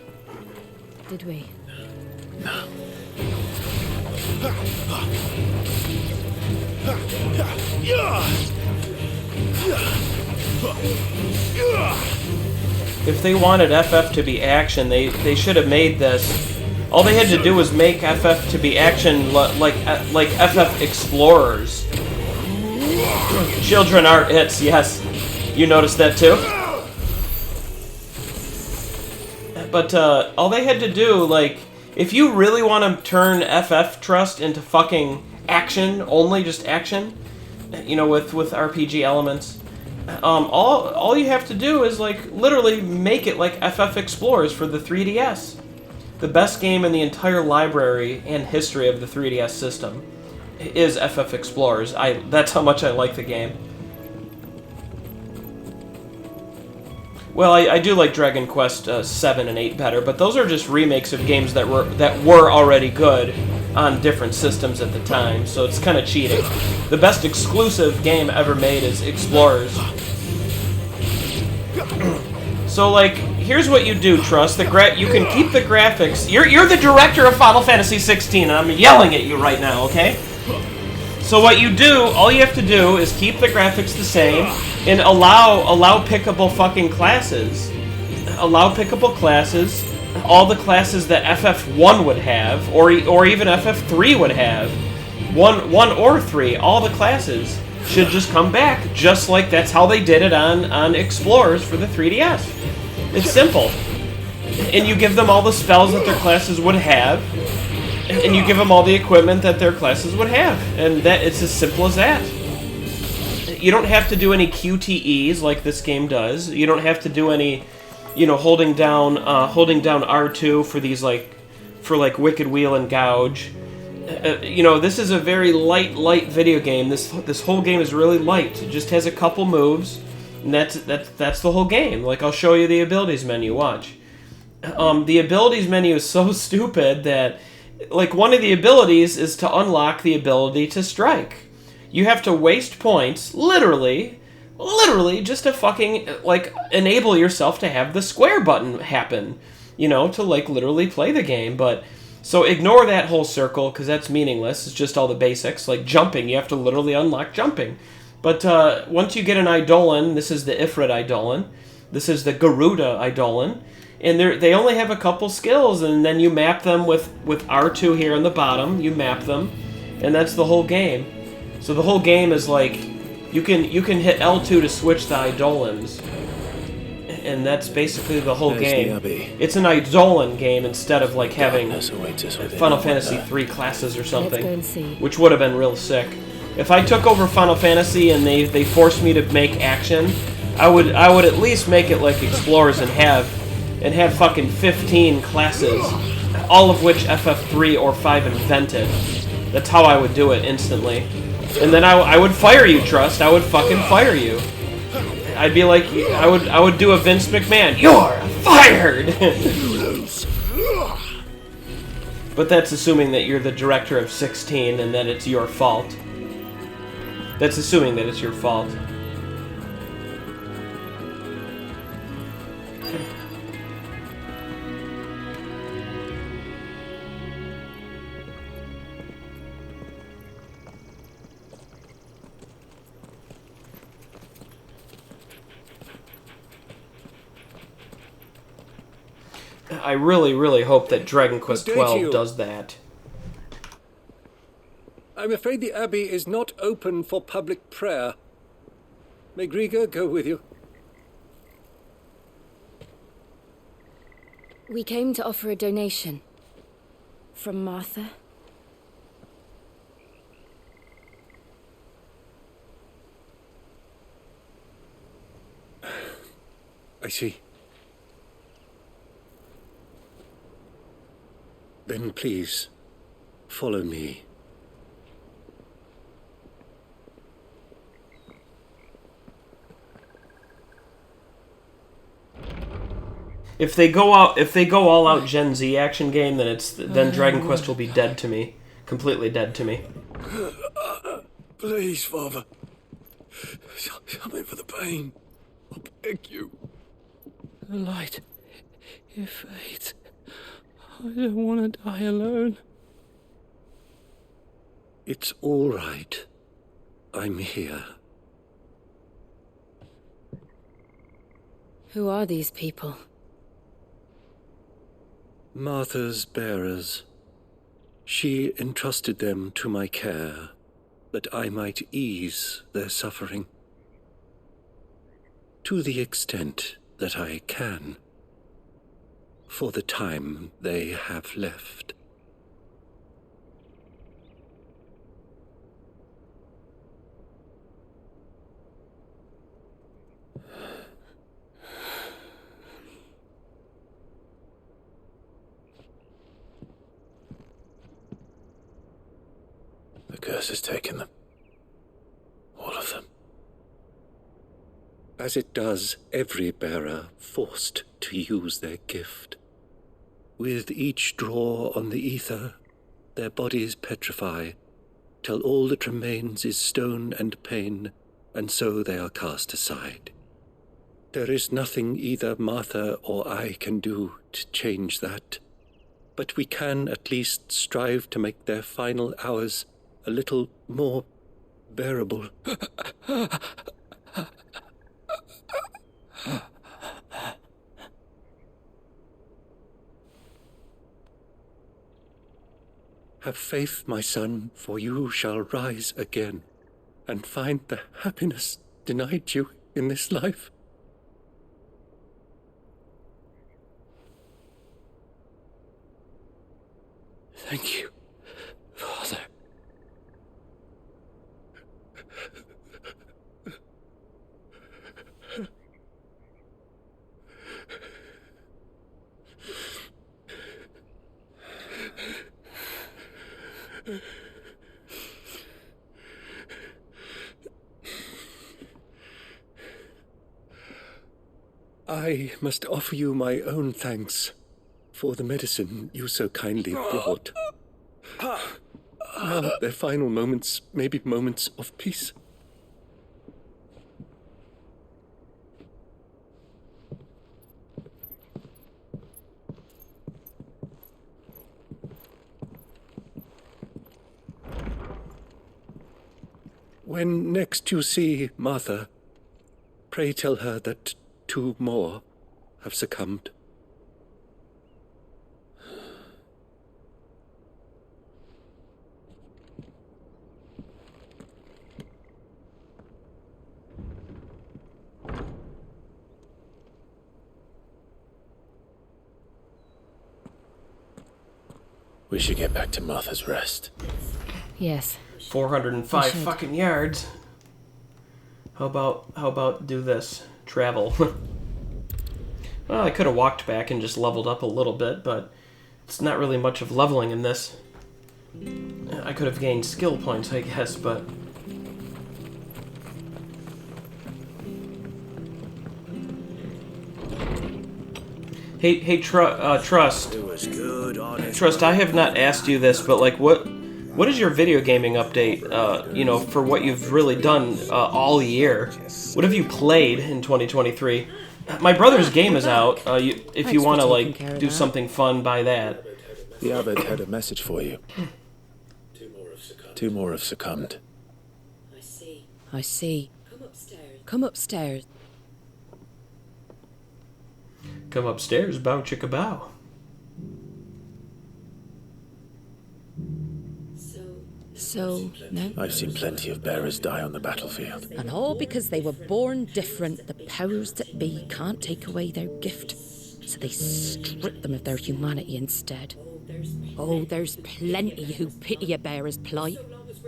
did we? No. If they wanted FF to be action, they should have made this. All they had to do was make FF to be action like FF Explorers. Children aren't hits, yes. You noticed that too? But all they had to do, like, if you really want to turn FF Trust into fucking action, only just action, you know, with RPG elements, all you have to do is, like, literally make it like FF Explorers for the 3DS. The best game in the entire library and history of the 3DS system is FF Explorers. That's how much I like the game. Well, I do like Dragon Quest 7 and 8 better, but those are just remakes of games that were already good on different systems at the time, so it's kind of cheating. The best exclusive game ever made is Explorers. So, like, here's what you do, Trust. You can keep the graphics. You're the director of Final Fantasy 16, and I'm yelling at you right now, okay? So what you do, all you have to do is keep the graphics the same and allow pickable fucking classes. Allow pickable classes, all the classes that FF1 would have, or even FF3 would have. One or 3, all the classes should just come back, just like that's how they did it on Explorers for the 3DS. It's simple. And you give them all the spells that their classes would have, and you give them all the equipment that their classes would have. And that it's as simple as that. You don't have to do any QTEs like this game does. You don't have to do any, you know, holding down R2 for these for Wicked Wheel and Gouge. You know, this is a very light video game. This whole game is really light. It just has a couple moves, and that's the whole game. Like, I'll show you the abilities menu. Watch. The abilities menu is so stupid that, like, one of the abilities is to unlock the ability to strike. You have to waste points, literally, just to fucking, like, enable yourself to have the square button happen, you know, to, like, literally play the game. But, so ignore that whole circle, because that's meaningless. It's just all the basics. Like, jumping, you have to literally unlock jumping. But once you get an Eidolon, this is the Ifrit Eidolon, this is the Garuda Eidolon, and they only have a couple skills, and then you map them with R2 here on the bottom, you map them, and that's the whole game. So the whole game is like, you can hit L2 to switch the Eidolons, and that's basically the whole game. It's an Eidolon game instead of like having Final Fantasy 3 classes or something, Let's go and see. which would have been real sick. If I took over Final Fantasy and they forced me to make action, I would at least make it like Explorers and have fucking 15 classes, all of which FF3 or 5 invented. That's how I would do it instantly. And then I would fire you, Trust. I would fucking fire you. I'd be like, I would do a Vince McMahon. You're fired! But that's assuming that you're the director of 16 and that it's your fault. That's assuming that it's your fault. I really, really hope that Dragon Quest XII does that. I'm afraid the Abbey is not open for public prayer. May Griga go with you? We came to offer a donation. From Martha. I see. Then please, follow me. If they go all out Gen Z action game, then Dragon Quest will be dead to me, completely dead to me. Please, Father, something for the pain. I beg you. The light, it fades. I don't want to die alone. It's all right. I'm here. Who are these people? Martha's bearers. She entrusted them to my care, that I might ease their suffering. To the extent that I can. For the time they have left. The curse has taken them. All of them. As it does every bearer forced to use their gift. With each draw on the ether, their bodies petrify, till all that remains is stone and pain, and so they are cast aside. There is nothing either Martha or I can do to change that, but we can at least strive to make their final hours a little more bearable. Have faith, my son, for you shall rise again, and find the happiness denied you in this life. Thank you, Father. I must offer you my own thanks for the medicine you so kindly brought. Their final moments may be moments of peace. When next you see Martha, pray tell her that 2 more have succumbed. We should get back to Martha's Rest. Yes. 405 fucking yards. How about do this? Travel. Well, I could have walked back and just leveled up a little bit, but it's not really much of leveling in this. I could have gained skill points, I guess, but... Hey, Trust. Trust, I have not asked you this, but like, what is your video gaming update, for what you've really done all year? What have you played in 2023? My brother's game is out, if you want to, like, do something fun by that. The abbot had a message for you. 2 more have succumbed. I see. Come upstairs. Come upstairs, bow chicka bow. So, no? I've seen plenty of bearers die on the battlefield. And all because they were born different. The powers that be can't take away their gift, so they strip them of their humanity instead. Oh, there's plenty who pity a bearer's plight.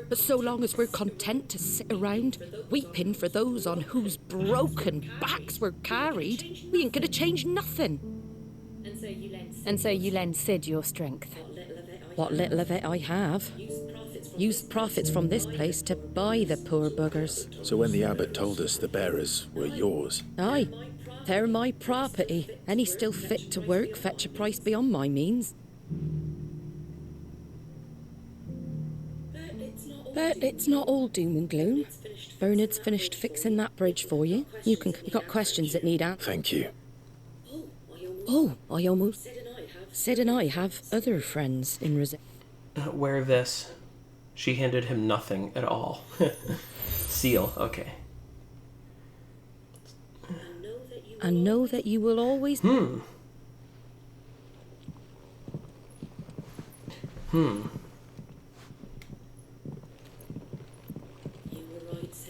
But so long as we're content to sit around, weeping for those on whose broken backs we're carried, we ain't gonna change nothing. And so you lend Sid your strength. What little of it I have. Used profits from this place to buy the poor buggers. So when the abbot told us the bearers were yours... Aye, they're my property. Any still fit to work fetch a price beyond my means. But it's not all doom and gloom. Bernard's finished fixing that bridge for you. You got questions that need answers. Thank you. Oh, I almost... Sid and I have other friends in Rosette. Wear this. She handed him nothing at all. Seal, okay. And know that you will always...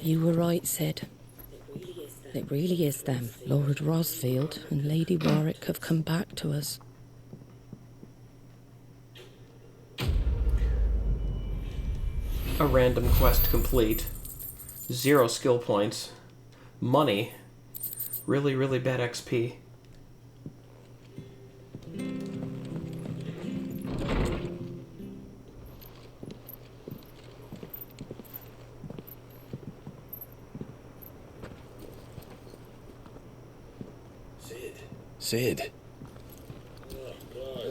You were right, Sid. It really is them. Lord Rosfield and Lady Warwick have come back to us. A random quest complete. 0 skill points. Money. Really, really bad XP. Sid.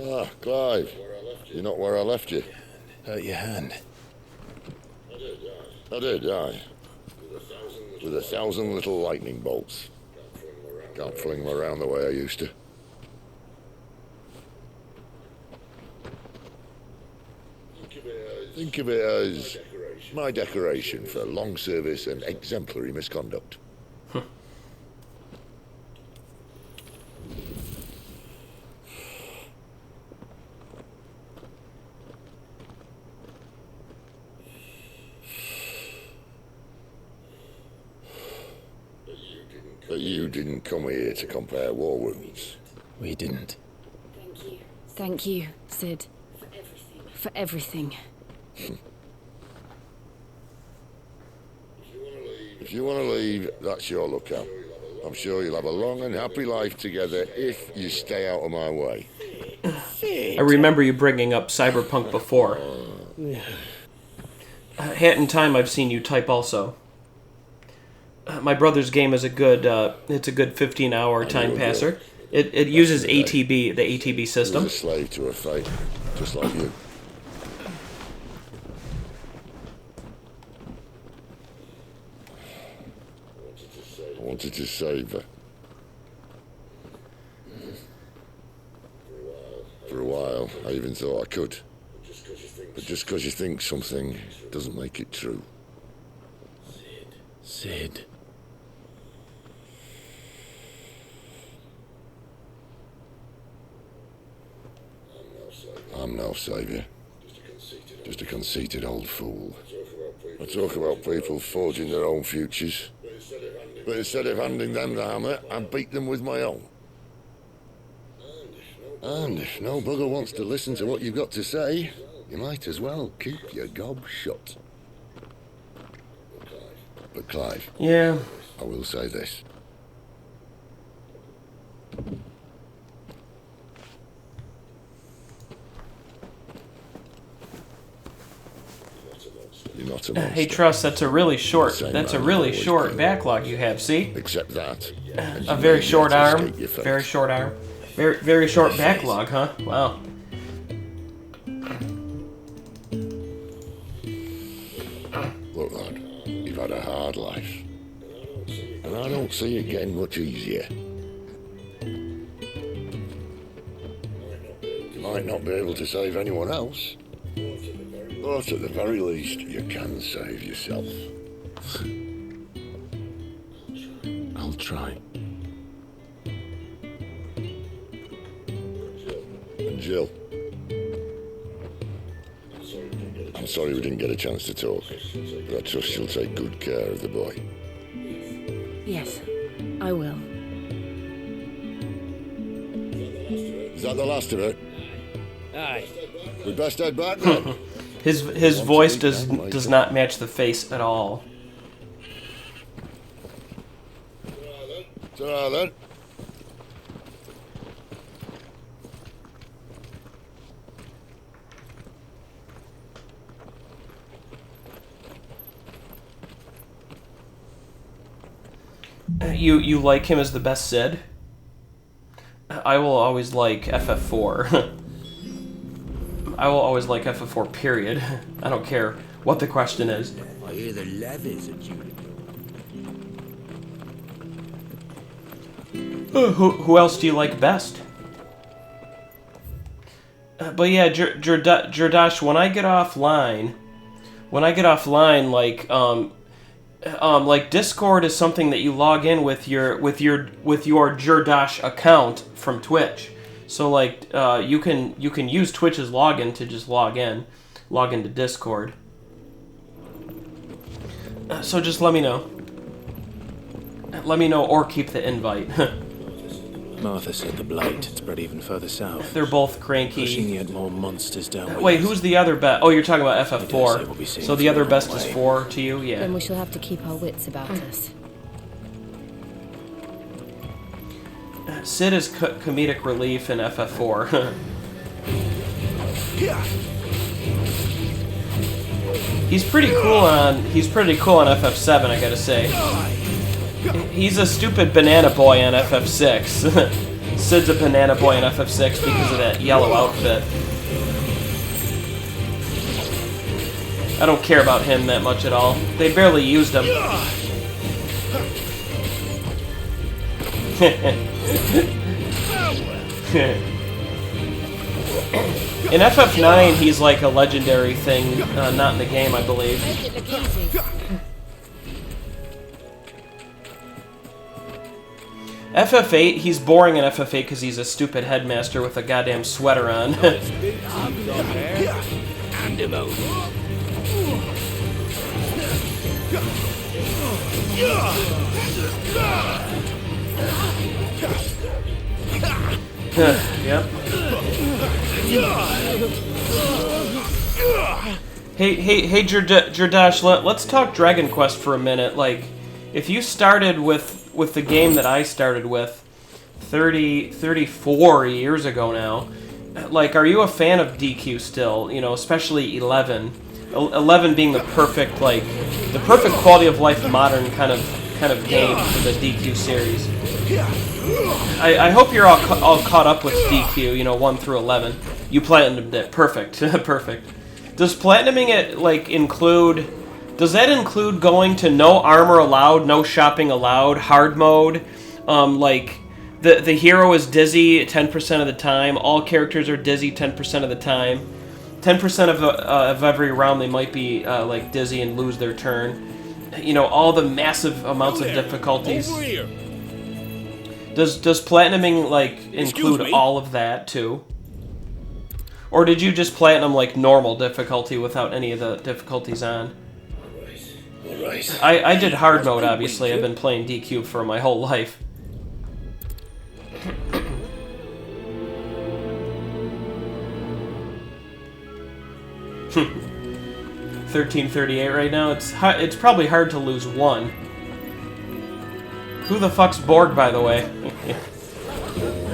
Ah, Clive. You're not where I left you. Hurt your hand. I did, aye. With 1,000 little lightning bolts. Can't fling them around the way I used to. Think of it as my decoration for long service and exemplary misconduct. But you didn't come here to compare war wounds. We didn't. Thank you, Sid. For everything. If you want to leave, that's your lookout. I'm sure you'll have a long and happy life together if you stay out of my way. I remember you bringing up Cyberpunk before. Hat in Time I've seen you type also. My brother's game is a good 15-hour time passer. It uses ATB, the ATB system. He was a slave to her fate, just like you. wanted to save her. For a while, I even thought I could. But just because you think something doesn't make it true. Sid. I'm no saviour. Just a conceited old fool. I talk about people forging their own futures. But instead of handing them the hammer, I beat them with my own. And if no bugger wants to listen to what you've got to say, you might as well keep your gob shut. But Clive, yeah, I will say this. You're not a monster. Hey, Truss, that's a really short backlog you have, see? Except that. A very short arm. Very short arm. Very short backlog, huh? Wow. Look, lad, you've had a hard life. And I don't see it getting much easier. You might not be able to save anyone else. But at the very least, you can save yourself. I'll try. And Jill. I'm sorry we didn't get a chance to talk, but I trust you'll take good care of the boy. Yes, I will. Is that the last of it? Aye. We best head back then. His voice does not match the face at all. Ta-ra then. You like him as the best Sid? I will always like FF4. I will always like FF4, period. I don't care what the question is. I hear the levies at you. Who else do you like best? But yeah, Jordash, when I get offline, like Discord is something that you log in with your Jordash account from Twitch. So like you can use Twitch's login to just log into Discord. So just let me know. Let me know or keep the invite. Martha said the Blight had spread even further south. They're both cranky. Pushing yet more monsters down. Wait, who's the other best? Oh, you're talking about FF4. So the other best is 4 to you? Yeah. Then we shall have to keep our wits about us. Sid is comedic relief in FF4. He's pretty cool on FF7, I gotta say. He's a stupid banana boy on FF6. Sid's a banana boy on FF6 because of that yellow outfit. I don't care about him that much at all. They barely used him. In FF9, he's like a legendary thing, not in the game, I believe. FF8, he's boring in FF8 because he's a stupid headmaster with a goddamn sweater on. Yep. Hey, Jordash, let's talk Dragon Quest for a minute. Like, if you started with the game that I started with 34 years ago now, like, are you a fan of DQ still? You know, especially 11. 11 being the perfect quality of life modern kind of game for the DQ series. I hope you're all caught up with DQ, you know, 1 through 11. You platinumed it. Perfect. Perfect. Does platinuming it, like, include Does that include going to no armor allowed, no shopping allowed, hard mode? Like, the hero is dizzy 10% of the time. All characters are dizzy 10% of the time. 10% of every round they might be like dizzy and lose their turn. You know, all the massive amounts of difficulties. Does platinuming like include all of that too? Or did you just platinum like normal difficulty without any of the difficulties on? Alright. I did hard mode, obviously. I've been playing DQ for my whole life. 1338 right now. It's probably hard to lose one. Who the fuck's Borg, by the way?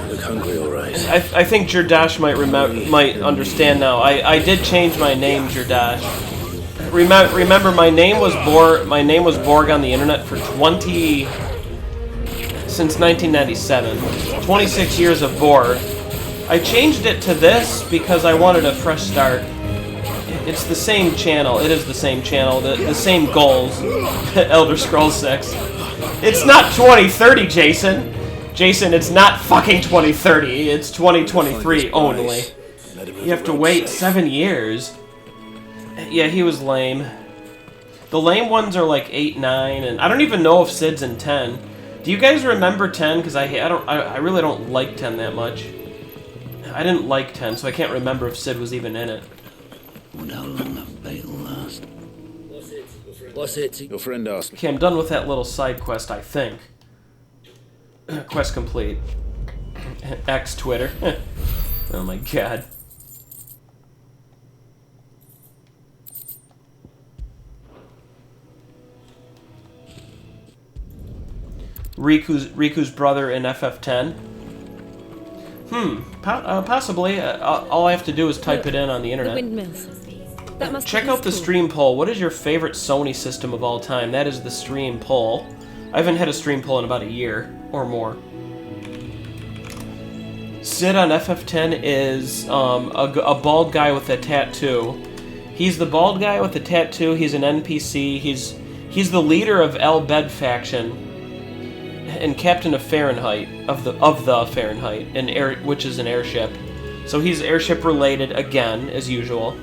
Look hungry, all right. I think Jirdash might understand now. I did change my name, Jirdash. Remember, my name was Borg on the internet for since 1997. 26 years of Borg. I changed it to this because I wanted a fresh start. It's the same channel. It is the same channel. The same goals. Elder Scrolls 6. It's not 2030, Jason. Jason, it's not fucking 2030. It's 2023 only. You have to wait 7 years. Yeah, he was lame. The lame ones are like 8, 9, and I don't even know if Sid's in 10. Do you guys remember 10? Because I really don't like 10 that much. I didn't like 10, so I can't remember if Sid was even in it. Wonder how long that bait'll last. What's it? Your friend asked me. Okay, I'm done with that little side quest, I think. Quest complete. X Twitter. Oh my god. Riku's brother in FF10. Possibly. All I have to do is type it in on the internet. The windmills. That must Check out the stream poll. What is your favorite Sony system of all time? That is the stream poll. I haven't had a stream poll in about a year or more. Sid on FF10 is a bald guy with a tattoo. He's the bald guy with the tattoo. He's an NPC. He's the leader of El Bed faction and captain of Fahrenheit of the Fahrenheit, which is an airship. So he's airship related again, as usual.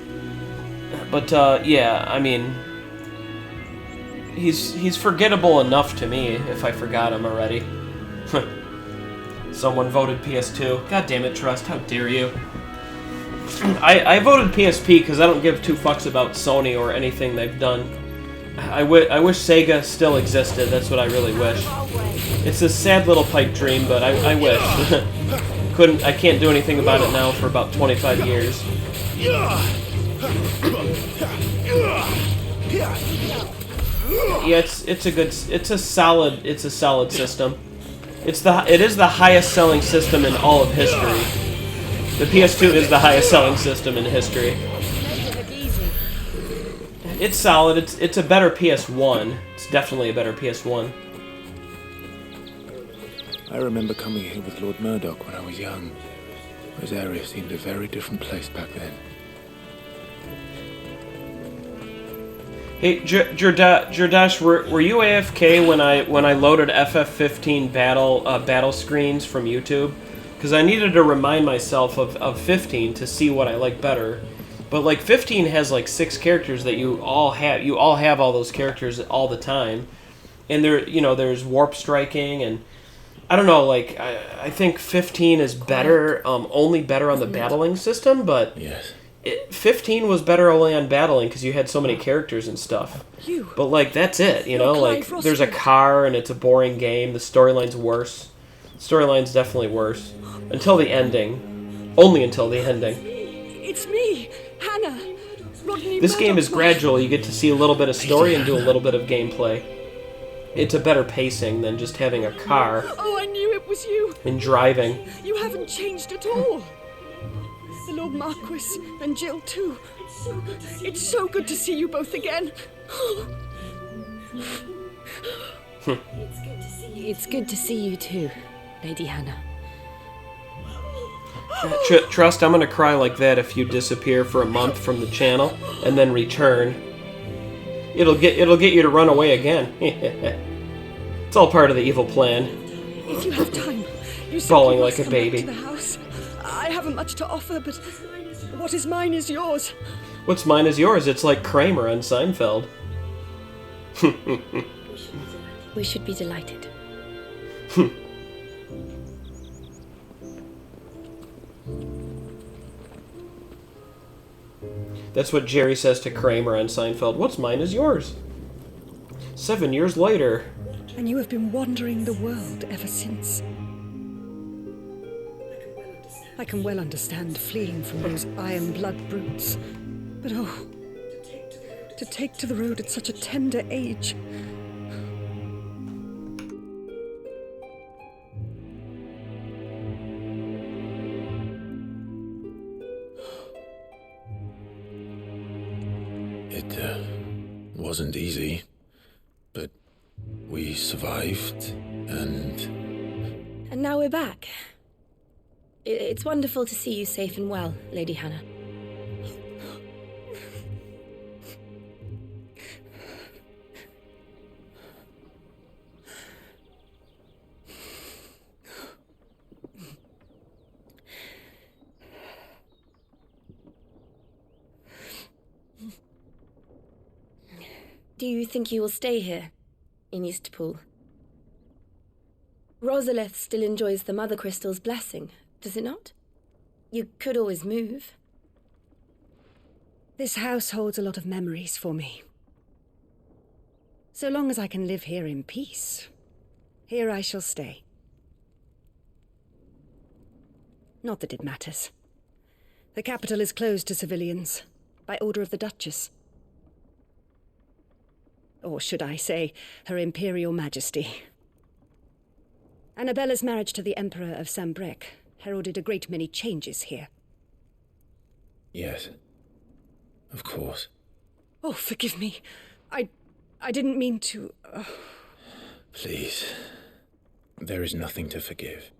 But yeah, I mean, he's forgettable enough to me if I forgot him already. Someone voted PS2. God damn it, Trust! How dare you? I voted PSP because I don't give two fucks about Sony or anything they've done. I wish Sega still existed. That's what I really wish. It's a sad little pipe dream, but I wish. I can't do anything about it now for about 25 years. Yeah, it's a solid system. It is the highest selling system in all of history. The PS2 is the highest selling system in history. It's solid. It's a better PS1. It's definitely a better PS1. I remember coming here with Lord Murdoch when I was young. Rosaria seemed a very different place back then. Hey, Jordash, were you AFK when I loaded FF15 battle screens from YouTube? Because I needed to remind myself of 15 to see what I like better. But like 15 has like 6 characters that you all have. You all have all those characters all the time, and there's warp striking, and I don't know. Like I think 15 is better, only better on the battling system, but yes. 15 was better only on battling because you had so many characters and stuff. But like that's it, like there's a car and it's a boring game. The storyline's worse. Storyline's definitely worse until the ending. Only until the ending. It's me, Hannah. Rodney This game is Murdoch. gradual. You get to see a little bit of story and do a little bit of gameplay. It's a better pacing than just having a car Oh, I knew it was you. and driving. You haven't changed at all. The Lord Marquis and Jill too. It's so good to see you both again. It's good to see you too, Lady Hannah. Trust, I'm gonna cry like that if you disappear for a month from the channel and then return. It'll get you to run away again. It's all part of the evil plan. If you have time, you Bawling simply like a must come back baby. to the house. I haven't much to offer, but what is mine is yours. What's mine is yours. It's like Kramer on Seinfeld. We should be delighted. That's what Jerry says to Kramer on Seinfeld. What's mine is yours. 7 years later. And you have been wandering the world ever since. I can well understand fleeing from those iron blood brutes. But oh, to take to the road at such a tender age. It wasn't easy, but we survived, and now we're back. It's wonderful to see you safe and well, Lady Hannah. Do you think you will stay here, in Eastpool? Rosalith still enjoys the Mother Crystal's blessing, does it not? You could always move. This house holds a lot of memories for me. So long as I can live here in peace, here I shall stay. Not that it matters. The capital is closed to civilians, by order of the Duchess. Or should I say, Her Imperial Majesty. Annabella's marriage to the Emperor of Sambrec heralded a great many changes here. yes, of course. Oh, forgive me. I didn't mean to... Please, there is nothing to forgive.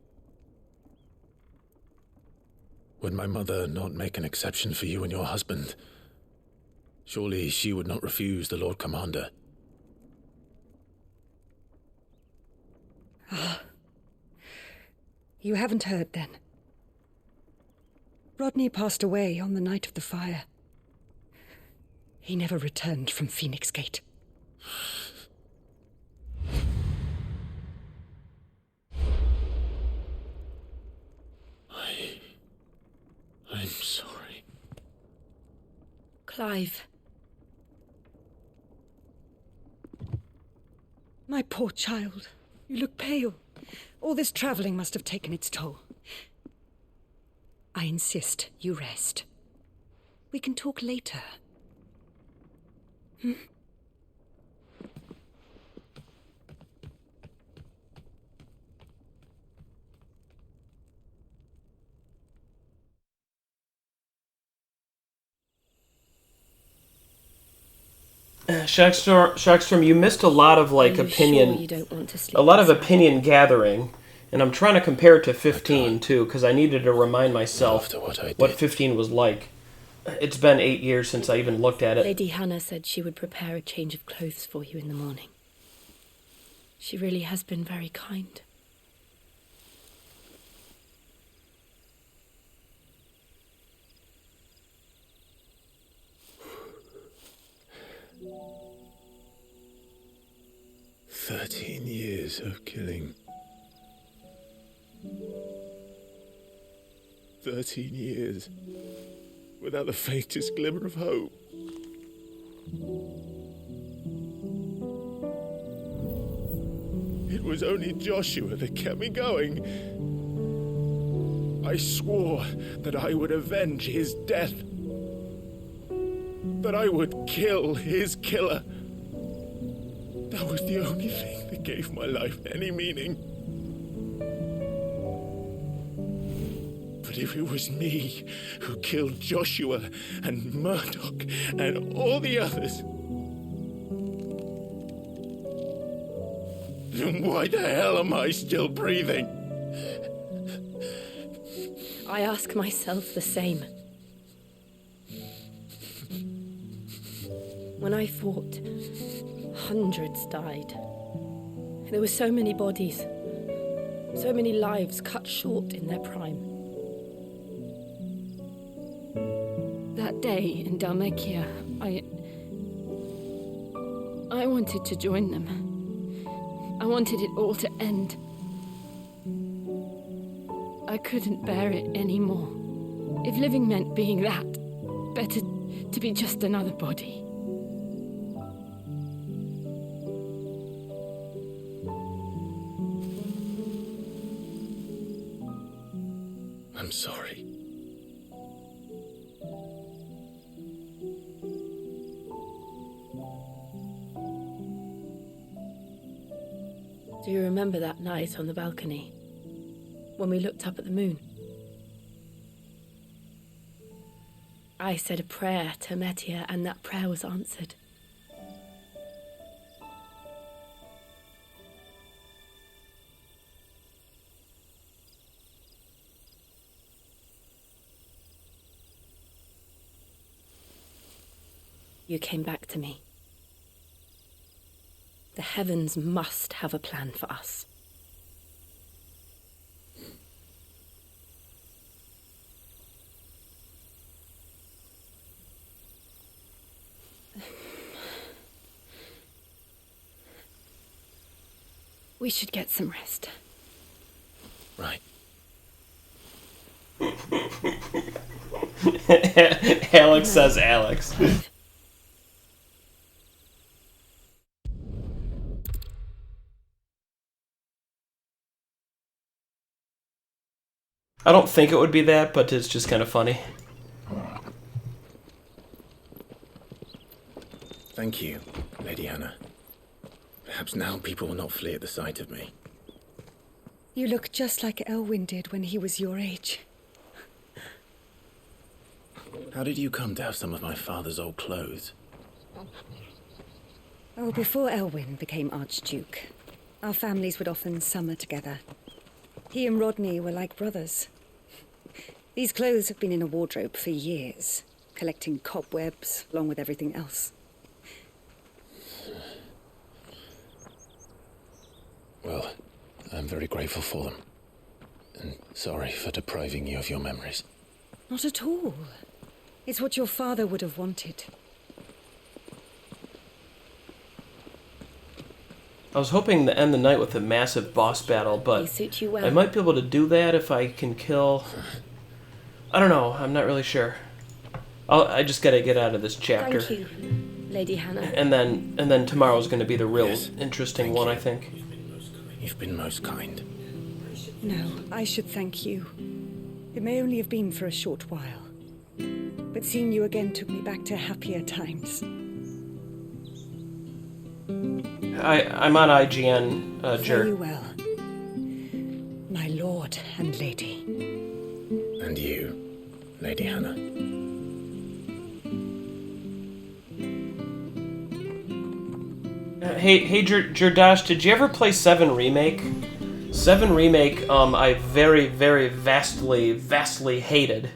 Would my mother not make an exception for you and your husband? Surely she would not refuse the Lord Commander. You haven't heard, then. Rodney passed away on the night of the fire. He never returned from Phoenix Gate. I'm sorry. Clive. My poor child. You look pale. All this traveling must have taken its toll. I insist you rest. We can talk later. Hmm? Shackstrom, you missed a lot of opinion. Sure you don't want to sleep a lot of opinion gathering, and I'm trying to compare it to 15 too, because I needed to remind myself what 15 was like. It's been 8 years since I even looked at it. Lady Hannah said she would prepare a change of clothes for you in the morning. She really has been very kind. "13 years of killing. 13 years without the faintest glimmer of hope. It was only Joshua that kept me going. I swore that I would avenge his death. That I would kill his killer. That was the only thing that gave my life any meaning. But if it was me who killed Joshua and Murdoch and all the others, then why the hell am I still breathing? I ask myself the same. When I fought, hundreds died. There were so many bodies, so many lives cut short in their prime. That day in Dhalmekia, I wanted to join them. I wanted it all to end. I couldn't bear it anymore. If living meant being that, better to be just another body. I'm sorry. Do you remember that night on the balcony, when we looked up at the moon? I said a prayer to Metia, and that prayer was answered. You came back to me. The heavens must have a plan for us. We should get some rest. Right. Alex says Alex. I don't think it would be that, but it's just kind of funny. Thank you, Lady Hannah. Perhaps now people will not flee at the sight of me. You look just like Elwyn did when he was your age. How did you come to have some of my father's old clothes? Oh, before Elwyn became Archduke, our families would often summer together. He and Rodney were like brothers. These clothes have been in a wardrobe for years, collecting cobwebs along with everything else. Well, I'm very grateful for them. And sorry for depriving you of your memories. Not at all. It's what your father would have wanted. I was hoping to end the night with a massive boss battle, but They suit you well. I might be able to do that if I can kill... I don't know, I'm not really sure. I just gotta get out of this chapter. Thank you, Lady Hannah. And then tomorrow's gonna be the real interesting one, I think. You've been most kind. No, I should thank you. It may only have been for a short while, but seeing you again took me back to happier times. I'm on IGN, Fare you well, my lord and lady. And you, Lady Hannah. Hey, Jordash, did you ever play 7 Remake? 7 Remake, I very, very vastly hated.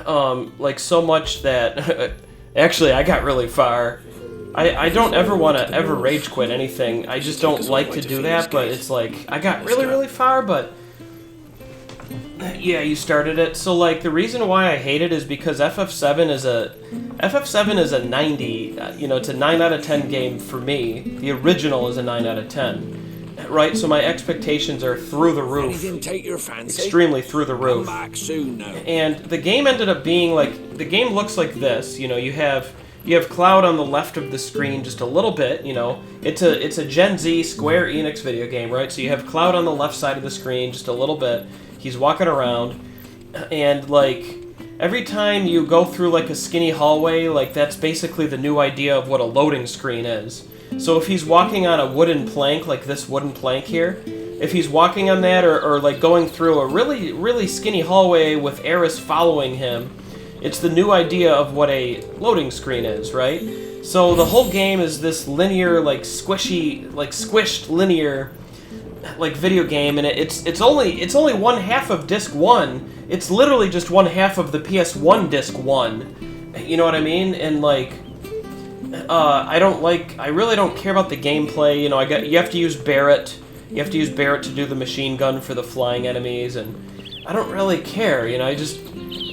Like, so much that... Actually, I got really far. I don't ever want to ever rage quit anything. I just don't like to do that, but it's like, I got really far, but... Yeah, you started it. So, like, the reason why I hate it is because FF7 is a 90, you know, it's a 9 out of 10 game for me. The original is a 9 out of 10. Right, so my expectations are through the roof. Anything take your fancy? Extremely through the roof. Come back soon, now. And the game ended up being like, the game looks like this, you know, you have Cloud on the left of the screen just a little bit, you know. It's a Gen Z Square Enix video game, right? So you have Cloud on the left side of the screen just a little bit. He's walking around, and like every time you go through like a skinny hallway, like that's basically the new idea of what a loading screen is. So if he's walking on a wooden plank, like this wooden plank here, if he's walking on that or like going through a really skinny hallway with Eris following him, it's the new idea of what a loading screen is, right? So the whole game is this linear, like squishy, like squished linear like video game, and it's only one half of disc 1. It's literally just one half of the PS1 disc 1. You know what I mean? And like I really don't care about the gameplay. You know, you have to use Barrett. You have to use Barrett to do the machine gun for the flying enemies, and I don't really care. You know, I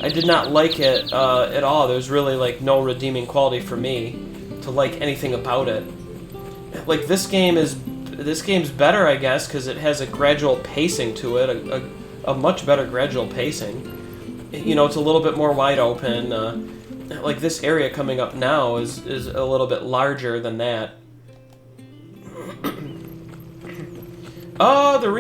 did not like it at all. There's really like no redeeming quality for me to like anything about it. Like this game's better, I guess, because it has a gradual pacing to it, a much better gradual pacing. You know, it's a little bit more wide open. Like this area coming up now is a little bit larger than that. The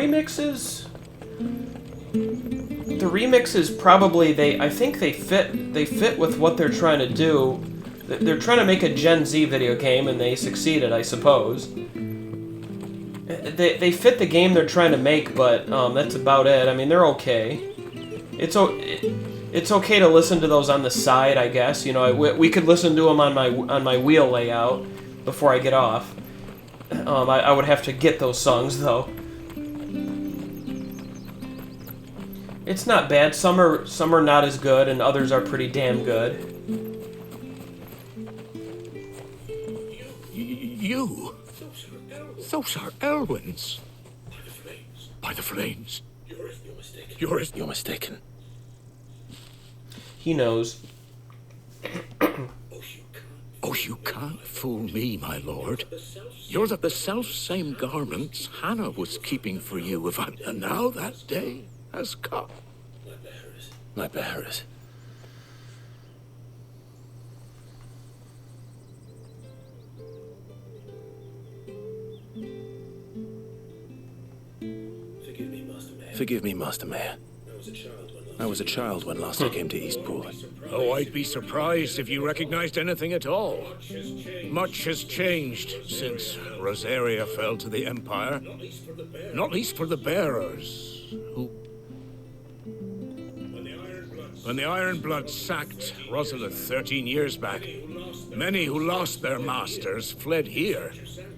remixes probably I think they fit with what they're trying to do. They're trying to make a Gen Z video game, and they succeeded, I suppose. They fit the game they're trying to make, but that's about it. I mean, they're okay. It's okay to listen to those on the side, I guess. You know, we could listen to them on my wheel layout before I get off. I would have to get those songs though. It's not bad. Some are not as good, and others are pretty damn good. You? Those are Elwyn's. By the flames. You're mistaken. He knows. Oh, you can't fool me, my lord. You're the self-same garments Hannah was keeping for you, and now that day has come. My bearers. Forgive me, Master Mayor. I was a child when last I came to Eastpool. Oh, I'd be surprised if you recognized anything at all. Much has changed since Rosaria fell to the Empire. Not least for the bearers, who... When the Iron Blood sacked Rosalith 13 years back, many who lost their masters fled here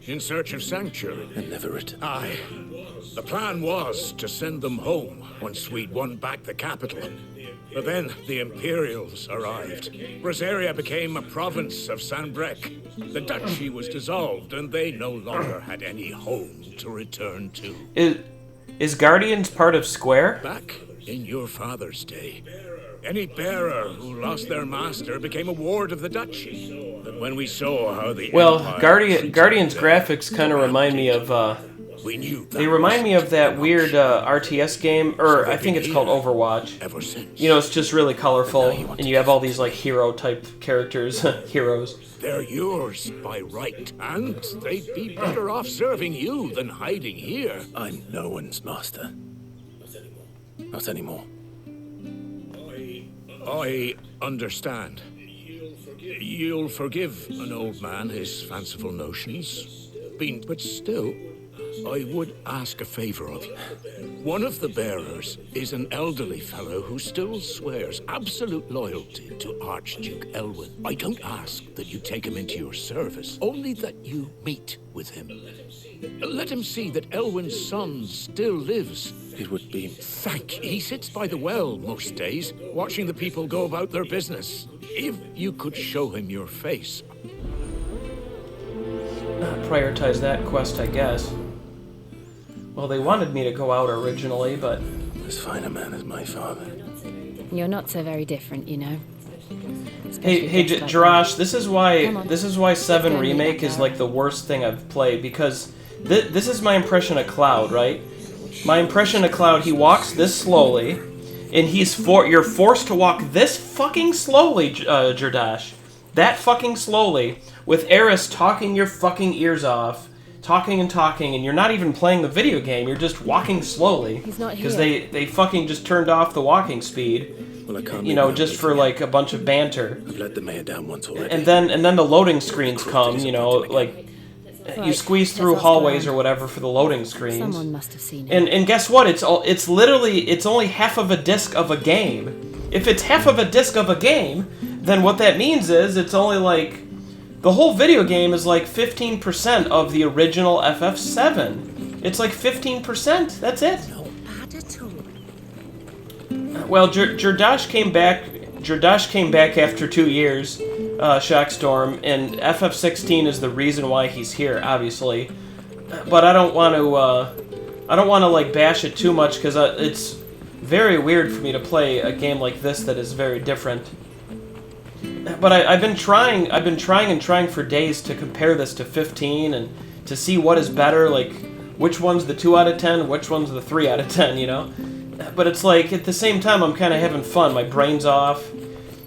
in search of sanctuary. And never returned. Aye. The plan was to send them home once we'd won back the capital. But then the Imperials arrived. Rosaria became a province of Sanbreque. The duchy was dissolved, and they no longer had any home to return to. Is Guardians part of Square? Back in your father's day, any bearer who lost their master became a ward of the duchy. But when we saw how the Guardians graphics kind of remind me of they remind me of that weird RTS game, or I think it's called Overwatch. Ever since. You know, it's just really colorful, and you have all these like hero type characters, heroes. They're yours by right, and they'd be better off serving you than hiding here. I'm no one's master. Not anymore. I understand. You'll forgive an old man his fanciful notions, but still, I would ask a favor of you. One of the bearers is an elderly fellow who still swears absolute loyalty to Archduke Elwyn. I don't ask that you take him into your service, only that you meet with him. Let him see that Elwyn's son still lives. It would be... Thank you. He sits by the well most days, watching the people go about their business. If you could show him your face. Prioritize that quest, I guess. Well, they wanted me to go out originally, but... As fine a man as my father. You're not so very different, you know. Hey, Jarash, this is why 7 Remake is like the worst thing I've played, because this is my impression of Cloud, right? My impression of Cloud, he walks this slowly, and you're forced to walk this fucking slowly, Jordash. That fucking slowly, with Eris talking your fucking ears off, talking, and you're not even playing the video game, you're just walking slowly. He's not here. Because they fucking just turned off the walking speed. Well, I can't. You know, just for like a bunch of banter. I've let the mayor down once already. And then the loading screens come, you know, like you squeeze through hallways or whatever for the loading screens. Someone must have seen it. And guess what? It's only half of a disc of a game. If it's half of a disc of a game, then what that means is it's only like the whole video game is like 15% of the original FF7. It's like 15%. That's it. Not bad at all. Well, Jordash came back after 2 years. Shackstorm, and FF16 is the reason why he's here, obviously. But I don't want to like bash it too much because it's very weird for me to play a game like this that is very different. But I've been trying for days to compare this to 15 and to see what is better, like which one's the 2 out of 10, which one's the 3 out of 10, you know? But it's like, at the same time, I'm kind of having fun. My brain's off.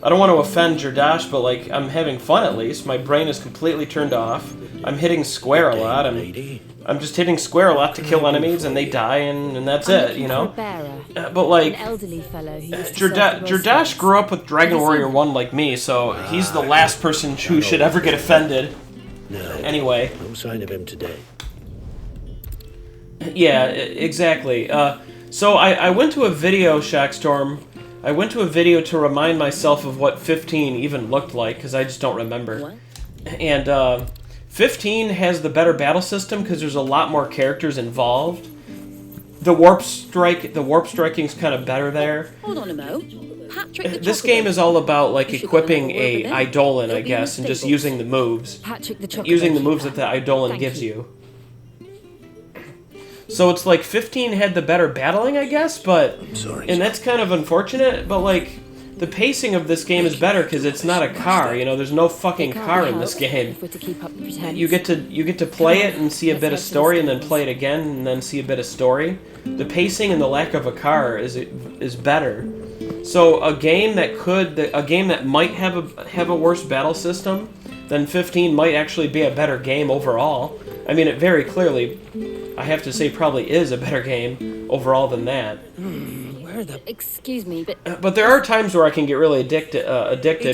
I don't want to offend Jordash, but like, I'm having fun at least. My brain is completely turned off. I'm hitting square a lot. I'm just hitting square a lot to kill enemies, and they die, and that's it, you know? But like, Jordash grew up with Dragon Warrior 1 like me, so he's the last person who should ever get offended. No. Anyway. No sign of him today. Yeah, exactly. So I went to a video, Shackstorm. I went to a video to remind myself of what 15 even looked like, because I just don't remember. What? And 15 has the better battle system because there's a lot more characters involved. The warp striking's kind of better there. Hold on a mo. Patrick, this game is all about like equipping a Eidolon, I guess, and just using the moves. Using the moves that the Eidolon gives you. So it's like 15 had the better battling, I guess, but and that's kind of unfortunate, but like the pacing of this game is better because it's not a car, you know, there's no fucking car in this game. You get to play it and see a bit of story and then play it again and then see a bit of story. The pacing and the lack of a car is better. So a game that might have a worse battle system than 15 might actually be a better game overall. I mean, it very clearly, I have to say, probably is a better game overall than that. Excuse me, but there are times where I can get really addicted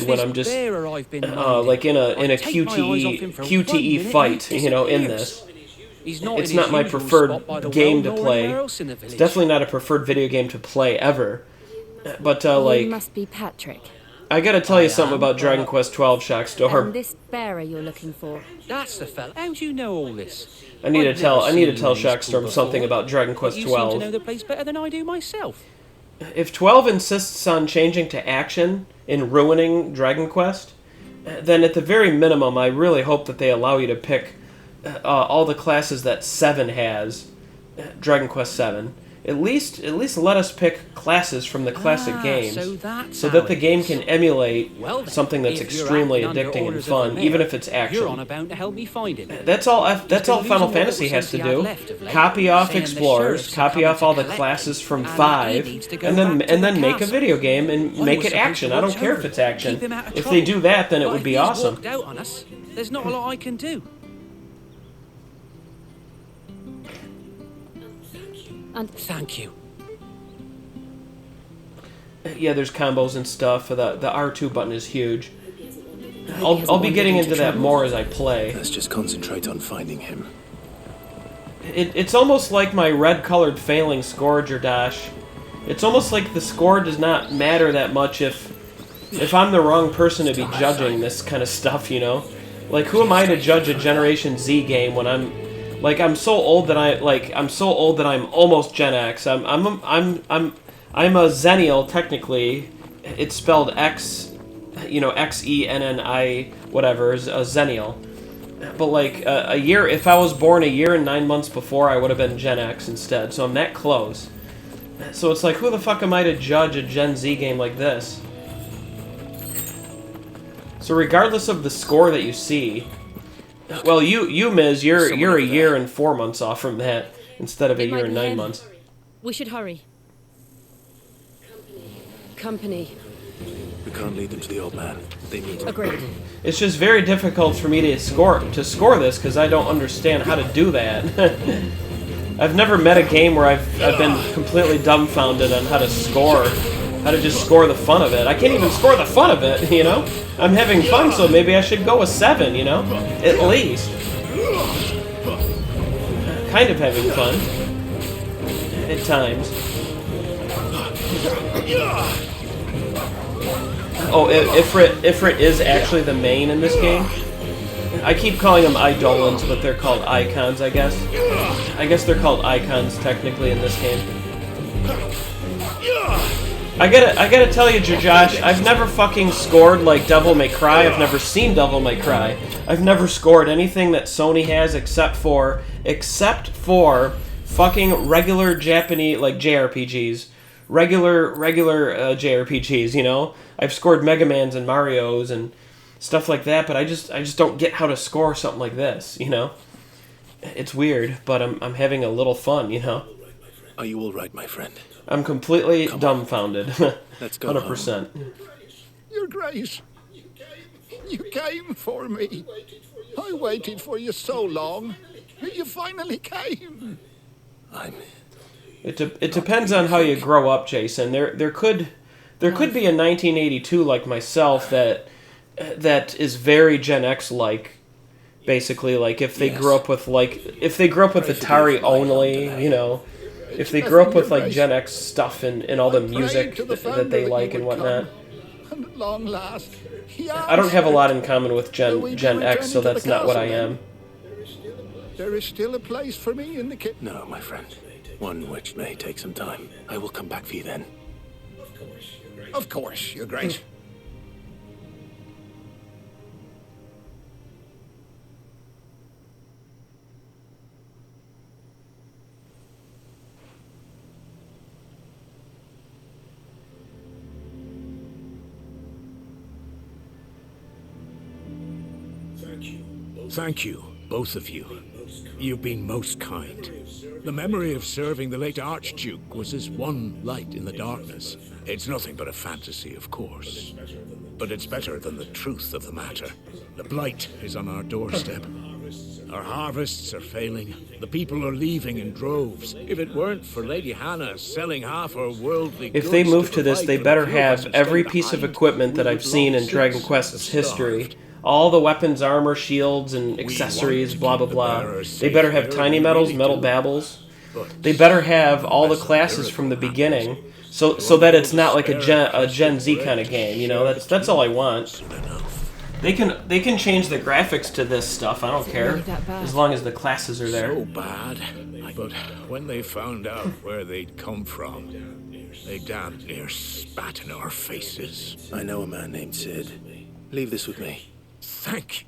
when I'm just like in a QTE fight, you know, in this. It's not my preferred game to play. It's definitely not a preferred video game to play ever. But like, you must be Patrick. I gotta tell you something about Dragon Quest XII, Shackstorm. And this bearer you're looking for. That's the fella. How do you know all this? I need to tell Shackstorm something about Dragon Quest XII. You seem to know the place better than I do myself. If 12 insists on changing to action in ruining Dragon Quest, then at the very minimum, I really hope that they allow you to pick all the classes that 7 has, Dragon Quest VII. At least let us pick classes from the classic games, so that the game can emulate something that's extremely addicting and fun, even if it's action. You're on about to help me find him. That's all Final Fantasy has to do. Copy off Explorers, copy off all the classes from 5, and then make a video game and make it action. I don't care if it's action. If they do that, then it would be awesome. There's not a lot I can do. And thank you. Yeah, there's combos and stuff. The R2 button is huge. I'll be getting into that more as I play. Let's just concentrate on finding him. It's almost like my red-colored failing score, Jordash. It's almost like the score does not matter that much if I'm the wrong person to be judging this kind of stuff, you know? Like, who am I to judge a Generation Z game when I'm so old that I'm almost Gen X. I'm a Xennial technically. It's spelled X, you know, XENNI whatever is a Xennial. But like a year, if I was born a year and 9 months before, I would have been Gen X instead. So I'm that close. So it's like, who the fuck am I to judge a Gen Z game like this? So regardless of the score that you see. Well, you Miz, you're a year and 4 months off from that instead of a year and 9 months. We should hurry. Company. We can't lead them to the old man. They need him. Agreed. It's just very difficult for me to score this because I don't understand how to do that. I've never met a game where I've been completely dumbfounded on how to just score the fun of it. I can't even score the fun of it, you know? I'm having fun, so maybe I should go with 7, you know? At least. Kind of having fun. At times. Oh, Ifrit is actually the main in this game? I keep calling them Eidolons, but they're called icons, I guess. I guess they're called icons, technically, in this game. I gotta tell you, Josh, I've never fucking scored like Devil May Cry. I've never seen Devil May Cry. I've never scored anything that Sony has except for fucking regular Japanese like JRPGs, regular JRPGs. You know, I've scored Mega Mans and Marios and stuff like that, but I just don't get how to score something like this. You know, it's weird, but I'm having a little fun. You know. Are you all right, my friend? I'm completely dumbfounded. Let's go 100%. Your Grace, you came for me. I waited for you so long. You finally came. It depends on how you grow up, Jason. There could be a 1982 like myself that is very Gen X like. Basically, like if they grew up with Atari only, you know. If they grew up with like Gen X stuff and all the music that they like and whatnot. At long last, I don't have a lot in common with Gen X, so that's not what I am. There is still a place for me in the kitchen. No, my friend. One which may take some time. I will come back for you then. Of course, Your Grace. Thank you, both of you. You've been most kind. The memory of serving the late Archduke was as one light in the darkness. It's nothing but a fantasy, of course. But it's better than the truth of the matter. The blight is on our doorstep. Our harvests are failing. The people are leaving in droves. If it weren't for Lady Hannah selling half her worldly goods If they move to this, provide they for better the few of us have who every stay piece of behind, equipment that we I've would seen long in Dragon since Quest's have history. starved. All the weapons, armor, shields, and accessories, blah blah blah. They better have tiny metals, metal babbles. They better have all the classes from the beginning, so that it's not like a Gen Z kind of game. You know, that's all I want. They can change the graphics to this stuff. I don't care, as long as the classes are there. So bad. But when they found out where they'd come from, they damn near spat in our faces. I know a man named Sid. Leave this with me. Thank you.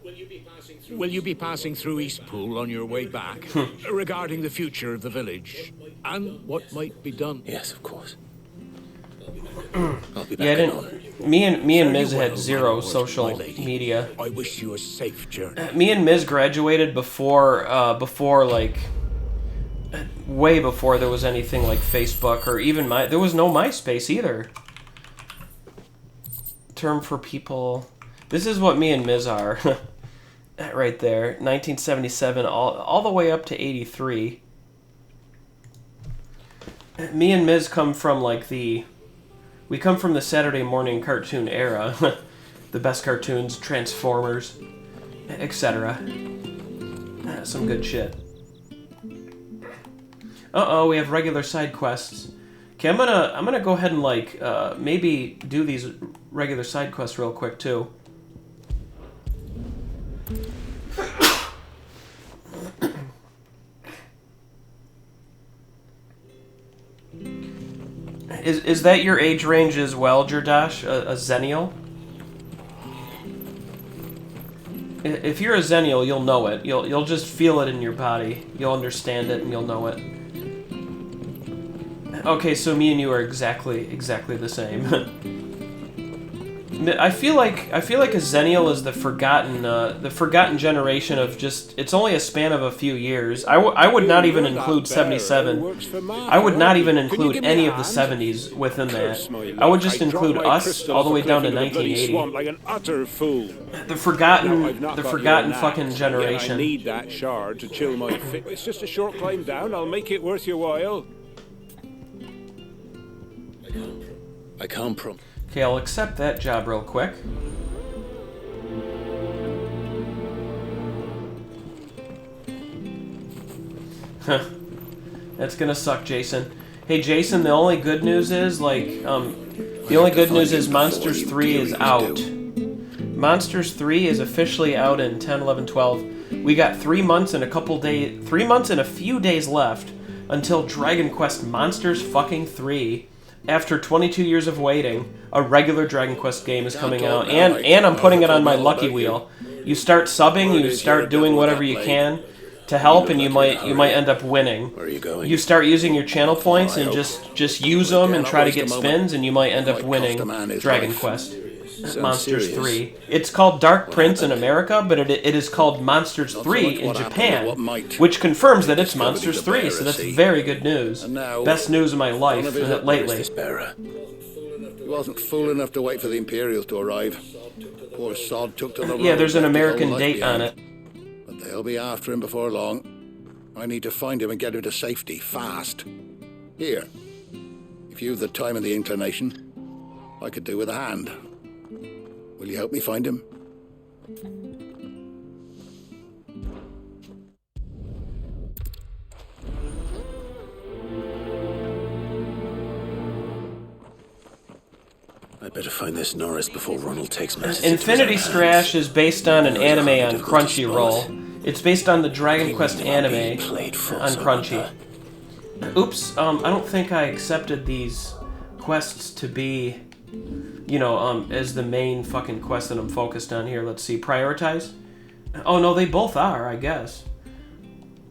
Will you be passing through Eastpool on your way back, regarding the future of the village, and what might be done? Yes, of course. I'll be back. Yeah, me and Miz had zero social media. I wish you a safe journey. Me and Miz graduated before like way before there was anything like Facebook or even there was no MySpace either. Term for people. This is what me and Miz are. Right there. 1977 all the way up to 83. Me and Miz come from like we come from the Saturday morning cartoon era. The best cartoons, Transformers, etc. Some good shit. Uh-oh, we have regular side quests. Okay, I'm gonna go ahead and like maybe do these regular side quests real quick too. Is that your age range as well, Jordash? A Xennial? If you're a Xennial, you'll know it. You'll just feel it in your body. You'll understand it and you'll know it. Okay, so me and you are exactly the same. I feel like a Xennial is the forgotten generation of just. It's only a span of a few years. I would not even include 77. I would not even include any of the 70s within that. I would just include us all the way down to 1980. Like an utter fool. The forgotten fucking generation. I need that shard to chill my fit. It's just a short climb down. I'll make it worth your while. I can't promise. Okay, I'll accept that job real quick. Huh. That's gonna suck, Jason. Hey, Jason, the only good news is, like, Monsters 3 is out. Monsters 3 is officially out in 10, 11, 12. We got 3 months and a few days left until Dragon Quest Monsters fucking 3 after 22 years of waiting, a regular Dragon Quest game is coming out, and I'm putting it on my lucky wheel. You start subbing, you start doing whatever you can to help, and you might end up winning. Where are you going? You start using your channel points and just use them and try to get spins, and you might end up winning Dragon Quest. Monsters 3. It's called Dark Prince in America, but it is called Monsters 3 in Japan, which confirms that it's Monsters 3, so that's very good news. Best news of my life lately. He wasn't fool enough to wait for the Imperials to arrive. Poor sod took to the road. Yeah, there's an American date on it. But they'll be after him before long. I need to find him and get him to safety, fast. Here, if you've the time and the inclination, I could do with a hand. Will you help me find him? I better find this Norris before Ronald takes matters. Infinity Strash is based on an anime on Crunchyroll. It's based on the Dragon Quest anime on Crunchy. Oops, I don't think I accepted these quests to be, you know, as the main fucking quest that I'm focused on here. Let's see, prioritize? Oh no, they both are, I guess.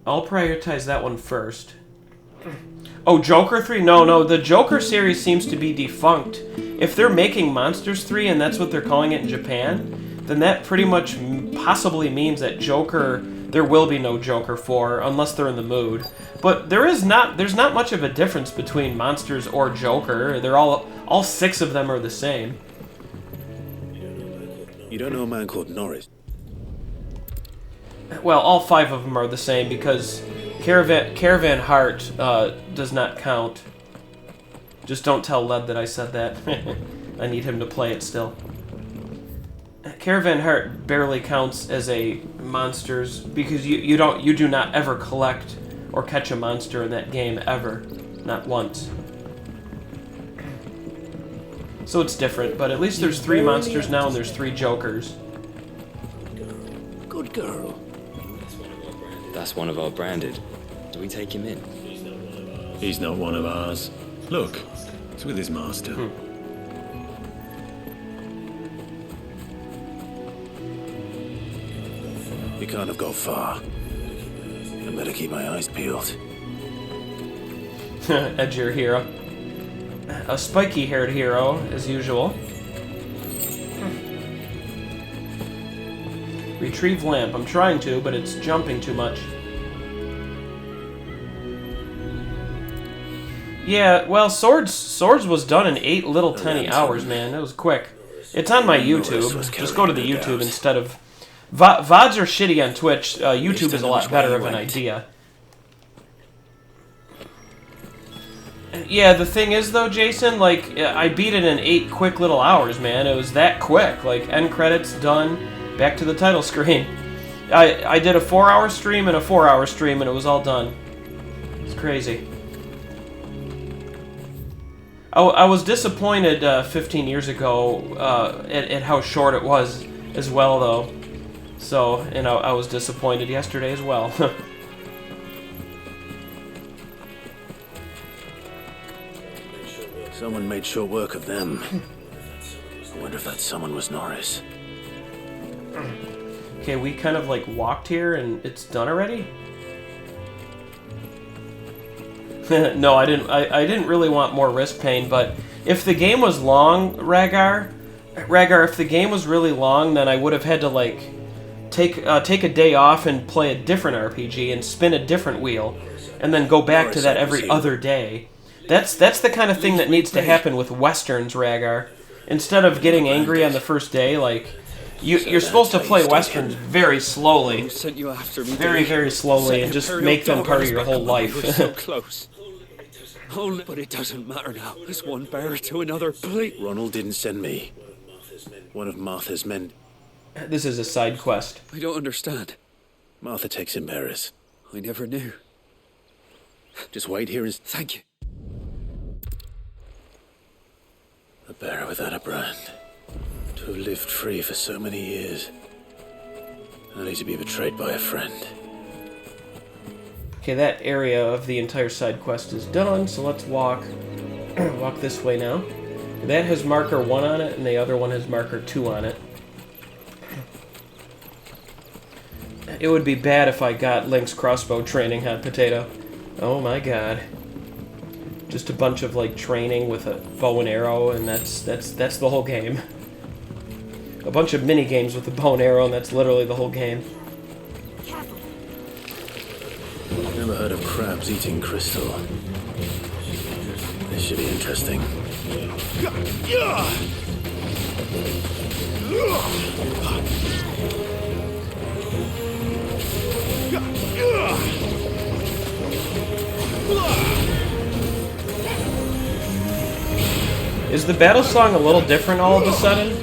I'll prioritize that one first. Oh, Joker 3? No, the Joker series seems to be defunct. If they're making Monsters 3 and that's what they're calling it in Japan, then that pretty much possibly means that there will be no Joker 4 unless they're in the mood. But there's not much of a difference between Monsters or Joker. They're all 6 of them are the same. You don't know a man called Norris? Well, all 5 of them are the same because Caravan Heart does not count. Just don't tell Led that I said that. I need him to play it still. Caravan Heart barely counts as a monsters because you do not ever collect or catch a monster in that game ever, not once. So it's different, but at least there's 3 monsters now and there's 3 Jokers. Good girl. That's one of our branded. Do we take him in? He's not one of ours. Look, it's with his master. He can't have got far. I better keep my eyes peeled. Edgier hero. A spiky-haired hero, as usual. Retrieve lamp. I'm trying to, but it's jumping too much. Yeah, well, Swords was done in 8 little tiny hours, man. It was quick. It's on my YouTube. Just go to the YouTube instead of... VODs are shitty on Twitch. YouTube is a lot better of an idea. Yeah, the thing is, though, Jason, like, I beat it in 8 quick little hours, man. It was that quick. Like, end credits, done, back to the title screen. I did a 4-hour stream and a 4-hour stream, and it was all done. It's crazy. I was disappointed 15 years ago at how short it was as well, though. So, and I was disappointed yesterday as well. Someone made short work of them. I wonder if that someone was Norris. Okay, we kind of like walked here and it's done already? No, I didn't really want more wrist pain, but if the game was long, Rhaegar, if the game was really long, then I would have had to like take a day off and play a different RPG and spin a different wheel, and then go back to that every other day. That's the kind of thing that needs to happen with Westerns, Rhaegar. Instead of getting angry on the first day, like you're supposed to play Westerns very slowly, very, very slowly, and just make them part of your whole life. So close. Oh, but it doesn't matter now. It's one bear to another. Please. Ronald didn't send me. One of Martha's men. This is a side quest. I don't understand. Martha takes in bearers. I never knew. Just wait here and... Thank you. A bearer without a brand. To have lived free for so many years. Only to be betrayed by a friend. Okay, that area of the entire side quest is done, so let's walk Walk this way now. That has marker 1 on it, and the other one has marker 2 on it. It would be bad if I got Link's crossbow training, Hot Potato. Oh my god. Just a bunch of, like, training with a bow and arrow, and that's the whole game. A bunch of mini-games with a bow and arrow, and that's literally the whole game. Never heard of crabs eating crystal. This should be interesting. Is the battle song a little different all of a sudden?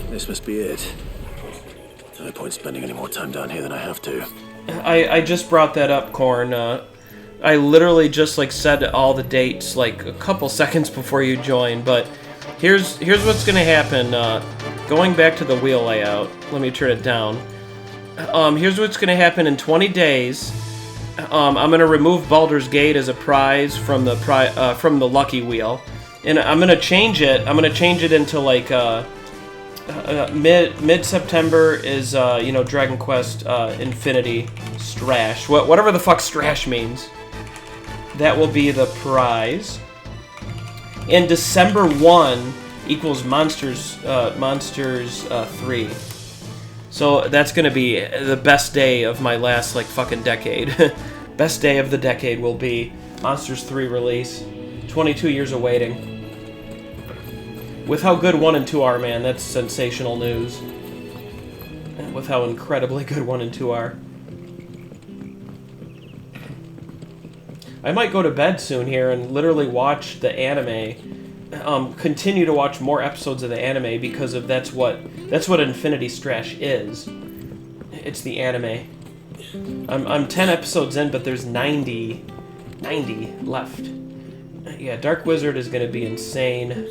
This must be it. No point spending any more time down here than I have to. I just brought that up, Corn. I literally just like said all the dates like a couple seconds before you joined, but here's what's gonna happen. Going back to the wheel layout, let me turn it down. Here's what's gonna happen in 20 days. I'm gonna remove Baldur's Gate as a prize from the lucky wheel, and I'm gonna change it. I'm gonna change it into like mid-September is Dragon Quest Infinity Strash, whatever the fuck Strash means. That will be the prize. And December 1 equals Monsters 3. So that's gonna be the best day of my last like fucking decade. Best day of the decade will be Monsters 3 release. 22 years of waiting. With how good 1 and 2 are, man, that's sensational news. With how incredibly good 1 and 2 are. I might go to bed soon here and literally watch the anime. Continue to watch more episodes of the anime because of that's what Infinity Strash is. It's the anime. I'm 10 episodes in, but there's 90 left. Yeah, Dark Wizard is gonna be insane.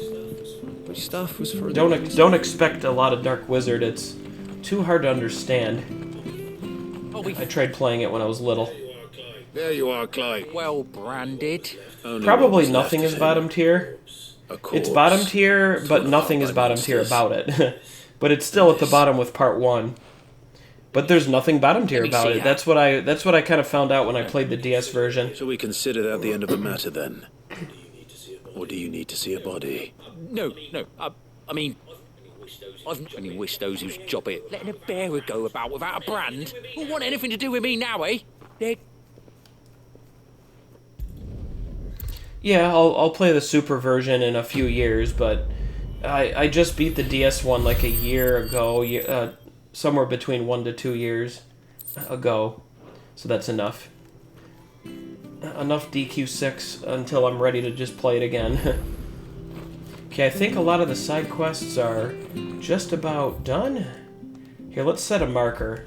Which stuff was for? Don't expect a lot of Dark Wizard. It's too hard to understand. I tried playing it when I was little. There you are, Clyde. Well branded. Probably nothing is bottom tier. It's bottom tier, but nothing is bottom tier about it. But it's still at the bottom with part 1. But there's nothing bottom tier about it. That's what I kind of found out when I played the DS version. Shall we consider that the end of the matter then? Or do you need to see a body? No. I mean, I've only wished those whose job it letting a bearer go about without a brand won't want anything to do with me now, eh? They're... Yeah, I'll play the Super version in a few years, but I just beat the DS one like a year ago, somewhere between 1 to 2 years ago, so that's enough. Enough DQ6 until I'm ready to just play it again. Okay, I think a lot of the side quests are just about done. Here, let's set a marker.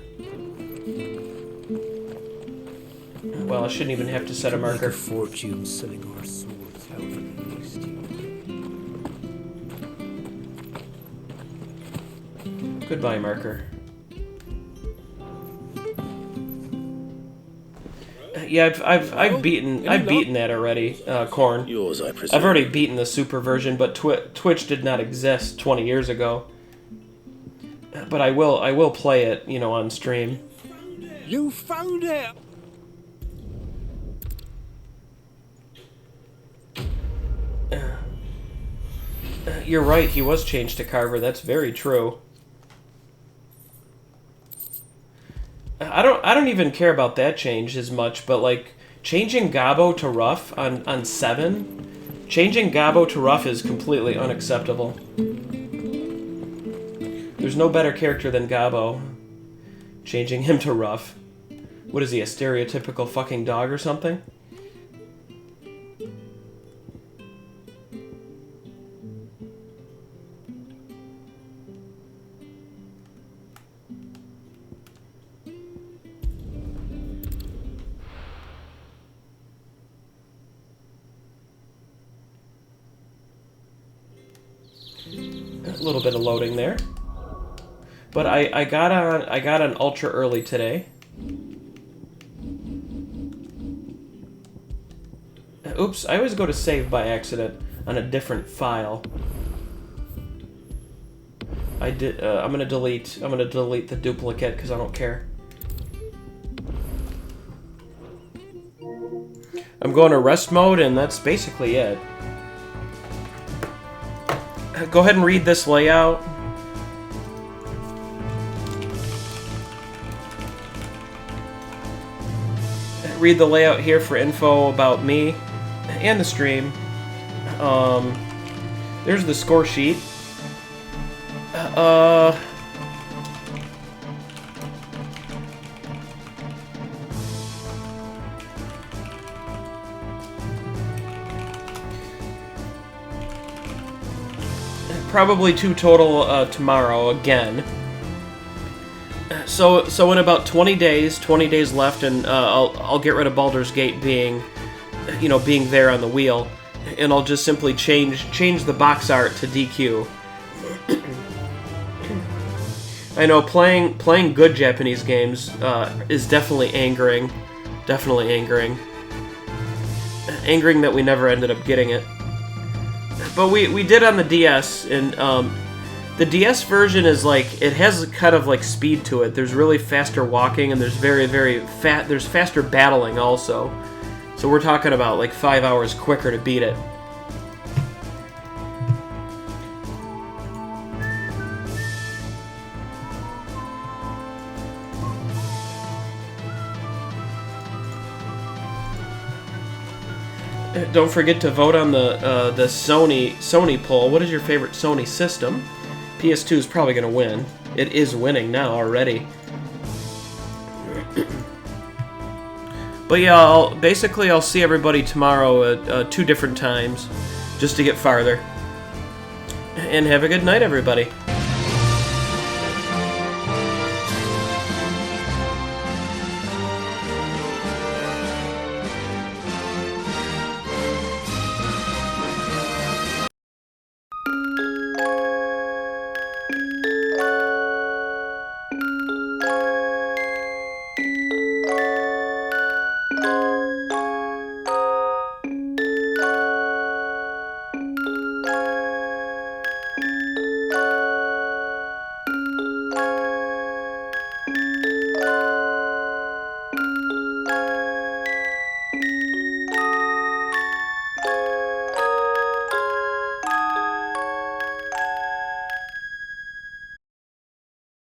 Well, I shouldn't even have to set a marker. Fortune selling our swords, however Goodbye, marker. Yeah, I've beaten that already, Corn. Yours, I presume. I've already beaten the Super version, but Twitch did not exist 20 years ago. But I will play it, on stream. You found it. You're right, he was changed to Carver. That's very true. I don't even care about that change as much, but like changing Gabo to Ruff on 7, changing Gabo to Ruff is completely unacceptable. There's no better character than Gabo. Changing him to Ruff. What is he, a stereotypical fucking dog or something? little bit of loading there. But I got on ultra early today. Oops, I always go to save by accident on a different file. I'm gonna delete the duplicate because I don't care. I'm going to rest mode, and that's basically it. Go ahead and read this layout. Read the layout here for info about me and the stream. There's the score sheet. Probably 2 total tomorrow again. So in about 20 days left, and I'll get rid of Baldur's Gate being there on the wheel, and I'll just simply change the box art to DQ. I know playing good Japanese games is definitely angering that we never ended up getting it. But we did on the DS, and the DS version is like, it has kind of like speed to it. There's really faster walking, and there's there's faster battling also. So we're talking about like 5 hours quicker to beat it. Don't forget to vote on the Sony poll. What is your favorite Sony system? PS2 is probably going to win. It is winning now already. But yeah, I'll see everybody tomorrow at 2 different times, just to get farther. And have a good night, everybody.